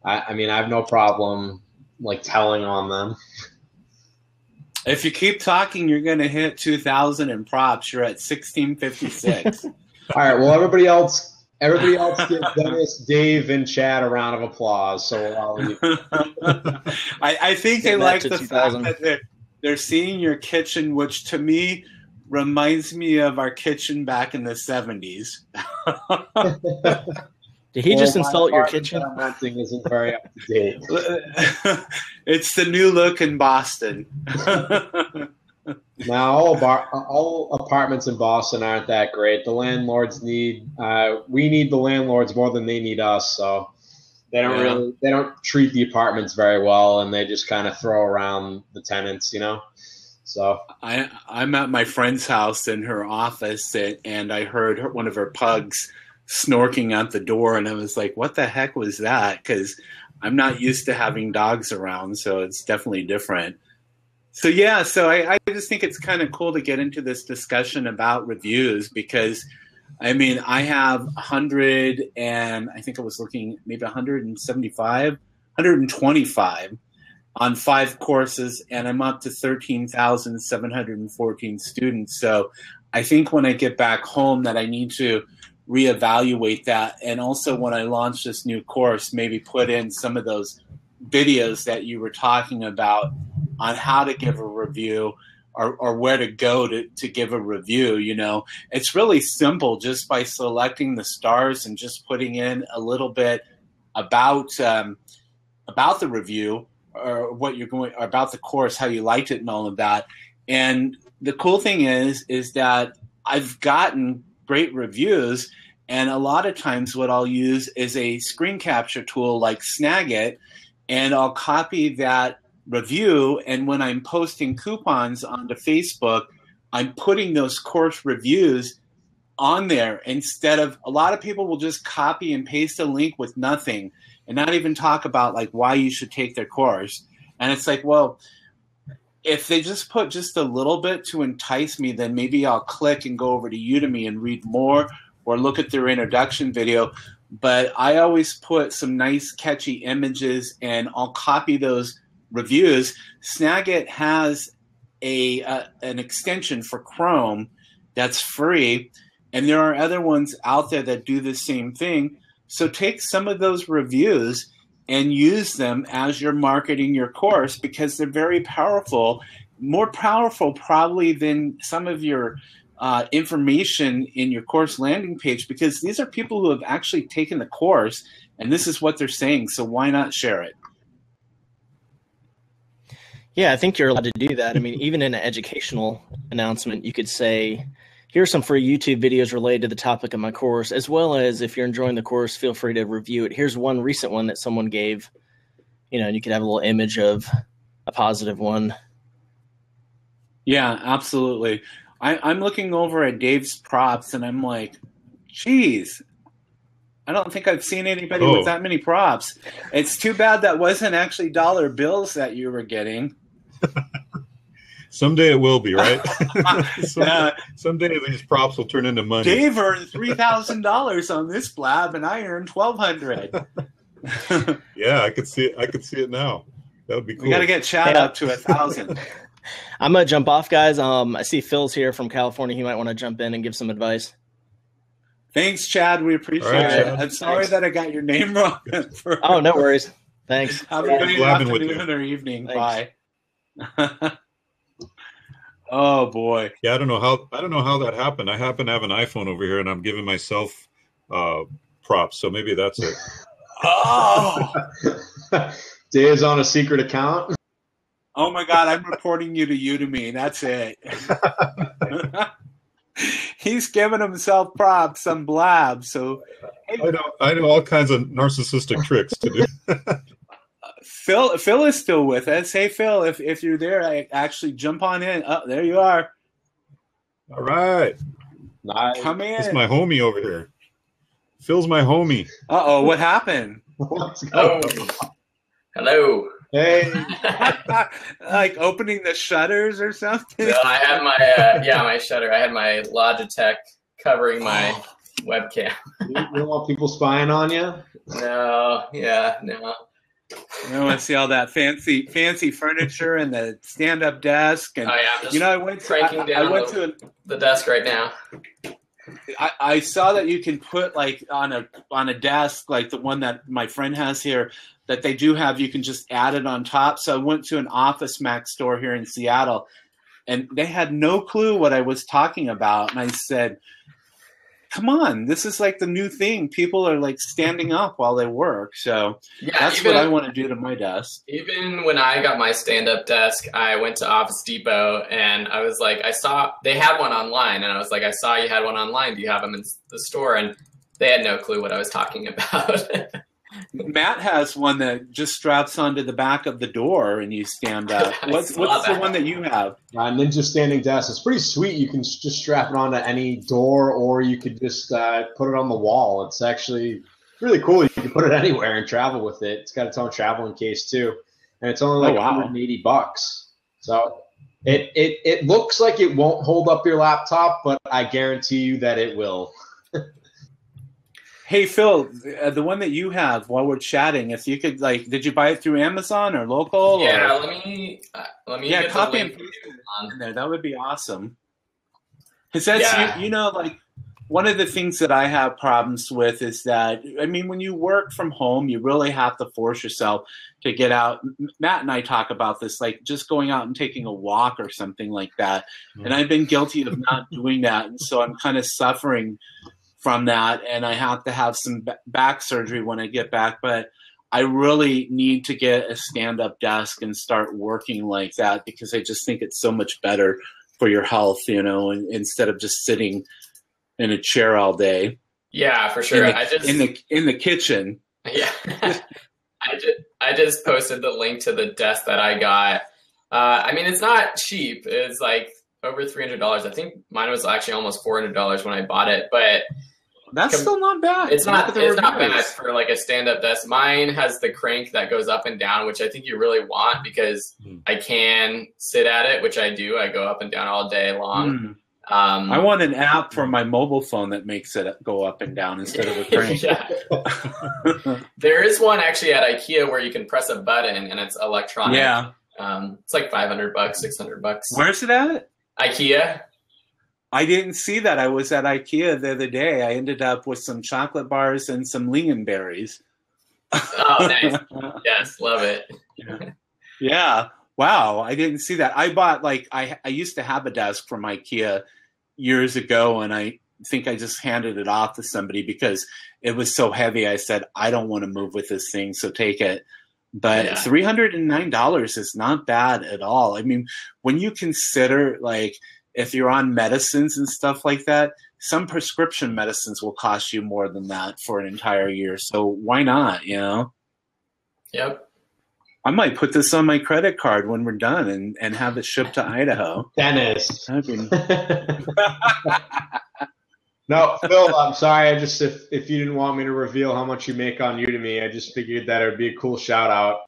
I mean, I have no problem like telling on them. If you keep talking, you're going to hit 2,000 in props. You're at 1656. All right. Well, everybody else give Dennis, Dave, and Chad a round of applause. So I think they like the fact that they're seeing your kitchen, which to me reminds me of our kitchen back in the 70s. Did he just insult your kitchen? Renting isn't very up to date. It's the new look in Boston. Now, all apartments in Boston aren't that great. The landlords we need the landlords more than they need us. So they don't treat the apartments very well, and they just kind of throw around the tenants, So I'm at my friend's house in her office, and I heard one of her pugs snorking out the door, and I was like, what the heck was that? Because I'm not used to having dogs around, so it's definitely different. So yeah, I just think it's kind of cool to get into this discussion about reviews, because I mean, I have 100 and I think I was looking maybe 125 on 5 courses, and I'm up to 13,714 students. So I think when I get back home that I need to reevaluate that. And also when I launch this new course, maybe put in some of those videos that you were talking about on how to give a review or where to go to give a review. It's really simple, just by selecting the stars and just putting in a little bit about the review, or what you're going about the course, how you liked it and all of that. And the cool thing is that I've gotten great reviews, and a lot of times what I'll use is a screen capture tool like Snagit, and I'll copy that review, and when I'm posting coupons onto Facebook, I'm putting those course reviews on there instead of, a lot of people will just copy and paste a link with nothing and not even talk about like why you should take their course. And it's like, well, if they just put just a little bit to entice me, then maybe I'll click and go over to Udemy and read more or look at their introduction video. But I always put some nice catchy images, and I'll copy those reviews. Snagit has an extension for Chrome that's free, and there are other ones out there that do the same thing. So take some of those reviews and use them as you're marketing your course, because they're very powerful, more powerful probably than some of your information in your course landing page, because these are people who have actually taken the course and this is what they're saying. So why not share it? Yeah, I think you're allowed to do that. I mean, even in an educational announcement, you could say, here's some free YouTube videos related to the topic of my course, as well as if you're enjoying the course, feel free to review it. Here's one recent one that someone gave, and you could have a little image of a positive one. Yeah, absolutely. I'm looking over at Dave's props, and I'm like, geez, I don't think I've seen anybody with that many props. It's too bad that wasn't actually dollar bills that you were getting. Someday it will be, right? Someday these props will turn into money. Dave earned $3,000 on this blab, and I earned $1,200. Yeah, I could see it. I could see it now. That would be cool. We got to get Chad up to 1,000. I'm gonna jump off, guys. I see Phil's here from California. He might want to jump in and give some advice. Thanks, Chad. We appreciate it. Chad. I'm sorry that I got your name wrong. Oh, no worries. Thanks. Have a good afternoon or evening. Thanks. Bye. Oh boy. Yeah, I don't know how that happened. I happen to have an iPhone over here, and I'm giving myself props. So maybe that's it. Oh. Dave's on a secret account. Oh my God! I'm reporting you to Udemy. That's it. He's giving himself props, some blab. So I know all kinds of narcissistic tricks to do. Phil is still with us. Hey, Phil, if you're there, I actually jump on in. Oh, there you are. All right. Nice. Come in. That's my homie over here. Phil's my homie. Uh-oh, what happened? What's going on? Hello. Hey. Like opening the shutters or something? No, I had my my shutter. I had my Logitech covering my webcam. You don't want people spying on you? No. I want to see all that fancy furniture and the stand-up desk. And I'm just I went to the desk right now. I saw that you can put like on a desk like the one that my friend has here, that they do have, you can just add it on top. So I went to an Office Max store here in Seattle, and they had no clue what I was talking about. And I said, come on, this is like the new thing. People are like standing up while they work. So that's what I want to do to my desk. Even when I got my stand-up desk, I went to Office Depot, and I was like, I saw they had one online, and I was like, I saw you had one online. Do you have them in the store? And they had no clue what I was talking about. Matt has one that just straps onto the back of the door and you stand up. What's the one that you have? Ninja standing desk. It's pretty sweet. You can just strap it onto any door, or you could just put it on the wall. It's actually really cool. You can put it anywhere and travel with it. It's got its own traveling case too, and it's only like $180. So it looks like it won't hold up your laptop, but I guarantee you that it will. Hey, Phil, the one that you have while we're chatting, if you could, did you buy it through Amazon or local? Yeah, or? let me get copy and paste it in there. That would be awesome. Because that's, one of the things that I have problems with is that, when you work from home, you really have to force yourself to get out. Matt and I talk about this, like just going out and taking a walk or something like that. Mm-hmm. And I've been guilty of not doing that. And so I'm kind of suffering from that, and I have to have some back surgery when I get back, but I really need to get a stand-up desk and start working like that, because I just think it's so much better for your health, instead of just sitting in a chair all day. Yeah, for sure. In the kitchen. Yeah. I just posted the link to the desk that I got. It's not cheap. It's like over $300. I think mine was actually almost $400 when I bought it, but that's still not bad. It's not bad for like a stand-up desk. Mine has the crank that goes up and down, which I think you really want, because I can sit at it, which I do. I go up and down all day long. I want an app for my mobile phone that makes it go up and down instead of a crank. Yeah. There is one actually at IKEA where you can press a button and it's electronic. Yeah. It's like $500, $600. Where's it at? IKEA. I didn't see that. I was at IKEA the other day. I ended up with some chocolate bars and some lingonberries. Oh, nice. Yes, love it. Yeah. Wow. I didn't see that. I bought I used to have a desk from IKEA years ago, and I think I just handed it off to somebody because it was so heavy. I said, I don't want to move with this thing, so take it. But $309 is not bad at all. When you consider if you're on medicines and stuff like that, some prescription medicines will cost you more than that for an entire year. So why not, Yep. I might put this on my credit card when we're done and have it shipped to Idaho. Dennis. No, Phil, I'm sorry. If you didn't want me to reveal how much you make on Udemy, I just figured that it would be a cool shout out.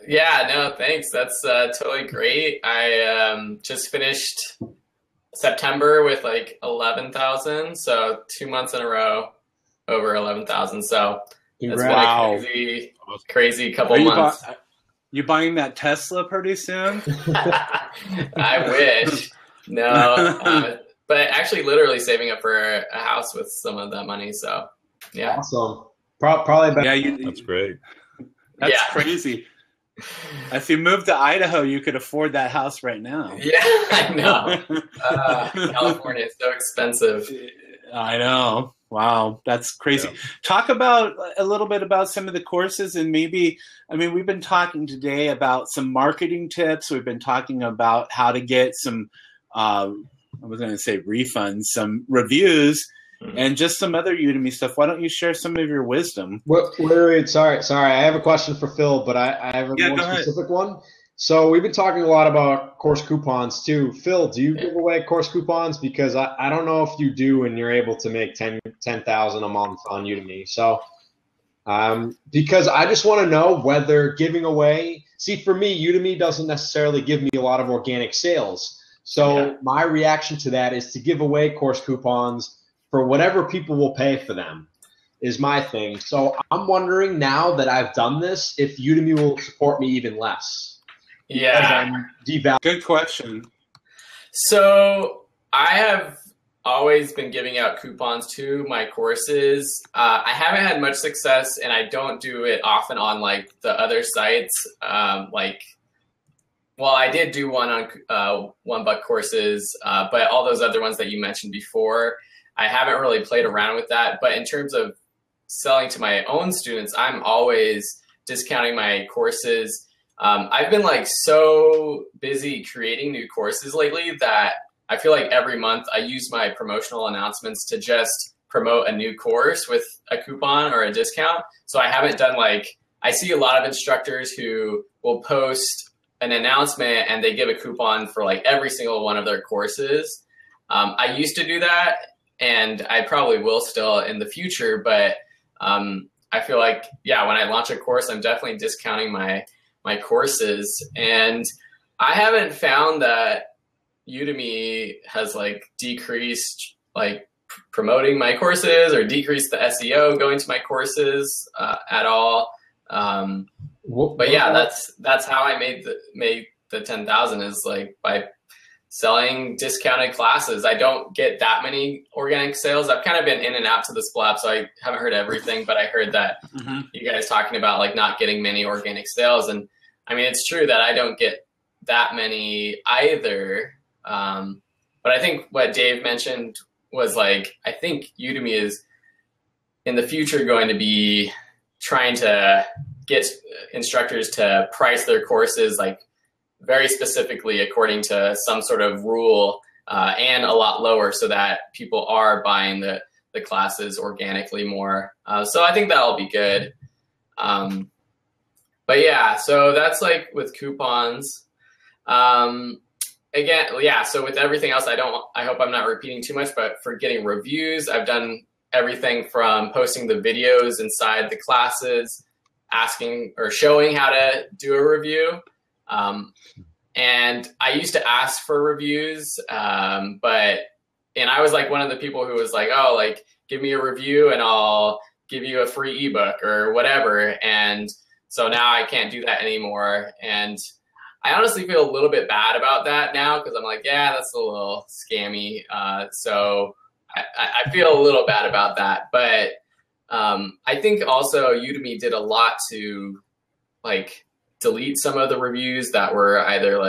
Yeah, no, thanks. That's totally great. I just finished September with 11,000, so 2 months in a row over 11,000. So it's been a crazy couple months. You buying that Tesla pretty soon? I wish. No, but actually literally saving up for a house with some of that money. So yeah. Awesome. Probably better. Yeah, That's great. That's crazy. If you moved to Idaho, you could afford that house right now. Yeah, I know. California is so expensive. I know. Wow, that's crazy. Yeah. Talk about a little bit about some of the courses, and maybe, I mean, we've been talking today about some marketing tips. We've been talking about how to get some, I was going to say refunds, some reviews, and just some other Udemy stuff. Why don't you share some of your wisdom? Wait. Sorry. I have a question for Phil, but I have a more specific one. So we've been talking a lot about course coupons too. Phil, do you give away course coupons? Because I don't know if you do and you're able to make 10,000 a month on Udemy. So because I just want to know whether giving away, see, for me, Udemy doesn't necessarily give me a lot of organic sales. So my reaction to that is to give away course coupons for whatever people will pay for them is my thing. So I'm wondering now that I've done this, if Udemy will support me even less. Yeah. Good question. So I have always been giving out coupons to my courses. I haven't had much success, and I don't do it often on like the other sites. I did do one on $1 courses, but all those other ones that you mentioned before, I haven't really played around with that. But in terms of selling to my own students, I'm always discounting my courses. I've been like so busy creating new courses lately that I feel like every month I use my promotional announcements to just promote a new course with a coupon or a discount. So I haven't done I see a lot of instructors who will post an announcement and they give a coupon for like every single one of their courses. I used to do that, and I probably will still in the future, but I feel like, when I launch a course, I'm definitely discounting my courses. And I haven't found that Udemy has decreased promoting my courses or decreased the SEO going to my courses at all. But yeah, that's how I made the 10,000 is by selling discounted classes. I don't get that many organic sales. I've kind of been in and out to this blab, so I haven't heard everything, but I heard that you guys talking about not getting many organic sales. And I mean, it's true that I don't get that many either. But I think what Dave mentioned was I think Udemy is in the future going to be trying to get instructors to price their courses very specifically according to some sort of rule and a lot lower so that people are buying the classes organically more. So I think that'll be good. But yeah, so that's with coupons. Again, so with everything else, I hope I'm not repeating too much, but for getting reviews, I've done everything from posting the videos inside the classes, asking or showing how to do a review. And I used to ask for reviews, and I was one of the people who was give me a review and I'll give you a free ebook or whatever. And so now I can't do that anymore. And I honestly feel a little bit bad about that now because I'm that's a little scammy. So I feel a little bad about that. But I think also Udemy did a lot to delete some of the reviews that were either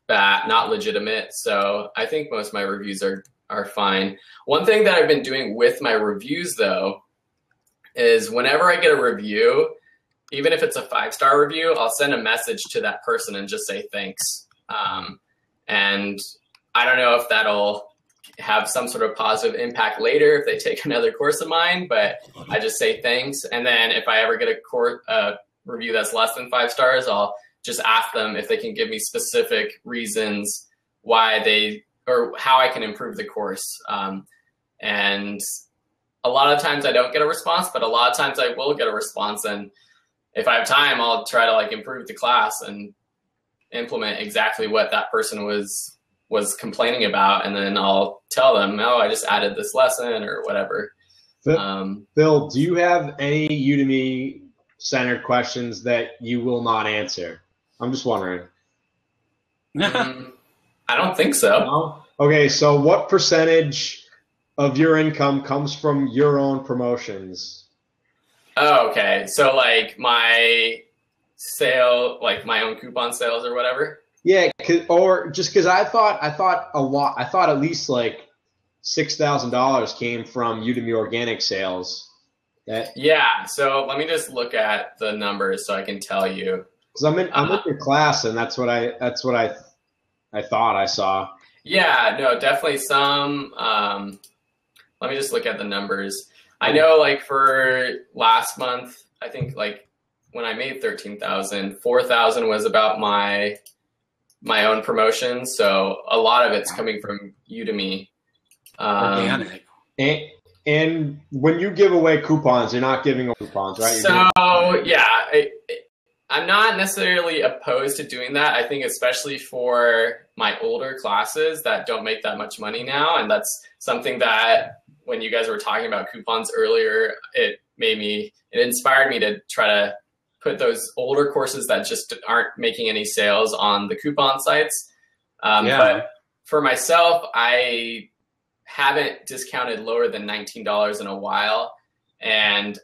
bad, not legitimate. So I think most of my reviews are fine. One thing that I've been doing with my reviews though is whenever I get a review, even if it's a 5-star review, I'll send a message to that person and just say thanks. And I don't know if that'll have some sort of positive impact later if they take another course of mine, but I just say thanks. And then if I ever get a review that's less than 5 stars, I'll just ask them if they can give me specific reasons why or how I can improve the course. And a lot of times I don't get a response, but a lot of times I will get a response. And if I have time, I'll try to improve the class and implement exactly what that person was complaining about. And then I'll tell them, oh, I just added this lesson or whatever. Phil, do you have any Udemy centered questions that you will not answer? I'm just wondering. I don't think so. Okay, so what percentage of your income comes from your own promotions? Oh, okay. So like my sale, like my own coupon sales or whatever. Yeah, or just because I thought at least like $6,000 came from Udemy organic sales. Yeah. So let me just look at the numbers so I can tell you. Because I'm in your class, and that's what I thought I saw. Yeah. No, definitely some. Let me just look at the numbers. I know, like for last month, I think like when I made 13,000, 4,000 was about my own promotion. So a lot of it's coming from Udemy. Organic. And when you give away coupons, you're not giving away coupons, right? I'm not necessarily opposed to doing that. I think especially for my older classes that don't make that much money now. And that's something that when you guys were talking about coupons earlier, it inspired me to try to put those older courses that just aren't making any sales on the coupon sites. But for myself, I haven't discounted lower than $19 in a while. And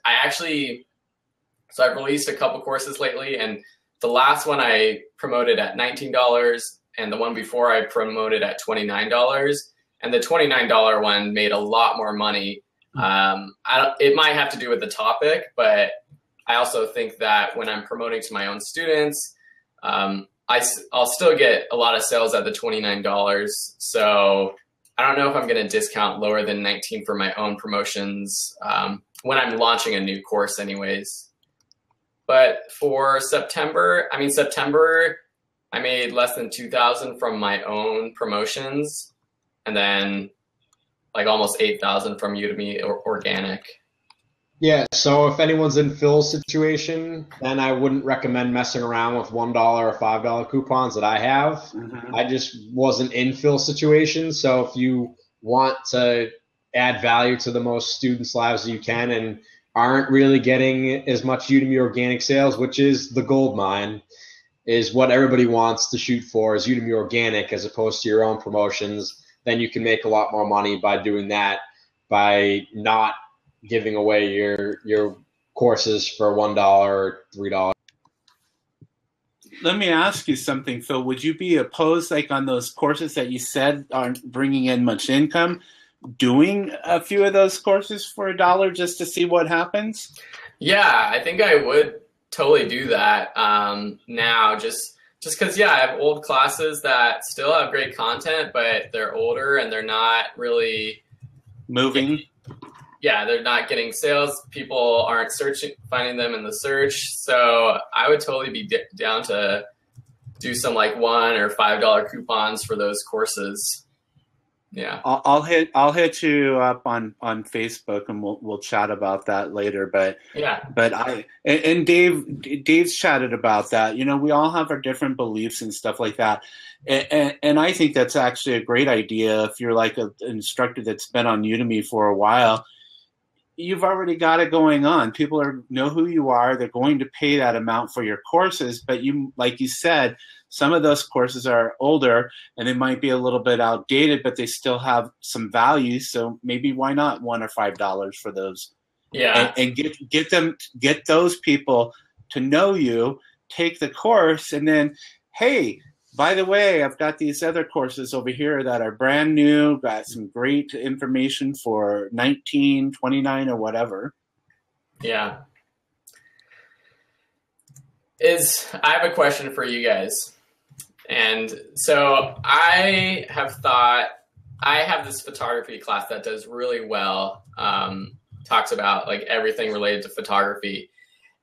so I've released a couple courses lately, and the last one I promoted at $19 and the one before I promoted at $29. And the $29 one made a lot more money. It might have to do with the topic, but I also think that when I'm promoting to my own students, I'll still get a lot of sales at the $29. So I don't know if I'm going to discount lower than 19 for my own promotions when I'm launching a new course anyways. But for September, I made less than 2,000 from my own promotions, and then like almost 8,000 from Udemy organic. Yeah, so if anyone's in Phil's situation, then I wouldn't recommend messing around with $1 or $5 coupons that I have. Mm-hmm. I just wasn't in Phil's situation. So if you want to add value to the most students' lives that you can and aren't really getting as much Udemy organic sales, which is the gold mine, is what everybody wants to shoot for, is Udemy organic as opposed to your own promotions, then you can make a lot more money by doing that, by not giving away your courses for $1 or $3. Let me ask you something, Phil. Would you be opposed, like on those courses that you said aren't bringing in much income, doing a few of those courses for $1 just to see what happens? Yeah, I think I would totally do that now, just because, I have old classes that still have great content, but they're older and they're not really moving. They're not getting sales. People aren't finding them in the search. So I would totally be down to do some like $1 or $5 coupons for those courses. Yeah, I'll hit you up on Facebook and we'll chat about that later. But Dave's chatted about that. You know, we all have our different beliefs and stuff like that. And I think that's actually a great idea. If you're like an instructor that's been on Udemy for a while, you've already got it going on. People know who you are. They're going to pay that amount for your courses. But you, like you said, some of those courses are older and they might be a little bit outdated, but they still have some value. So maybe why not $1 or $5 for those? Yeah, and get those people to know you, take the course, and then, hey, by the way, I've got these other courses over here that are brand new, got some great information for $19, $29, or whatever. Yeah. I have a question for you guys. And so I have this photography class that does really well, talks about like everything related to photography.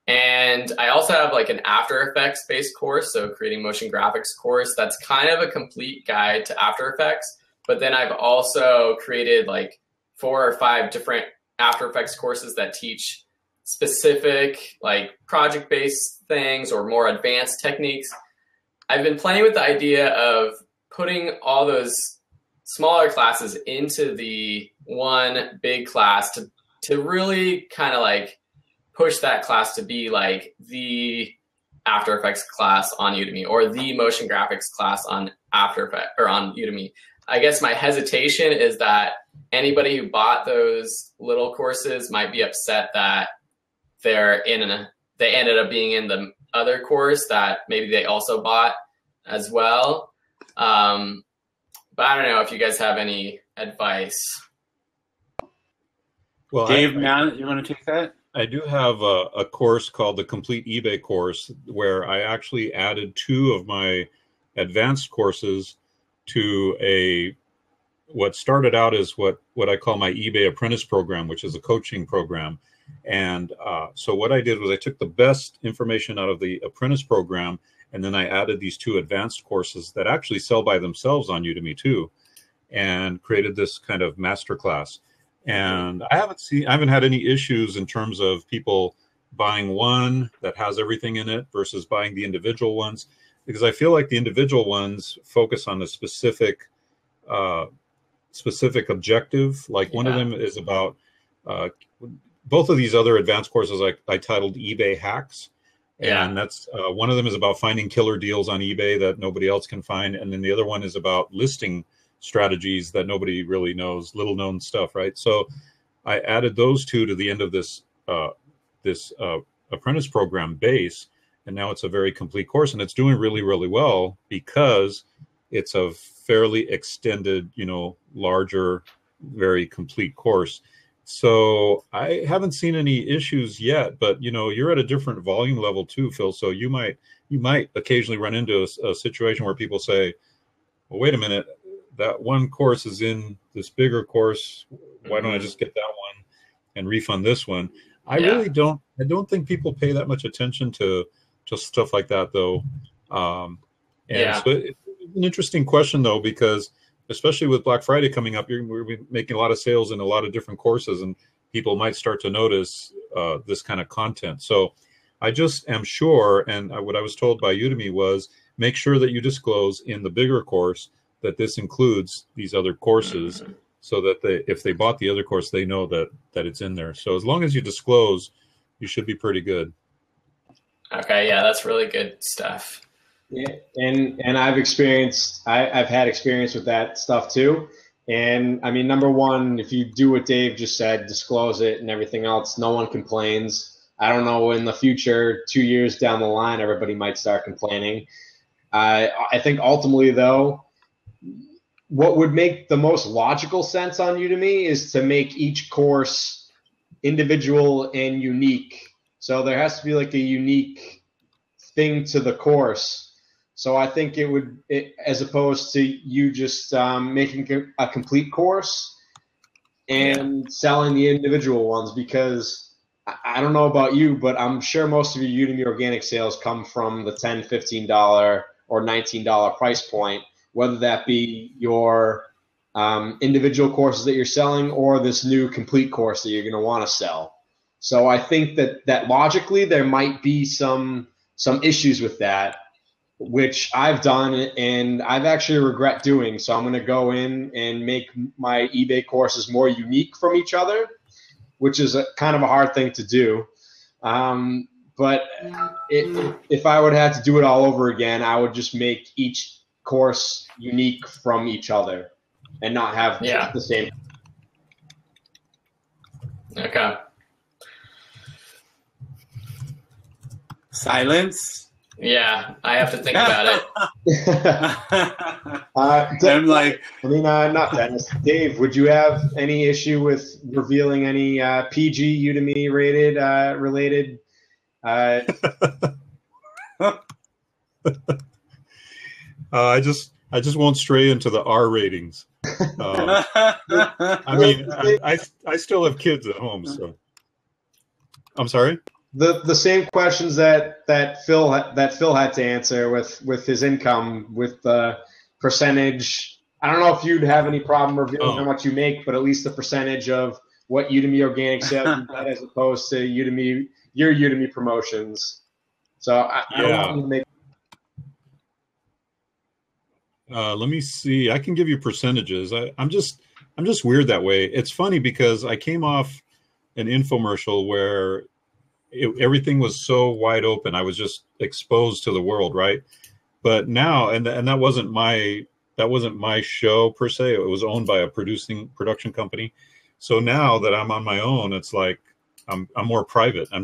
And I also have like an After Effects based course, so creating motion graphics course that's kind of a complete guide to After Effects. But then I've also created like 4 or 5 different After Effects courses that teach specific like project-based things or more advanced techniques. I've been playing with the idea of putting all those smaller classes into the one big class to really kind of like push that class to be like the After Effects class on Udemy or the motion graphics class on After Effects or on Udemy. I guess my hesitation is that anybody who bought those little courses might be upset that they ended up being in the other course that maybe they also bought as well. But I don't know if you guys have any advice. Well, Dave, you want to take that? I do have a course called the Complete eBay course where I actually added 2 of my advanced courses to what started out as what I call my eBay apprentice program, which is a coaching program. And so what I did was I took the best information out of the apprentice program, and then I added these 2 advanced courses that actually sell by themselves on Udemy too, and created this kind of masterclass. And I haven't had any issues in terms of people buying one that has everything in it versus buying the individual ones, because I feel like the individual ones focus on a specific objective. Like one of them is about both of these other advanced courses I titled eBay hacks. And that's one of them is about finding killer deals on eBay that nobody else can find. And then the other one is about listing strategies that nobody really knows, little known stuff, right? So I added those 2 to the end of this apprentice program base, and now it's a very complete course, and it's doing really, really well because it's a fairly extended, larger, very complete course. So I haven't seen any issues yet, but you're at a different volume level too, Phil. So you might occasionally run into a situation where people say, well, wait a minute, that one course is in this bigger course. Why don't I just get that one and refund this one? I don't think people pay that much attention to stuff like that, though. So it's an interesting question, though, because especially with Black Friday coming up, we're making a lot of sales in a lot of different courses, and people might start to notice this kind of content. So I just am sure, and what I was told by Udemy was, make sure that you disclose in the bigger course that this includes these other courses, so that if they bought the other course, they know that it's in there. So as long as you disclose, you should be pretty good. Okay, yeah, that's really good stuff. Yeah, and I've had experience with that stuff too. And I mean, number one, if you do what Dave just said, disclose it and everything else, no one complains. I don't know, in the future, 2 years down the line, everybody might start complaining. I think ultimately, though, what would make the most logical sense on Udemy is to make each course individual and unique. So there has to be like a unique thing to the course. So I think as opposed to you just making a complete course and selling the individual ones, because I don't know about you, but I'm sure most of your Udemy organic sales come from the $10, $15 or $19 price point, whether that be your individual courses that you're selling or this new complete course that you're going to want to sell. So I think that logically there might be some issues with that, which I've done and I've actually regret doing. So I'm going to go in and make my eBay courses more unique from each other, which is kind of a hard thing to do. But if I would have to do it all over again, I would just make each course unique from each other and not have the same. Okay. Silence. Yeah, I have to think about it. I'm like, not Dennis. Dave, would you have any issue with revealing any PG Udemy rated related? I just won't stray into the R ratings. I mean, I still have kids at home, so I'm sorry. The same questions that Phil had to answer with his income, with the percentage. I don't know if you'd have any problem revealing how much you make, but at least the percentage of what Udemy organic sales you get as opposed to your Udemy promotions. So I don't want to make. Let me see. I can give you percentages. I'm just weird that way. It's funny because I came off an infomercial where everything was so wide open. I was just exposed to the world, right? But now, and that wasn't my my show per se. It was owned by a production company. So now that I'm on my own, it's like I'm more private. I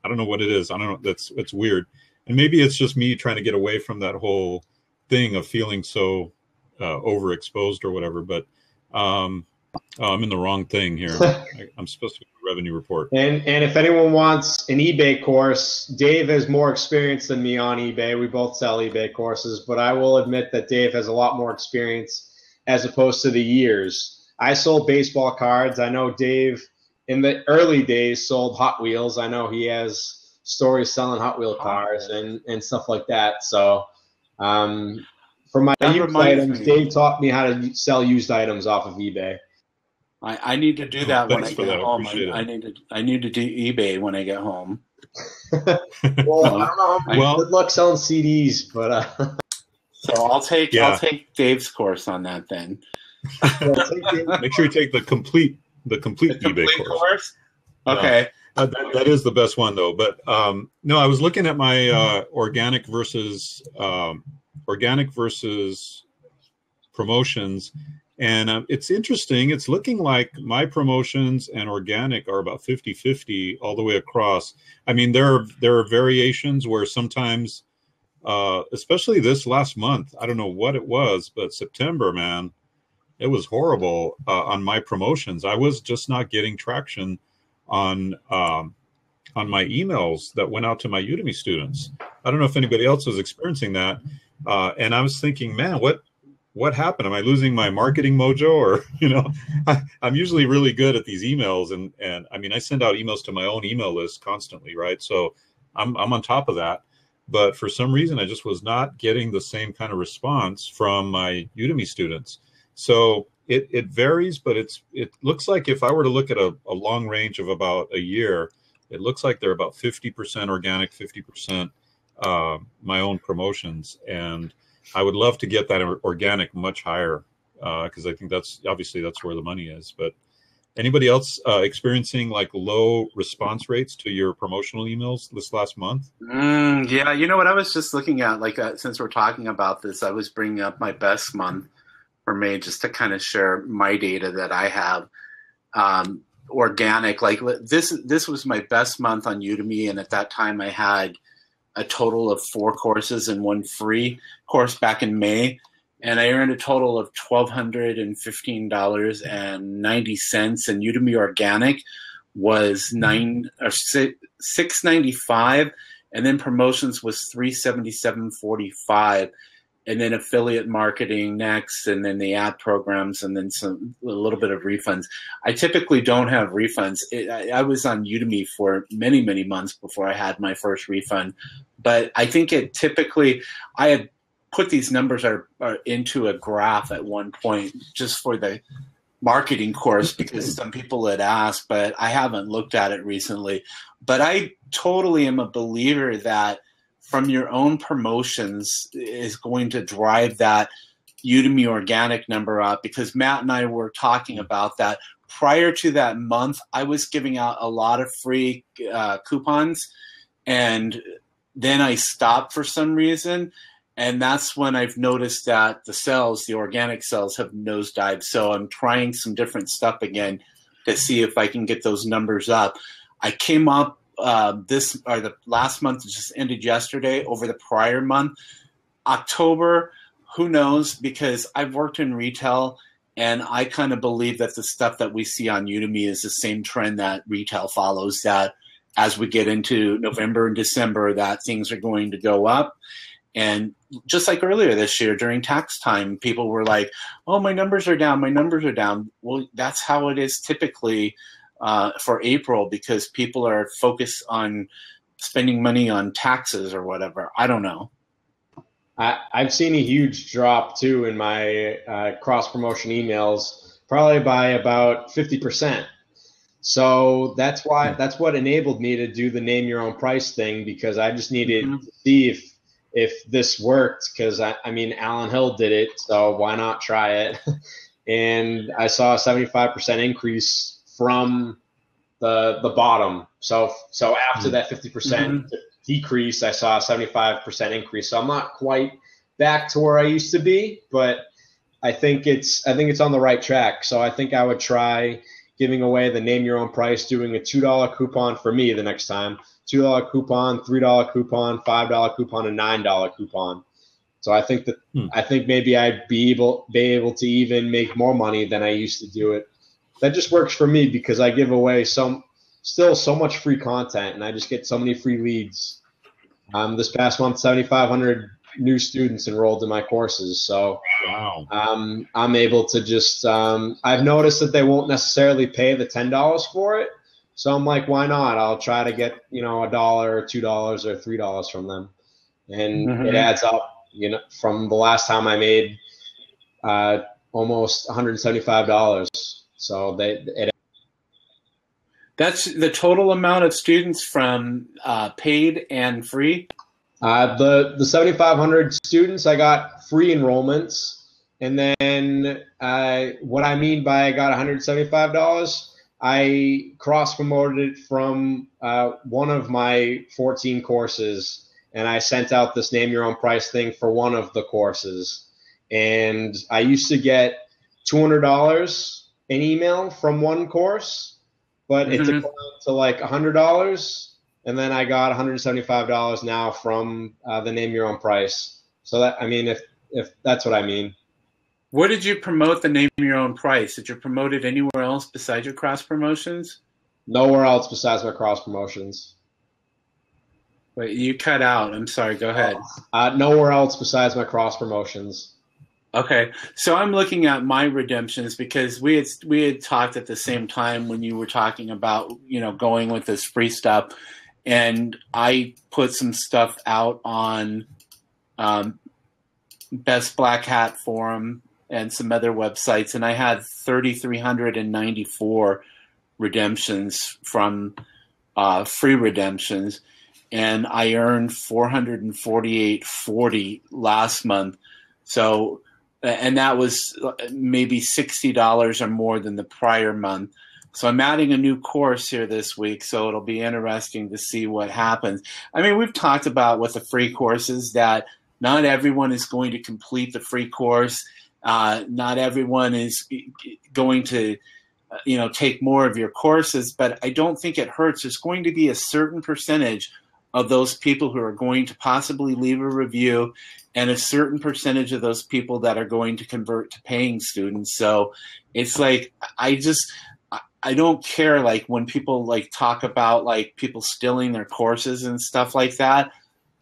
don't know what it is. I don't know. It's weird. And maybe it's just me trying to get away from that whole thing of feeling so overexposed or whatever. But I'm in the wrong thing here. I'm supposed to do a revenue report. And if anyone wants an eBay course, Dave has more experience than me on eBay. We both sell eBay courses, but I will admit that Dave has a lot more experience as opposed to the years. I sold baseball cards. I know Dave in the early days sold Hot Wheels. I know he has stories selling Hot Wheel cars and stuff like that. So for my used items, Dave taught me how to sell used items off of eBay. I need to do that when I get home. I need to do eBay when I get home. Well, I don't know. Good luck selling CDs, but so I'll take Dave's course on that then. Make sure you take the complete eBay course. Okay. That is the best one though. But no, I was looking at my organic versus promotions. And it's interesting. It's looking like my promotions and organic are about 50-50 all the way across. I mean, there are variations where sometimes, especially this last month, I don't know what it was, but September, man, it was horrible on my promotions. I was just not getting traction on my emails that went out to my Udemy students. I don't know if anybody else was experiencing that. And I was thinking, man, what happened? Am I losing my marketing mojo? Or, I'm usually really good at these emails. And I mean, I send out emails to my own email list constantly, right? So I'm on top of that. But for some reason, I just was not getting the same kind of response from my Udemy students. So it varies, but it looks like if I were to look at a long range of about a year, it looks like they're about 50% organic, 50% my own promotions. And I would love to get that organic much higher because I think that's where the money is. But anybody else experiencing like low response rates to your promotional emails this last month? Yeah, you know what? I was just looking at, since we're talking about this, I was bringing up my best month for May just to kind of share my data that I have. Organic, this was my best month on Udemy, and at that time I had a total of 4 courses and 1 free course back in May, and I earned a total of $1,215.90, and Udemy Organic was $695, and then promotions was $377.45, and then affiliate marketing next, and then the ad programs, and then a little bit of refunds. I typically don't have refunds. I was on Udemy for many, many months before I had my first refund. But I think I had put these numbers are into a graph at one point just for the marketing course because some people had asked, but I haven't looked at it recently. But I totally am a believer that from your own promotions is going to drive that Udemy organic number up, because Matt and I were talking about that. Prior to that month, I was giving out a lot of free coupons, and then I stopped for some reason. And that's when I've noticed that the organic sales have nosedived. So I'm trying some different stuff again to see if I can get those numbers up. I came up the last month just ended yesterday over the prior month. October, who knows, because I've worked in retail and I kind of believe that the stuff that we see on Udemy is the same trend that retail follows, that as we get into November and December that things are going to go up. And just like earlier this year during tax time, people were like, oh, my numbers are down. Well, that's how it is typically for April, because people are focused on spending money on taxes or whatever. I don't know. I've seen a huge drop too in my cross promotion emails, probably by about 50%. So that's what enabled me to do the name your own price thing, because I just needed to see if this worked, because I mean Alan Hill did it, so why not try it? And I saw a 75% increase from the bottom. So after that 50% decrease, I saw a 75% increase. So I'm not quite back to where I used to be, but I think it's on the right track. So I think I would try giving away the name your own price, doing a $2 coupon for me the next time, $2 coupon, $3 coupon, $5 coupon, and $9 coupon. So I think maybe I'd be able to even make more money than I used to do it. That just works for me because I give away still so much free content, and I just get so many free leads. This past month, 7,500 new students enrolled in my courses. So wow. I'm able to just I've noticed that they won't necessarily pay the $10 for it. So I'm like, why not? I'll try to get, $1 or $2 or $3 from them. And it adds up. From the last time I made almost $175. So that's the total amount of students from paid and free. The 7,500 students, I got free enrollments, and then what I mean by I got $175, I cross promoted it from one of my 14 courses. And I sent out this name your own price thing for one of the courses. And I used to get $200 an email from one course, but it declined to like $100. And then I got $175 now from the name your own price. So that, if that's what I mean. Where did you promote the name your own price? Did you promote it anywhere else besides your cross promotions? Nowhere else besides my cross promotions. Wait, you cut out. I'm sorry. Go ahead. Nowhere else besides my cross promotions. Okay, so I'm looking at my redemptions because we had talked at the same time when you were talking about going with this free stuff, and I put some stuff out on Best Black Hat Forum and some other websites, and I had 3,394 redemptions from free redemptions. And I earned $448.40 last month. So, and that was maybe $60 or more than the prior month. So I'm adding a new course here this week, so it'll be interesting to see what happens. We've talked about with the free courses that not everyone is going to complete the free course. Not everyone is going to take more of your courses, but I don't think it hurts. There's going to be a certain percentage of those people who are going to possibly leave a review, and a certain percentage of those people that are going to convert to paying students. So it's like, I don't care, like when people like talk about like people stealing their courses and stuff like that.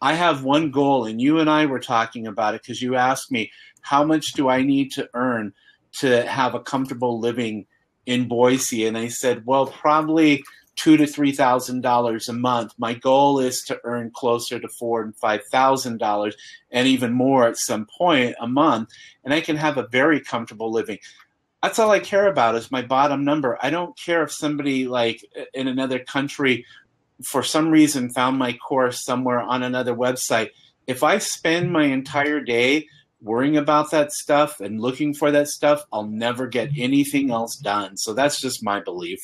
I have one goal, and you and I were talking about it because you asked me, how much do I need to earn to have a comfortable living in Boise? And I said, well, probably $2,000 to $3,000 a month. My goal is to earn closer to $4,000 and $5,000 and even more at some point a month, and I can have a very comfortable living. That's all I care about is my bottom number. I don't care if somebody like in another country for some reason found my course somewhere on another website. If I spend my entire day worrying about that stuff and looking for that stuff, I'll never get anything else done. So that's just my belief.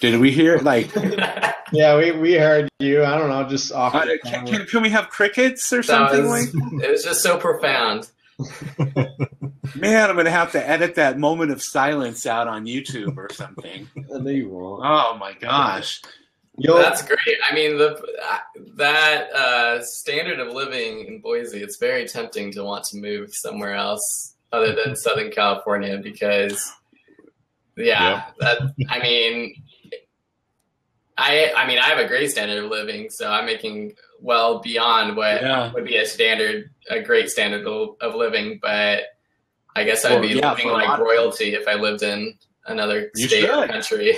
Did we hear Yeah, we heard you. I don't know, just off. Can we have crickets or something It was just so profound. Man, I'm gonna have to edit that moment of silence out on YouTube or something. No, you won't. Oh my gosh. That's great. That standard of living in Boise, it's very tempting to want to move somewhere else other than Southern California because, I have a great standard of living, so I'm making well beyond what would be a great standard of living. But I guess I'd be living like royalty if I lived in another state or country.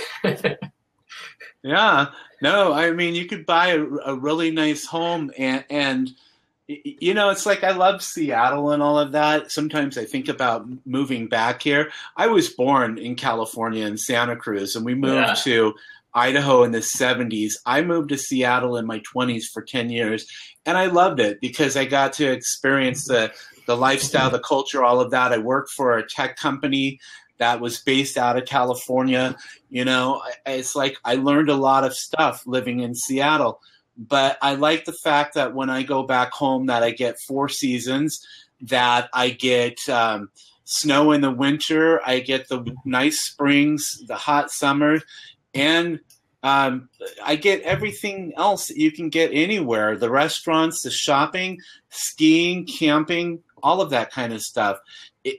Yeah, no, you could buy a really nice home and it's like I love Seattle and all of that. Sometimes I think about moving back here. I was born in California in Santa Cruz, and we moved to Idaho in the 70s. I moved to Seattle in my 20s for 10 years, and I loved it because I got to experience the lifestyle, the culture, all of that. I worked for a tech company that was based out of California. It's like I learned a lot of stuff living in Seattle. but I like the fact that when I go back home that I get 4 seasons, that I get snow in the winter, I get the nice springs, the hot summer, and I get everything else that you can get anywhere. The restaurants, the shopping, skiing, camping, all of that kind of stuff.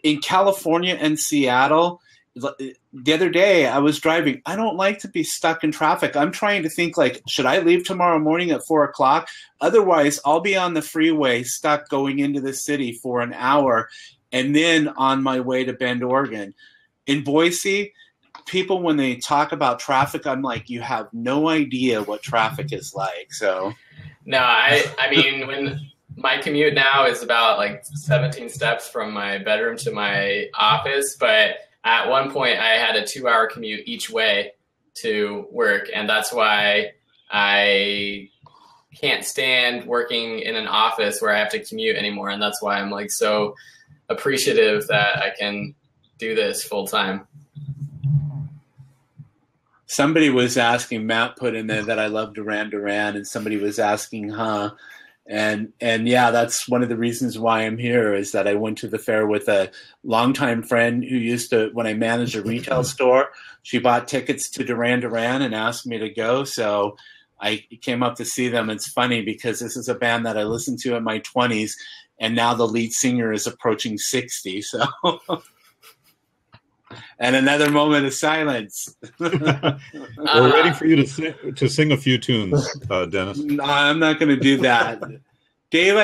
In California and Seattle, the other day I was driving. I don't like to be stuck in traffic. I'm trying to think, like, should I leave tomorrow morning at 4 o'clock? Otherwise, I'll be on the freeway stuck going into the city for an hour and then on my way to Bend, Oregon. In Boise, people, when they talk about traffic, I'm like, you have no idea what traffic is like. So, no, I mean, when my commute now is about like 17 steps from my bedroom to my office, but at one point I had a 2-hour commute each way to work, and that's why I can't stand working in an office where I have to commute anymore, and that's why I'm like so appreciative that I can do this full time. Somebody was asking, Matt put in there that I love Duran Duran, and somebody was asking, And yeah, that's one of the reasons why I'm here, is that I went to the fair with a longtime friend who used to, when I managed a retail store, she bought tickets to Duran Duran and asked me to go. So I came up to see them. It's funny because this is a band that I listened to in my 20s, and now the lead singer is approaching 60. So, and another moment of silence. We're waiting for you to sing a few tunes, Dennis. No, I'm not going to do that. Dave,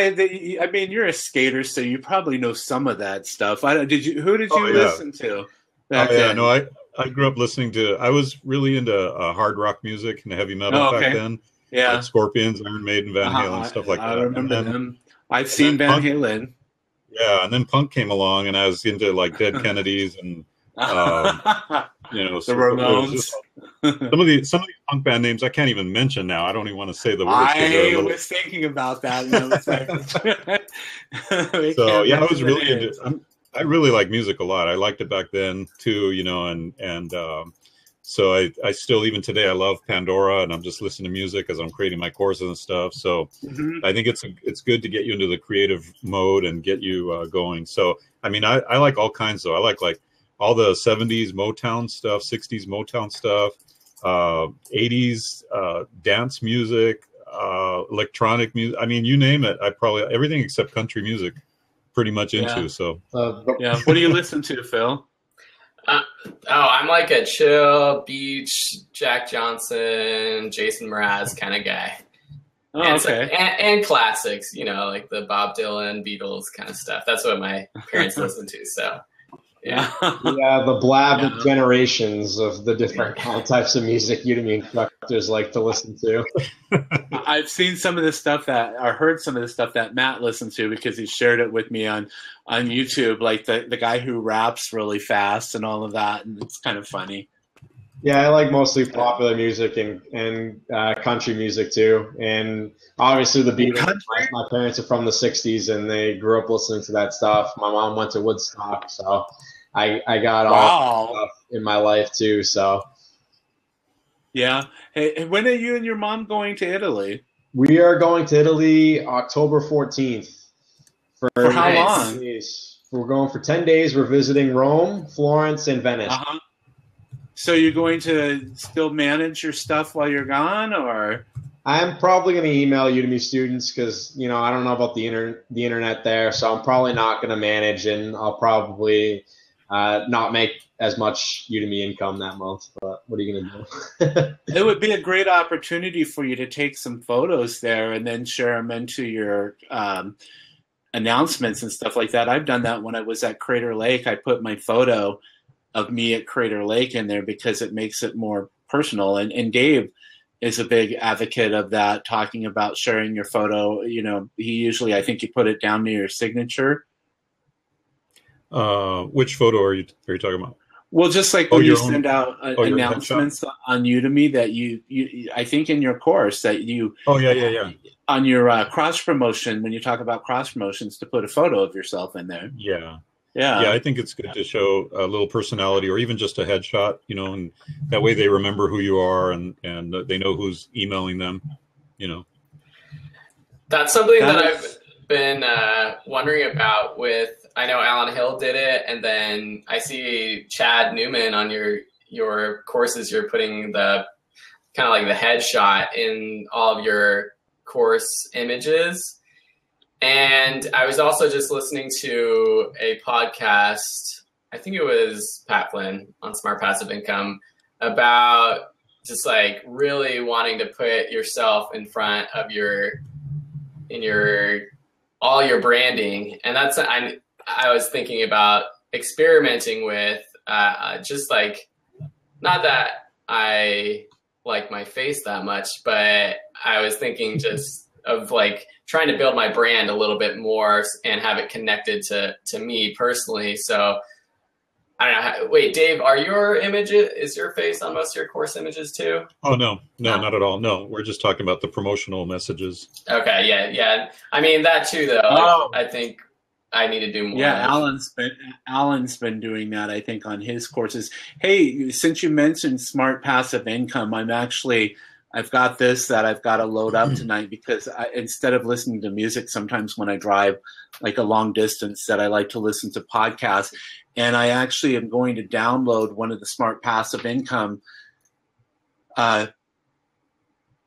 I mean, you're a skater, so you probably know some of that stuff. Who did you listen to back then? No, I grew up listening to. I was really into hard rock music and heavy metal back then. Yeah, like Scorpions, Iron Maiden, Van Halen, stuff like that. I remember them. I've seen Van Halen. Yeah, and then punk came along, and I was into like Dead Kennedys and. The Ramones. Some of these punk band names I can't even mention now. I don't even want to say the words. I was thinking about that. So yeah, I was really into. I really like music a lot. I liked it back then too, and so I still, even today, I love Pandora, and I'm just listening to music as I'm creating my courses and stuff. So I think it's good to get you into the creative mode and get you going. So I mean, I like all kinds though. I like all the 70s Motown stuff, 60s Motown stuff, 80s dance music, electronic music. I mean, you name it. I probably everything except country music pretty much into. Yeah. So yeah. What do you listen to, Phil? I'm like a chill beach, Jack Johnson, Jason Mraz kind of guy. Oh, and okay. And classics, like the Bob Dylan, Beatles kind of stuff. That's what my parents listen to. So. Yeah, the blab generations of the different types of music Udemy instructors like to listen to. I've seen some of the stuff heard some of the stuff that Matt listens to because he shared it with me on YouTube, like the guy who raps really fast and all of that, and it's kind of funny. Yeah, I like mostly popular music and country music too, and obviously the Beatles. My parents are from the '60s, and they grew up listening to that stuff. My mom went to Woodstock, so I got all that stuff in my life too. So yeah. Hey, when are you and your mom going to Italy? We are going to Italy October 14th. For how long? We're going for 10 days. We're visiting Rome, Florence, and Venice. Uh-huh. So you're going to still manage your stuff while you're gone, or? I'm probably going to email Udemy students because, I don't know about the internet there. So I'm probably not going to manage, and I'll probably not make as much Udemy income that month. But what are you going to do? It would be a great opportunity for you to take some photos there and then share them into your announcements and stuff like that. I've done that when I was at Crater Lake. I put my photo of me at Crater Lake in there because it makes it more personal. And Dave is a big advocate of that, talking about sharing your photo. He usually, I think you put it down near your signature. Which photo are you talking about? Well, just like when you send out announcements on Udemy that you, I think in your course that you. Oh, yeah. On your cross promotion, when you talk about cross promotions, to put a photo of yourself in there. Yeah. Yeah, I think it's good to show a little personality, or even just a headshot, and that way they remember who you are and they know who's emailing them, That's something that I've been wondering about with, I know Alan Hill did it, and then I see Chad Newman on your courses. You're putting the kind of like the headshot in all of your course images. And I was also just listening to a podcast, I think it was Pat Flynn on Smart Passive Income, about just like really wanting to put yourself in front of all your branding. And that's, I was thinking about experimenting with just like, not that I like my face that much, but I was thinking just of like trying to build my brand a little bit more and have it connected to me personally. So I don't know. Wait, Dave, is your face on most of your course images too? Oh, no, not at all. No, we're just talking about the promotional messages. Okay. Yeah. I mean, that too, though. I think I need to do more. Yeah, Alan's been doing that, I think, on his courses. Hey, since you mentioned Smart Passive Income, I've got this that I've got to load up tonight, because instead of listening to music, sometimes when I drive like a long distance, that I like to listen to podcasts. And I actually am going to download one of the Smart Passive Income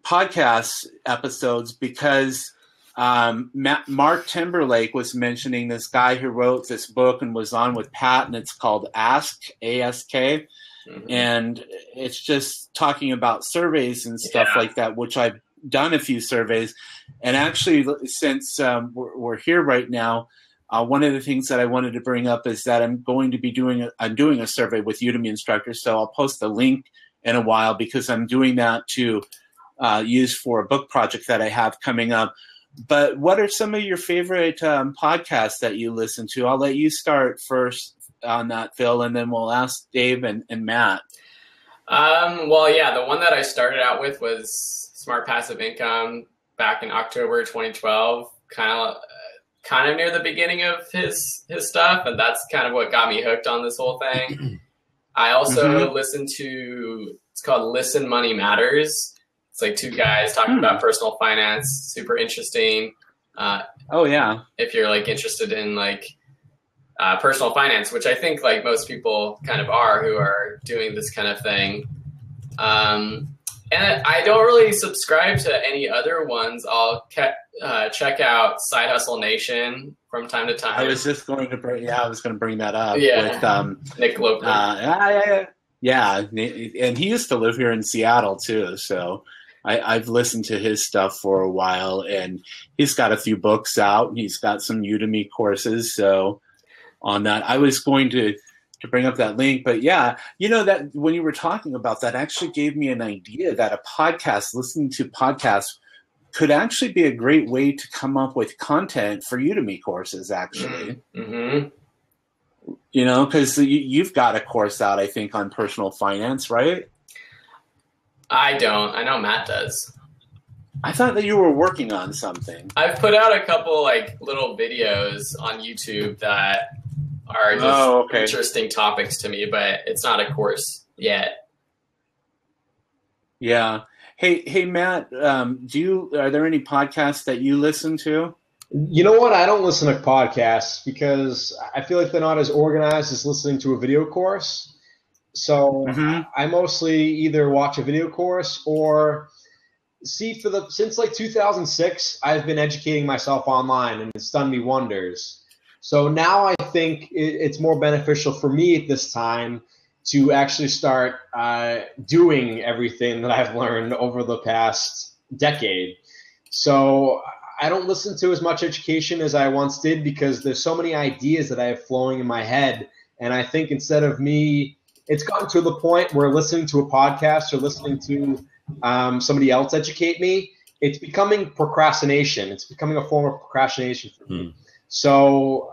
podcast episodes, because Mark Timberlake was mentioning this guy who wrote this book and was on with Pat, and it's called Ask, A-S-K. Mm-hmm. And it's just talking about surveys and stuff like that, which I've done a few surveys. And actually, since we're here right now, one of the things that I wanted to bring up is that I'm doing a survey with Udemy instructors. So I'll post the link in a while, because I'm doing that to use for a book project that I have coming up. But what are some of your favorite podcasts that you listen to? I'll let you start first on that, Phil, and then we'll ask Dave and Matt. Well, yeah, the one that I started out with was Smart Passive Income back in October 2012, kind of near the beginning of his stuff, and that's kind of what got me hooked on this whole thing. I also listened to, it's called Listen Money Matters. It's like two guys talking about personal finance, super interesting. If you're like interested in like personal finance, which I think like most people kind of are who are doing this kind of thing. And I don't really subscribe to any other ones. I'll check out Side Hustle Nation from time to time. I was going to bring that up. Yeah, with Nick Loper. Yeah, and he used to live here in Seattle too, so I've listened to his stuff for a while, and he's got a few books out, and he's got some Udemy courses. So on that, I was going to bring up that link, but yeah, that when you were talking about that, actually gave me an idea that listening to podcasts could actually be a great way to come up with content for Udemy courses, actually. Mm-hmm. Because you've got a course out, I think, on personal finance, right? I don't. I know Matt does. I thought that you were working on something. I've put out a couple like little videos on YouTube that are just interesting topics to me, but it's not a course yet. Yeah. Hey, Matt, are there any podcasts that you listen to? You know what? I don't listen to podcasts because I feel like they're not as organized as listening to a video course. So I mostly either watch a video course or since like 2006, I've been educating myself online, and it's done me wonders. So now I think it's more beneficial for me at this time to actually start doing everything that I've learned over the past decade. So I don't listen to as much education as I once did, because there's so many ideas that I have flowing in my head. And I think instead of me, it's gotten to the point where listening to a podcast or listening to somebody else educate me, it's becoming procrastination. It's becoming a form of procrastination for me. So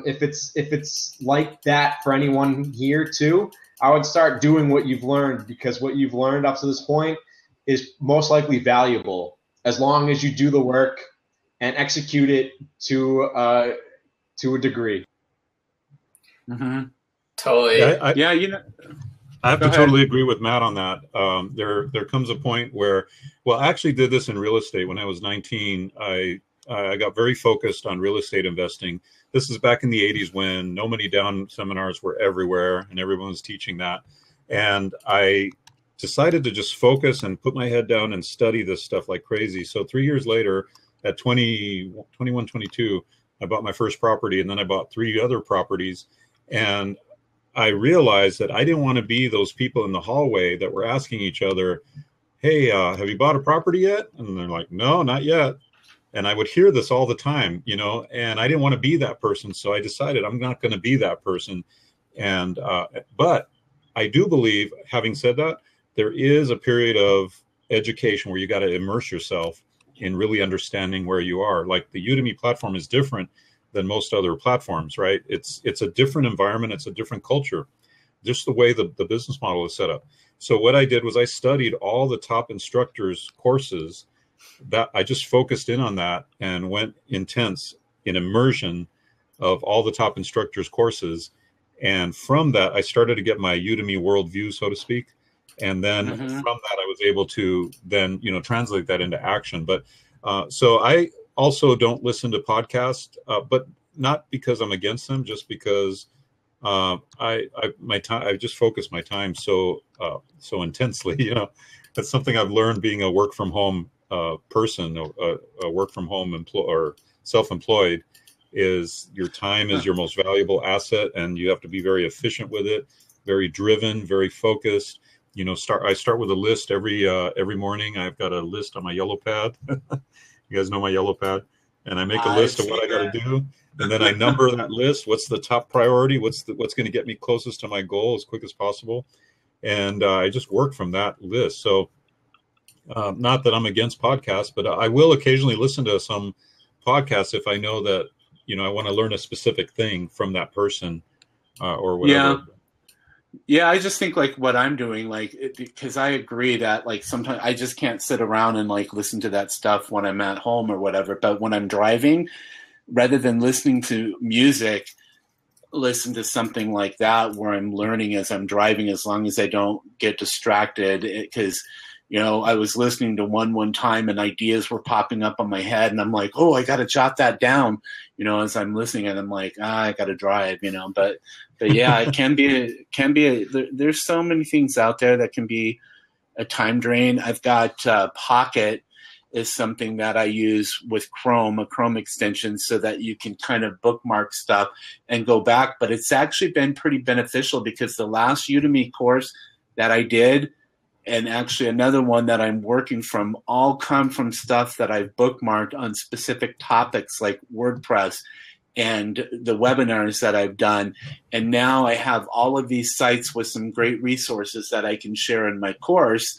if it's like that for anyone here too, I would start doing what you've learned, because what you've learned up to this point is most likely valuable as long as you do the work and execute it to a degree. Mm-hmm. Totally. I have to totally agree with Matt on that. There comes a point where, I actually did this in real estate when I was 19. I I got very focused on real estate investing. This is back in the 80s when No Money Down seminars were everywhere and everyone was teaching that. And I decided to just focus and put my head down and study this stuff like crazy. So 3 years later, at 21, 22, I bought my first property, and then I bought 3 other properties. And I realized that I didn't want to be those people in the hallway that were asking each other, hey, have you bought a property yet? And they're like, no, not yet. And I would hear this all the time, you know, and I didn't want to be that person. So I decided I'm not going to be that person. And, but I do believe, having said that, there is a period of education where you got to immerse yourself in really understanding where you are. Like the Udemy platform is different than most other platforms, right? It's a different environment. It's a different culture, just the way the business model is set up. So what I did was I studied all the top instructors' courses. That I just focused in on that and went intense in immersion of all the top instructors' courses. And from that, I started to get my Udemy worldview, so to speak. And then from that, I was able to then, you know, translate that into action. But so I also don't listen to podcasts, but not because I'm against them, just because I just focus my time so intensely. You know, that's something I've learned being a work from home person, a work from home or self-employed, is your time is your most valuable asset, and you have to be very efficient with it, very driven, very focused. You know, I start with a list every morning. I've got a list on my yellow pad. You guys know my yellow pad, and I make a list of what I got to do, and then I number that list. What's the top priority? What's going to get me closest to my goal as quick as possible? And I just work from that list. So not that I'm against podcasts, but I will occasionally listen to some podcasts if I know that, you know, I want to learn a specific thing from that person or whatever. Yeah, I just think like what I'm doing, like, because I agree that like sometimes I just can't sit around and like listen to that stuff when I'm at home or whatever. But when I'm driving, rather than listening to music, listen to something like that where I'm learning as I'm driving, as long as I don't get distracted. Because, you know, I was listening to one time and ideas were popping up on my head, and I'm like, oh, I got to jot that down, you know, as I'm listening, and I'm like, I got to drive, you know. But yeah, it can be there's so many things out there that can be a time drain. I've got Pocket is something that I use with Chrome, a Chrome extension, so that you can kind of bookmark stuff and go back. But it's actually been pretty beneficial, because the last Udemy course that I did, and actually another one that I'm working from, all come from stuff that I've bookmarked on specific topics like WordPress and the webinars that I've done. And now I have all of these sites with some great resources that I can share in my course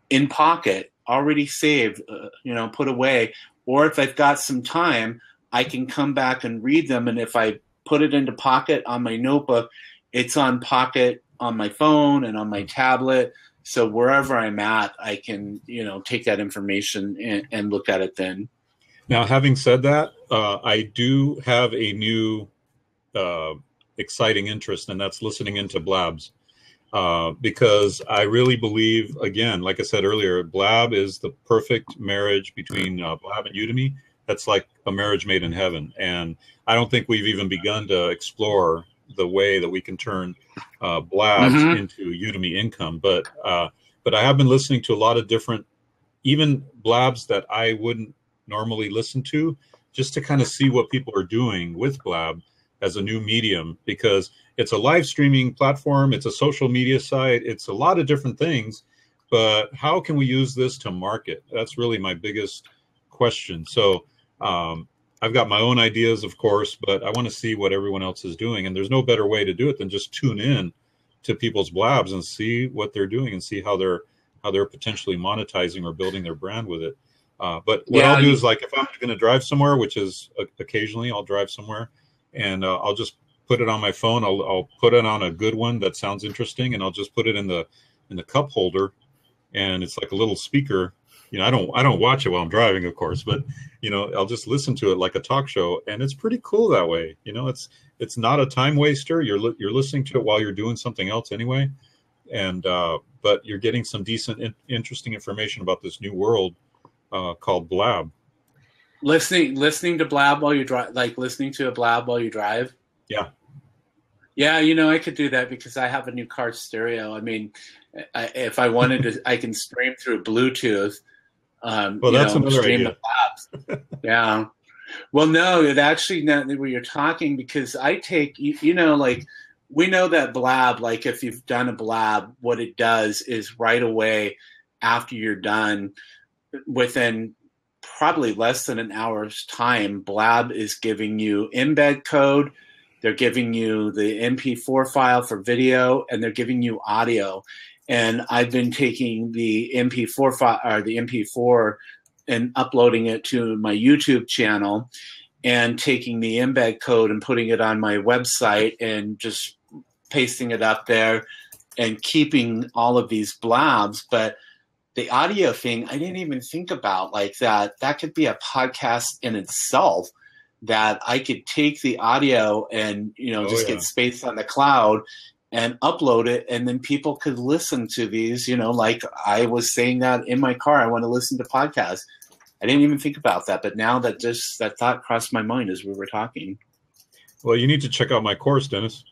in Pocket, already saved, you know, put away. Or if I've got some time, I can come back and read them. And if I put it into Pocket on my notebook, it's on Pocket on my phone and on my tablet. So wherever I'm at, I can, you know, take that information and look at it then. Now, having said that, I do have a new exciting interest, and that's listening into Blabs. Because I really believe, again, like I said earlier, Blab is the perfect marriage between Blab and Udemy. That's like a marriage made in heaven. And I don't think we've even begun to explore the way that we can turn Blabs into Udemy income. But I have been listening to a lot of different, even Blabs that I wouldn't normally listen to, just to kind of see what people are doing with Blab as a new medium, because it's a live streaming platform, it's a social media site, it's a lot of different things, but how can we use this to market? That's really my biggest question. So I've got my own ideas, of course, but I want to see what everyone else is doing, and there's no better way to do it than just tune in to people's Blabs and see what they're doing and see how they're potentially monetizing or building their brand with it. But what I'll do is, like, if I'm going to drive somewhere, which is occasionally I'll drive somewhere, and I'll just put it on my phone. I'll put it on a good one that sounds interesting, and I'll just put it in the cup holder, and it's like a little speaker. You know, I don't watch it while I'm driving, of course, but you know, I'll just listen to it like a talk show, and it's pretty cool that way. You know, it's not a time waster. You're listening to it while you're doing something else anyway, and but you're getting some decent, interesting information about this new world called Blab. Listening to Blab while you drive, like listening to a Blab while you drive. Yeah. Yeah, I could do that because I have a new car stereo. I mean, if I wanted to, I can stream through Bluetooth. Well, that's another idea. The Blabs. Yeah. Well, no, it actually, now that you're talking, because I take, like, we know that Blab, like if you've done a Blab, what it does is right away after you're done, within probably less than an hour's time, Blab is giving you embed code. They're giving you the MP4 file for video, and they're giving you audio. And I've been taking the MP4 file or the MP4 and uploading it to my YouTube channel, and taking the embed code and putting it on my website and just pasting it up there and keeping all of these blabs. But the audio thing, I didn't even think about like that. That could be a podcast in itself, that I could take the audio and, get spaced on the cloud and upload it. And then people could listen to these, like I was saying that in my car, I want to listen to podcasts. I didn't even think about that. But now that thought crossed my mind as we were talking. Well, you need to check out my course, Dennis.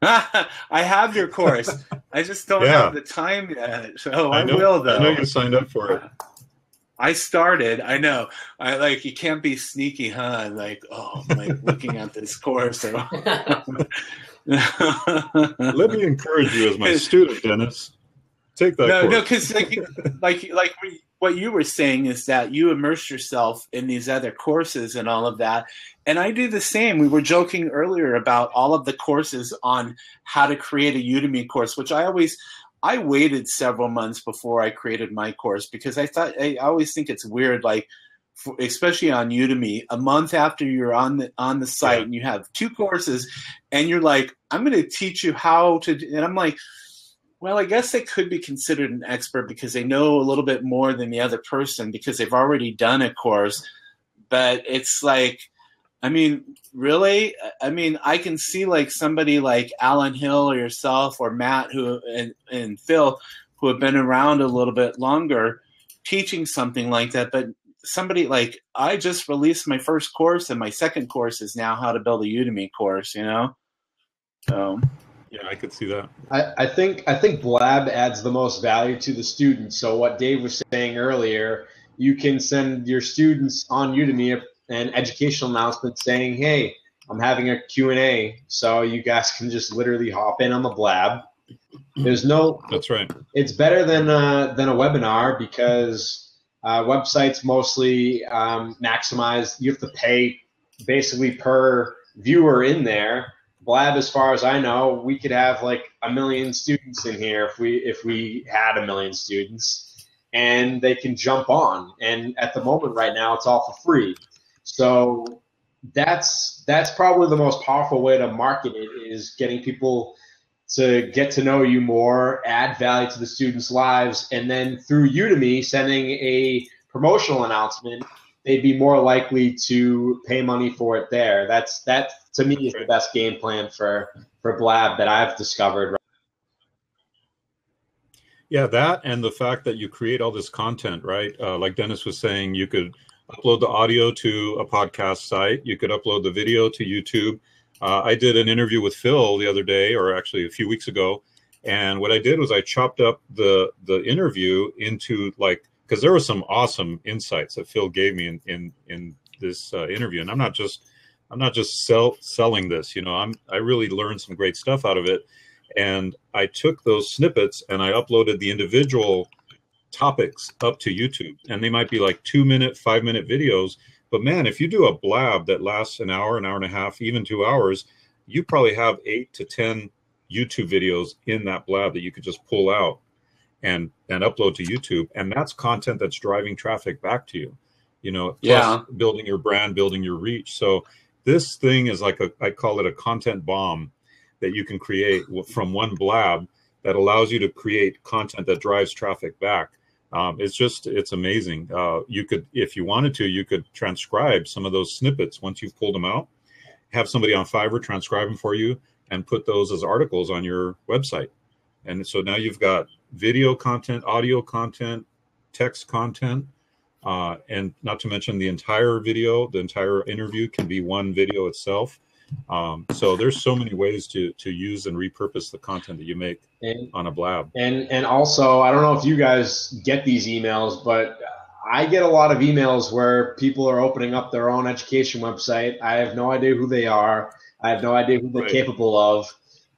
I have your course. I just don't have the time yet. So I will, though. I know you signed up for it. I started. I know. You can't be sneaky, huh? Like, I'm like looking at this course. Let me encourage you as my student, Dennis. Take that course. No, because what you were saying is that you immerse yourself in these other courses and all of that. And I do the same. We were joking earlier about all of the courses on how to create a Udemy course, which I waited several months before I created my course, because I always think it's weird, like, especially on Udemy, a month after you're on the site and you have 2 courses and you're like, I'm going to teach you how to, and I'm like, well, I guess they could be considered an expert because they know a little bit more than the other person because they've already done a course. But it's like, I mean, really? I mean, I can see like somebody like Alan Hill or yourself or Matt and Phil, who have been around a little bit longer, teaching something like that. But somebody like, I just released my first course, and my second course is now how to build a Udemy course, So yeah, I could see that. I think Blab adds the most value to the students. So what Dave was saying earlier, you can send your students on Udemy an educational announcement saying, hey, I'm having a Q&A, so you guys can just literally hop in on the Blab. That's right. It's better than a webinar, because websites mostly maximize, you have to pay basically per viewer in there. Blab, as far as I know, we could have like 1 million students in here if we had 1 million students, and they can jump on. And at the moment right now, it's all for free. So that's probably the most powerful way to market it, is getting people to get to know you more, add value to the students' lives, and then through Udemy sending a promotional announcement, they'd be more likely to pay money for it there. That to me is the best game plan for Blab that I've discovered. Yeah, that, and the fact that you create all this content, right? Like Dennis was saying, you could upload the audio to a podcast site. You could upload the video to YouTube. I did an interview with Phil the other day, or actually a few weeks ago. And what I did was I chopped up the interview into, like, because there were some awesome insights that Phil gave me in this interview. And I'm not just selling this, I really learned some great stuff out of it. And I took those snippets and I uploaded the individual topics up to YouTube, and they might be like 2-minute, 5-minute videos. But man, if you do a Blab that lasts an hour and a half, even 2 hours, you probably have 8 to 10 YouTube videos in that Blab that you could just pull out and upload to YouTube. And that's content that's driving traffic back to you, plus building your brand, building your reach. So this thing is like I call it a content bomb that you can create from one Blab that allows you to create content that drives traffic back. It's amazing. You could, if you wanted to, you could transcribe some of those snippets once you've pulled them out, have somebody on Fiverr transcribe them for you, and put those as articles on your website. And so now you've got video content, audio content, text content. And not to mention the entire video, the entire interview can be one video itself. So there's so many ways to use and repurpose the content that you make on a blab. And also, I don't know if you guys get these emails, but I get a lot of emails where people are opening up their own education website. I have no idea who they are. I have no idea who they're capable of.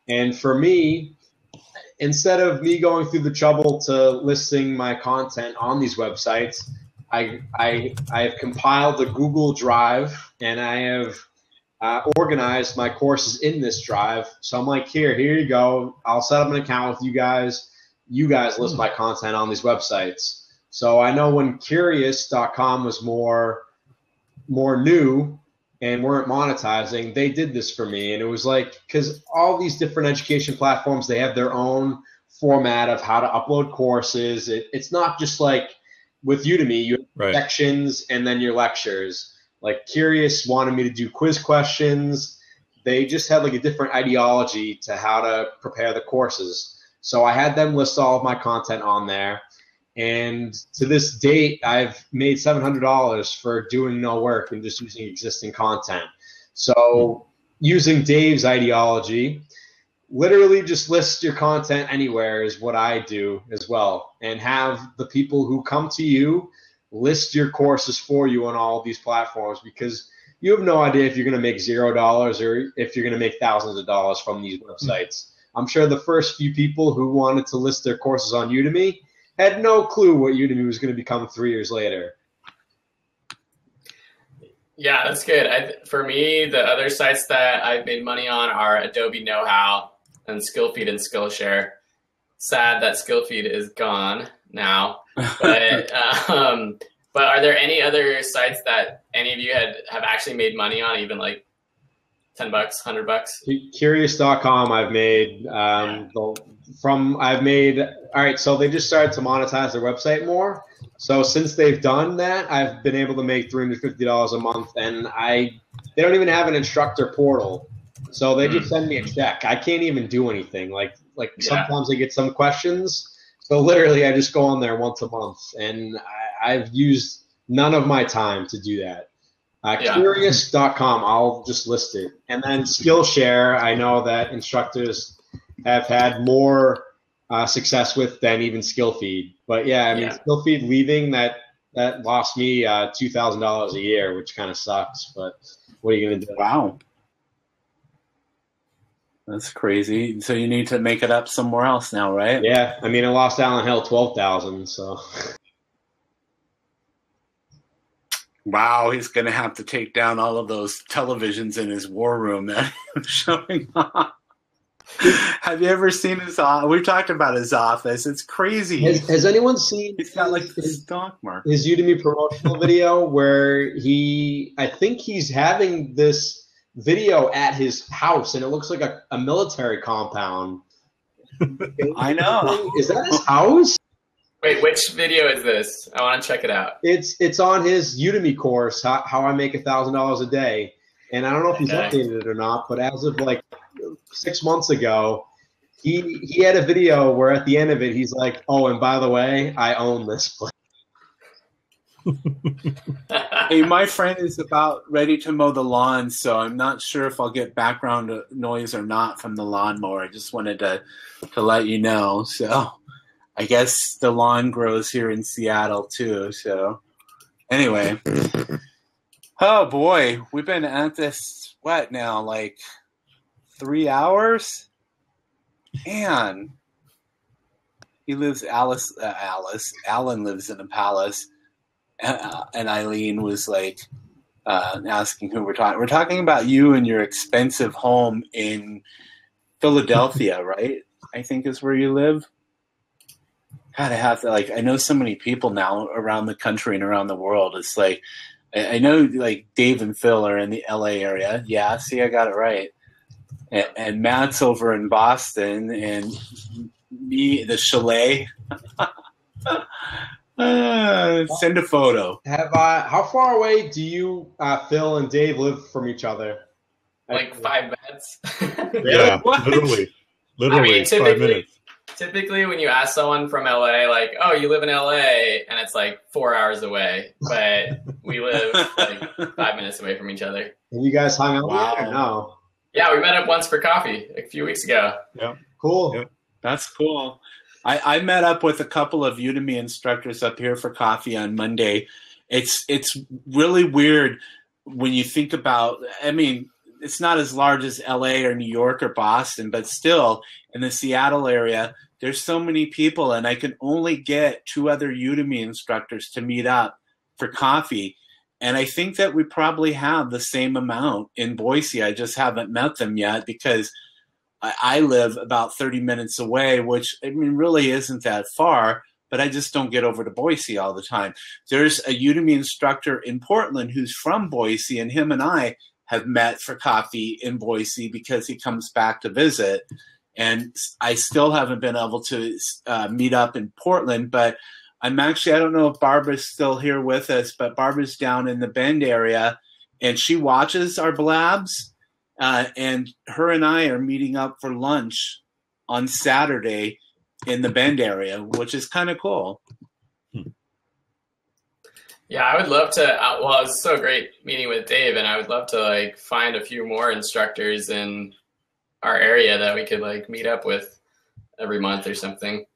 And for me, instead of me going through the trouble to listing my content on these websites, I have compiled a Google Drive, and I have organized my courses in this drive. So I'm like, here you go. I'll set up an account with you guys. You guys list my content on these websites. So I know when Curious.com was more new and weren't monetizing, they did this for me. And it was like, because all these different education platforms, they have their own format of how to upload courses. It's not just like with Udemy, you have sections and then your lectures. Like Curious wanted me to do quiz questions. They just had like a different ideology to how to prepare the courses. So I had them list all of my content on there. And to this date, I've made $700 for doing no work and just using existing content. So using Dave's ideology, literally just list your content anywhere is what I do as well. And have the people who come to you list your courses for you on all of these platforms, because you have no idea if you're going to make $0 or if you're going to make thousands of dollars from these websites. I'm sure the first few people who wanted to list their courses on Udemy had no clue what Udemy was going to become 3 years later. Yeah, that's good. For me, the other sites that I've made money on are Adobe Know-How and Skillfeed and Skillshare. Sad that Skillfeed is gone now. But are there any other sites that any of you have actually made money on, even like $10, $100? Curious.com I've made all right, so they just started to monetize their website more. So since they've done that, I've been able to make $350 a month, and they don't even have an instructor portal. So they just send me a check. I can't even do anything. Sometimes I get some questions. So literally I just go on there once a month, and I've used none of my time to do that. Curious.com, I'll just list it. And then Skillshare, I know that instructors have had more success with than even Skillfeed. But yeah, I mean, Skillfeed leaving, that lost me $2,000 a year, which kind of sucks. But what are you going to do? Wow. That's crazy. So you need to make it up somewhere else now, right? Yeah. I mean, I lost Alan Hill $12,000, so. Wow, he's going to have to take down all of those televisions in his war room that he was showing off. Have you ever seen his office? We've talked about his office. It's crazy. Has anyone seen he's got like his stock market? His Udemy promotional video where I think he's having this video at his house, and it looks like a military compound. I know. Is that his house? Wait, which video is this? I want to check it out. It's on his Udemy course, how I make $1,000 a day. And I don't know if he's updated it or not, but as of like 6 months ago, he had a video where at the end of it, he's like, oh, and by the way, I own this place. Hey, my friend is about ready to mow the lawn, so I'm not sure if I'll get background noise or not from the lawnmower. I just wanted to let you know. So I guess the lawn grows here in Seattle too. So anyway, oh boy, we've been at this, what now, like 3 hours? Man, Alan lives in a palace. And Eileen was like asking who we're talking. We're talking about you and your expensive home in Philadelphia, right? I think is where you live. God, I know so many people now around the country and around the world. It's like, I know like Dave and Phil are in the LA area. Yeah, see, I got it right. And Matt's over in Boston, and me, the chalet. Send a photo. How far away do you, Phil and Dave, live from each other? Like 5 minutes. Yeah, literally I mean, 5 minutes. typically when you ask someone from LA, like, oh, you live in LA, and it's like 4 hours away, but we live like 5 minutes away from each other. And you guys hung out yet or no? Yeah, we met up once for coffee a few weeks ago. Yeah. Cool. Yep. That's cool. I met up with a couple of Udemy instructors up here for coffee on Monday. It's really weird when you think about, I mean, it's not as large as LA or New York or Boston, but still in the Seattle area, there's so many people, and I can only get 2 other Udemy instructors to meet up for coffee. And I think that we probably have the same amount in Boise. I just haven't met them yet because I live about 30 minutes away, which, I mean, really isn't that far, but I just don't get over to Boise all the time. There's a Udemy instructor in Portland who's from Boise, and him and I have met for coffee in Boise because he comes back to visit. And I still haven't been able to meet up in Portland, but I'm actually, I don't know if Barbara's still here with us, but Barbara's down in the Bend area, and she watches our blabs. And her and I are meeting up for lunch on Saturday in the Bend area, which is kind of cool. Yeah, I would love to. Well, it was so great meeting with Dave, and I would love to like find a few more instructors in our area that we could like meet up with every month or something.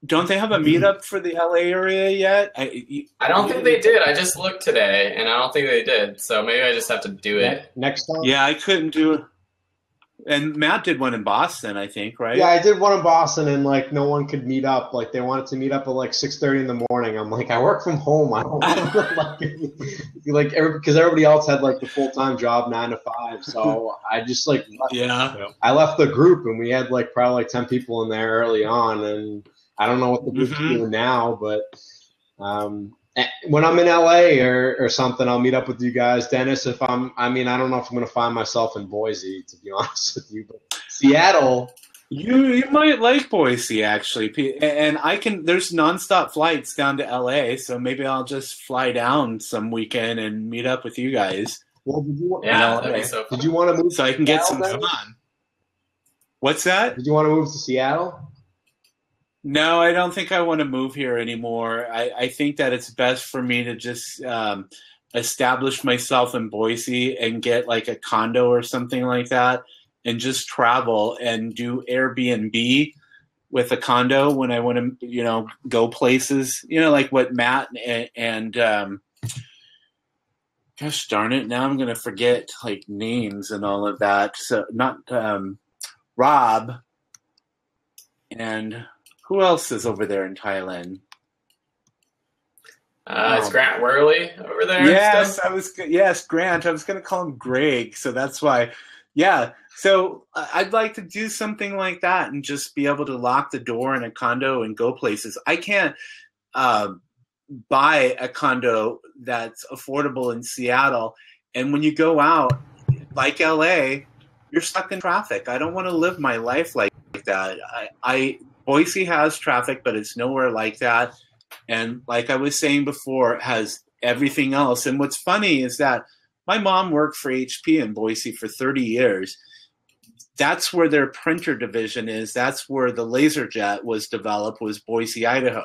Don't they have a meetup for the LA area yet? I don't think they did. I just looked today, and I don't think they did. So maybe I just have to do it next time. Yeah, I couldn't do it. And Matt did one in Boston, I think, right? Yeah, I did one in Boston, and like no one could meet up. Like they wanted to meet up at like 6:30 in the morning. I'm like, I work from home. I don't like because everybody else had like the full-time job 9 to 5. So I just like I left the group, and we had like probably like 10 people in there early on, and I don't know what the group's doing now, but when I'm in LA or something, I'll meet up with you guys. Dennis, I don't know if I'm going to find myself in Boise, to be honest with you, but Seattle. You might like Boise, actually. And there's nonstop flights down to LA, so maybe I'll just fly down some weekend and meet up with you guys. Well, did you did you want to move so I can get some fun? What's that? Did you want to move to Seattle? No, I don't think I want to move here anymore. I think that it's best for me to just establish myself in Boise and get like a condo or something like that and just travel and do Airbnb with a condo when I want to, go places, like what Matt and gosh darn it, now I'm going to forget like names and all of that. So not Rob and who else is over there in Thailand? Is Grant Worley over there? Yes, Grant. I was going to call him Greg, so that's why. Yeah, so I'd like to do something like that and just be able to lock the door in a condo and go places. I can't buy a condo that's affordable in Seattle, and when you go out, like LA, you're stuck in traffic. I don't want to live my life like that. Boise has traffic, but it's nowhere like that. And like I was saying before, it has everything else. And what's funny is that my mom worked for HP in Boise for 30 years. That's where their printer division is. That's where the LaserJet was developed, was Boise, Idaho.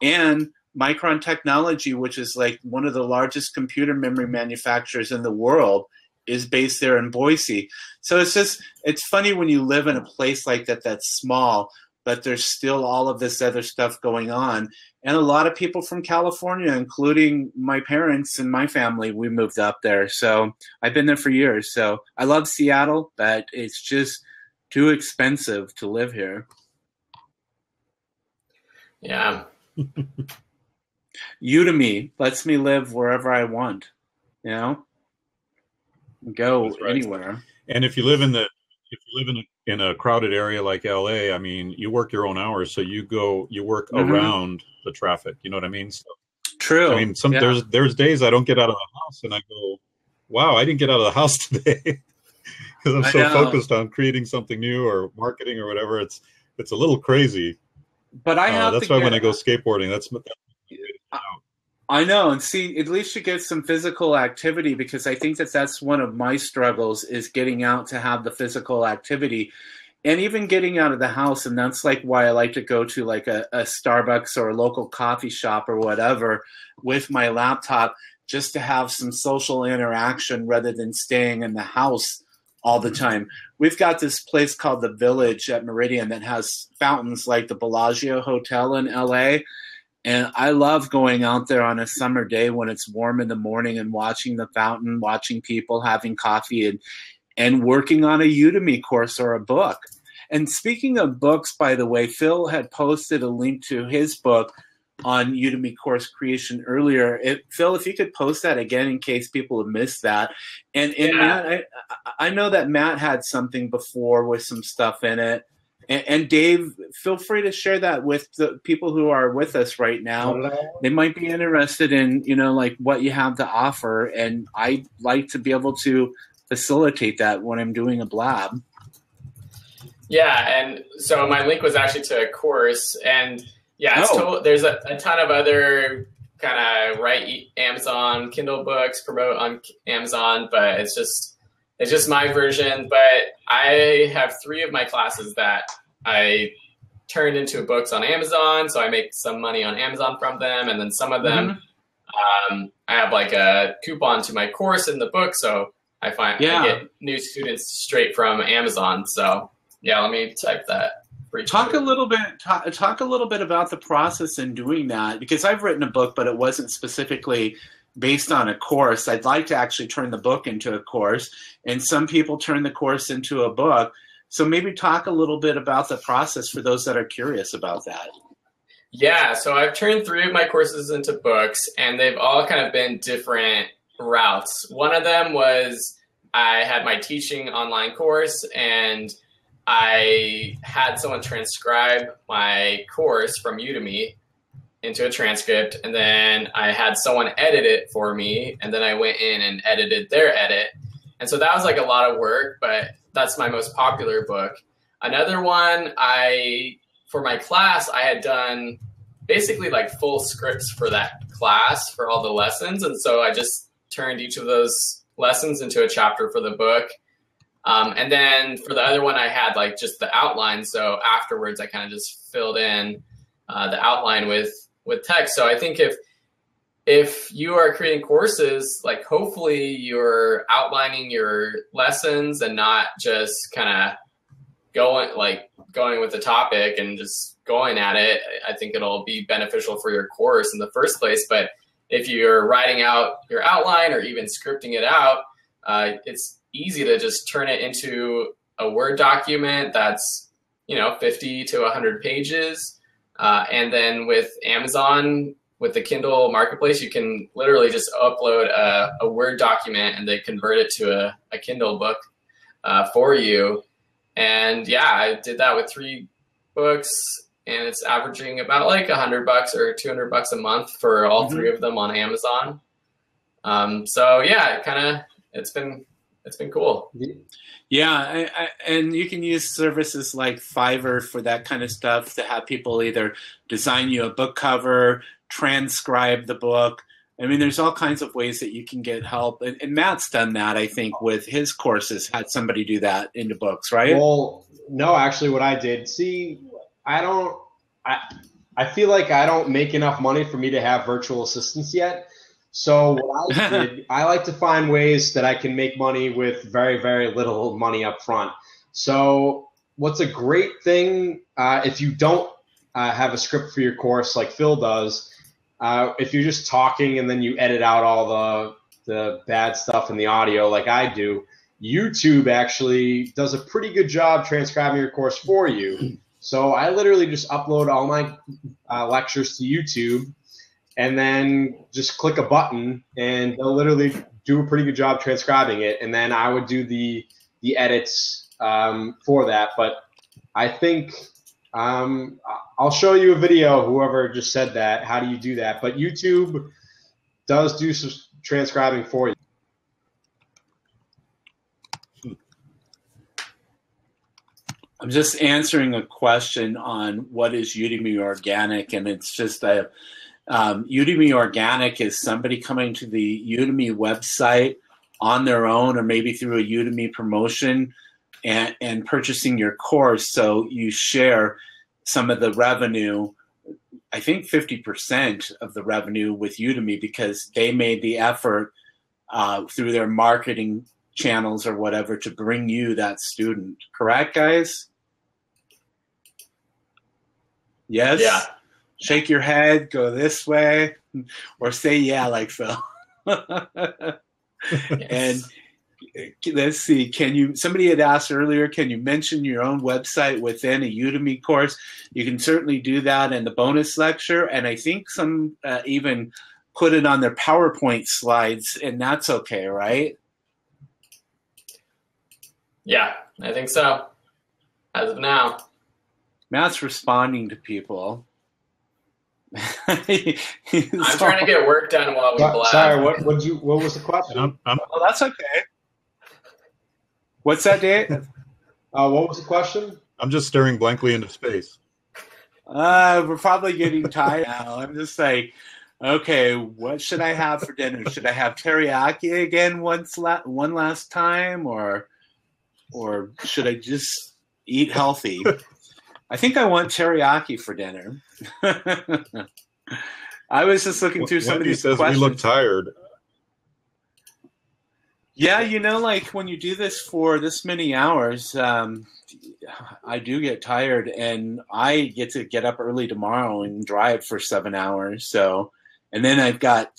And Micron Technology, which is like one of the largest computer memory manufacturers in the world, is based there in Boise. So it's funny when you live in a place like that that's small, but there's still all of this other stuff going on. And a lot of people from California, including my parents and my family, we moved up there. So I've been there for years. So I love Seattle, but it's just too expensive to live here. Yeah. Udemy lets me live wherever I want, go anywhere. And if you live in a crowded area like LA, I mean, you work your own hours, so you work around the traffic. You know what I mean? So, true. I mean, there's days I don't get out of the house, and I go, "Wow, I didn't get out of the house today," because I'm so focused on creating something new or marketing or whatever. It's a little crazy. But that's why when I go skateboarding, that's I know, and see, at least you get some physical activity, because I think that's one of my struggles, is getting out to have the physical activity. and even getting out of the house. And that's like why I like to go to like a Starbucks or a local coffee shop or whatever with my laptop, just to have some social interaction rather than staying in the house all the time. We've got this place called The Village at Meridian that has fountains like the Bellagio Hotel in LA. And I love going out there on a summer day when it's warm in the morning and watching the fountain, watching people having coffee, and working on a Udemy course or a book. And speaking of books, by the way, Phil had posted a link to his book on Udemy course creation earlier. Phil, if you could post that again in case people have missed that. And Matt, I know that Matt had something before with some stuff in it. And Dave, feel free to share that with the people who are with us right now. They might be interested in, like what you have to offer. And I like to be able to facilitate that when I'm doing a blab. Yeah, and so my link was actually to a course, and there's a ton of other kind of write Amazon Kindle books, promote on Amazon, but it's just my version. But I have 3 of my classes that I turned into books on Amazon, so I make some money on Amazon from them, and then some of them I have like a coupon to my course in the book, so I get new students straight from Amazon. So yeah, let me type that. Talk a little bit about the process in doing that, because I've written a book, but it wasn't specifically based on a course. I'd like to actually turn the book into a course, and some people turn the course into a book. So maybe talk a little bit about the process for those that are curious about that. Yeah, so I've turned 3 of my courses into books, and they've all kind of been different routes. One of them was I had my teaching online course, and I had someone transcribe my course from Udemy into a transcript, and then I had someone edit it for me, and then I went in and edited their edit. And so that was like a lot of work, but that's my most popular book. Another one, for my class, I had done basically like full scripts for that class for all the lessons. And so I just turned each of those lessons into a chapter for the book. And then for the other one, I had like just the outline. So afterwards, I kind of just filled in the outline with text. So I think if you are creating courses, like hopefully you're outlining your lessons and not just kind of going with the topic and just going at it. I think it'll be beneficial for your course in the first place. But if you're writing out your outline or even scripting it out, it's easy to just turn it into a Word document that's 50 to 100 pages. And then with Amazon, with the Kindle marketplace, you can literally just upload a Word document and they convert it to a Kindle book for you. And yeah, I did that with 3 books, and it's averaging about like $100 or $200 a month for all 3 of them on Amazon. So yeah, it's been cool. Yeah, and you can use services like Fiverr for that kind of stuff to have people either design you a book cover, transcribe the book. I mean, there's all kinds of ways that you can get help. And Matt's done that, I think, with his courses, had somebody do that into books, right? Well, no, actually what I did, I feel like I don't make enough money for me to have virtual assistants yet. So what I did, I like to find ways that I can make money with very, very little money up front. So what's a great thing, if you don't have a script for your course like Phil does, if you're just talking and then you edit out all the bad stuff in the audio like I do, YouTube actually does a pretty good job transcribing your course for you. So I literally just upload all my lectures to YouTube and then just click a button and they'll literally do a pretty good job transcribing it. And then I would do the edits for that. But I think I'll show you a video, whoever just said that, how do you do that? But YouTube does do some transcribing for you. I'm just answering a question on what is Udemy Organic, and it's just a Udemy Organic is somebody coming to the Udemy website on their own or maybe through a Udemy promotion, and purchasing your course. So you share some of the revenue, I think 50% of the revenue with Udemy, because they made the effort through their marketing channels or whatever to bring you that student. Correct, guys? Yes? Yeah. Shake your head, go this way, or say yeah like Phil. And let's see, somebody had asked earlier, can you mention your own website within a Udemy course? You can certainly do that in the bonus lecture, and I think some even put it on their PowerPoint slides, and that's okay, right? Yeah, I think so. As of now. Matt's responding to people. I'm trying to get work done while we blab. Sorry, what was the question? Oh, that's okay. What's that, Dave? What was the question? I'm just staring blankly into space. We're probably getting tired now. I'm just like, okay, what should I have for dinner? Should I have teriyaki again one last time, or should I just eat healthy? I think I want teriyaki for dinner. I was just looking through some of these questions. We look tired. Yeah, like when you do this for this many hours, I do get tired, and I get to get up early tomorrow and drive for 7 hours. So, and then I've got,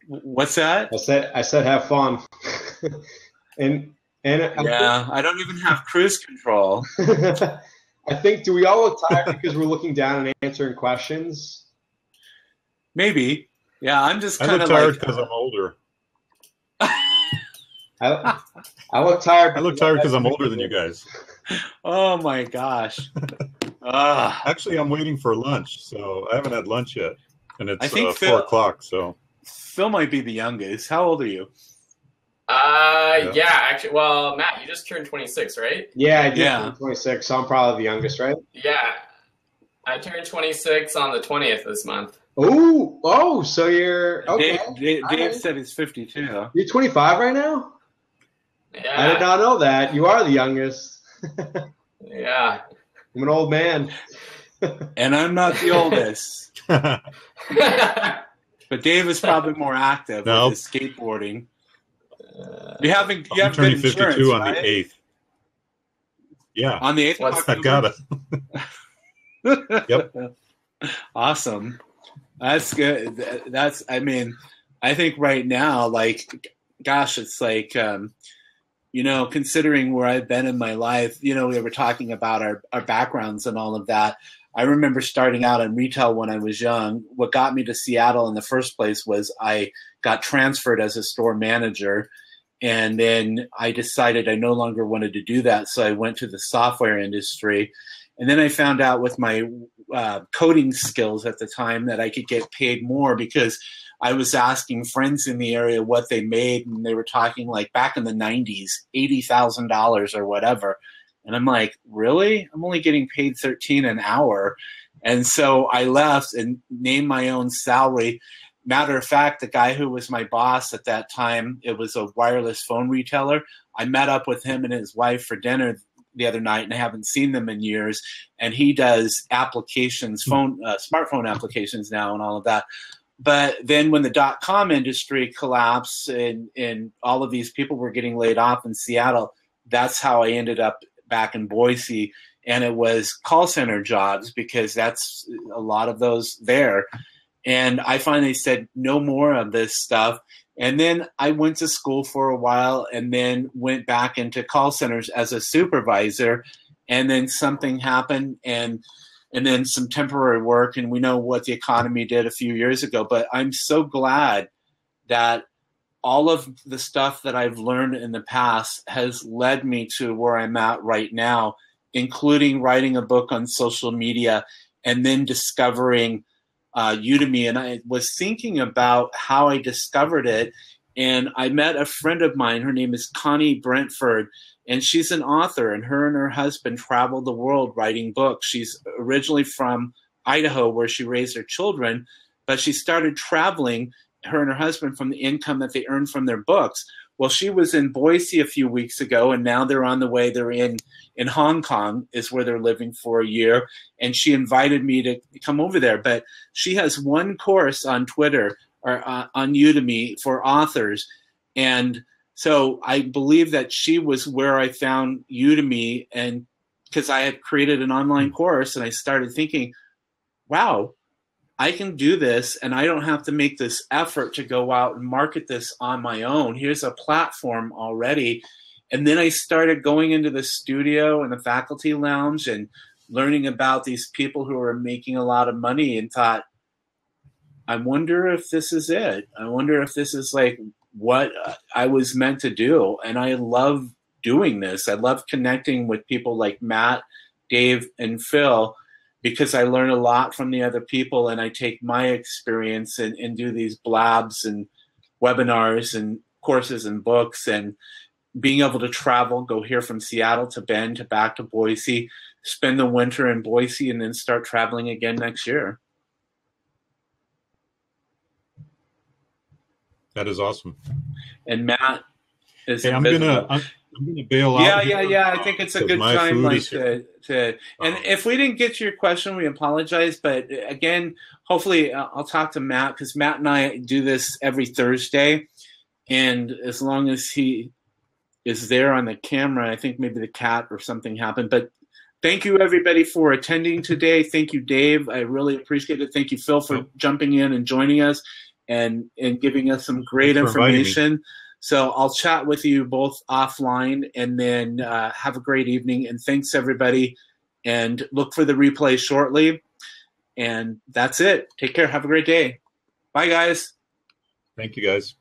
what's that? I said have fun. and yeah, I don't even have cruise control. I think, do we all look tired because we're looking down and answering questions? Maybe. Yeah, I'm just kind of I look tired because I'm older. I look tired. I look tired because I'm older than you guys. Oh my gosh. Actually, I'm waiting for lunch, so I haven't had lunch yet, and it's 4 o'clock. So Phil might be the youngest. How old are you? Yeah, actually, well, Matt, you just turned 26, right? Yeah, I did turn 26, so I'm probably the youngest, right? Yeah, I turned 26 on the 20th this month. Oh, so you're okay. Dave said he's 52. You're 25 right now? Yeah. I did not know that. You are the youngest. Yeah. I'm an old man. And I'm not the oldest. But Dave is probably more active with his skateboarding. You haven't turning 52 on the 8th. Yeah. On the 8th? I got it. Yep. Awesome. That's good. I think right now, gosh, it's like, considering where I've been in my life, we were talking about our backgrounds and all of that. I remember starting out in retail when I was young. What got me to Seattle in the first place was I got transferred as a store manager. And then I decided I no longer wanted to do that. So I went to the software industry. And then I found out with my coding skills at the time that I could get paid more, because I was asking friends in the area what they made, and they were talking like back in the 90s, $80,000 or whatever. And I'm like, really? I'm only getting paid $13 an hour. And so I left and named my own salary. Matter of fact, the guy who was my boss at that time, it was a wireless phone retailer. I met up with him and his wife for dinner the other night, and I haven't seen them in years. And he does applications, smartphone applications now and all of that. But then when the .com industry collapsed and all of these people were getting laid off in Seattle, that's how I ended up back in Boise. And it was call center jobs, because that's a lot of those there. And I finally said, no more of this stuff. And then I went to school for a while and then went back into call centers as a supervisor. And then something happened, and then some temporary work. And we know what the economy did a few years ago. But I'm so glad that all of the stuff that I've learned in the past has led me to where I'm at right now, including writing a book on social media and then discovering Udemy. And I was thinking about how I discovered it, and I met a friend of mine. Her name is Connie Brentford, and she's an author, and her husband traveled the world writing books. She's originally from Idaho, where she raised her children, but she started traveling, her and her husband, from the income that they earned from their books. Well, she was in Boise a few weeks ago, and now they're on the way. They're in Hong Kong is where they're living for a year, and she invited me to come over there. But she has one course on Twitter or on Udemy for authors, and so I believe that she was where I found Udemy, and because I had created an online course, and I started thinking, wow, I can do this, and I don't have to make this effort to go out and market this on my own. Here's a platform already. And then I started going into the studio and the faculty lounge and learning about these people who are making a lot of money, and thought, I wonder if this is it. I wonder if this is like what I was meant to do. And I love doing this. I love connecting with people like Matt, Dave, and Phil, because I learn a lot from the other people, and I take my experience and do these blabs and webinars and courses and books, and being able to travel, go here from Seattle to Bend to back to Boise, spend the winter in Boise, and then start traveling again next year. That is awesome. And Matt is I'm gonna bail out. Yeah. I think it's a good time, like and if we didn't get to your question, we apologize. But again, hopefully, I'll talk to Matt, because Matt and I do this every Thursday, and as long as he is there on the camera, I think maybe the cat or something happened. But thank you, everybody, for attending today. Thank you, Dave. I really appreciate it. Thank you, Phil, for jumping in and joining us and giving us some great information. So I'll chat with you both offline, and then have a great evening. And thanks, everybody. And look for the replay shortly. And that's it. Take care. Have a great day. Bye, guys. Thank you, guys.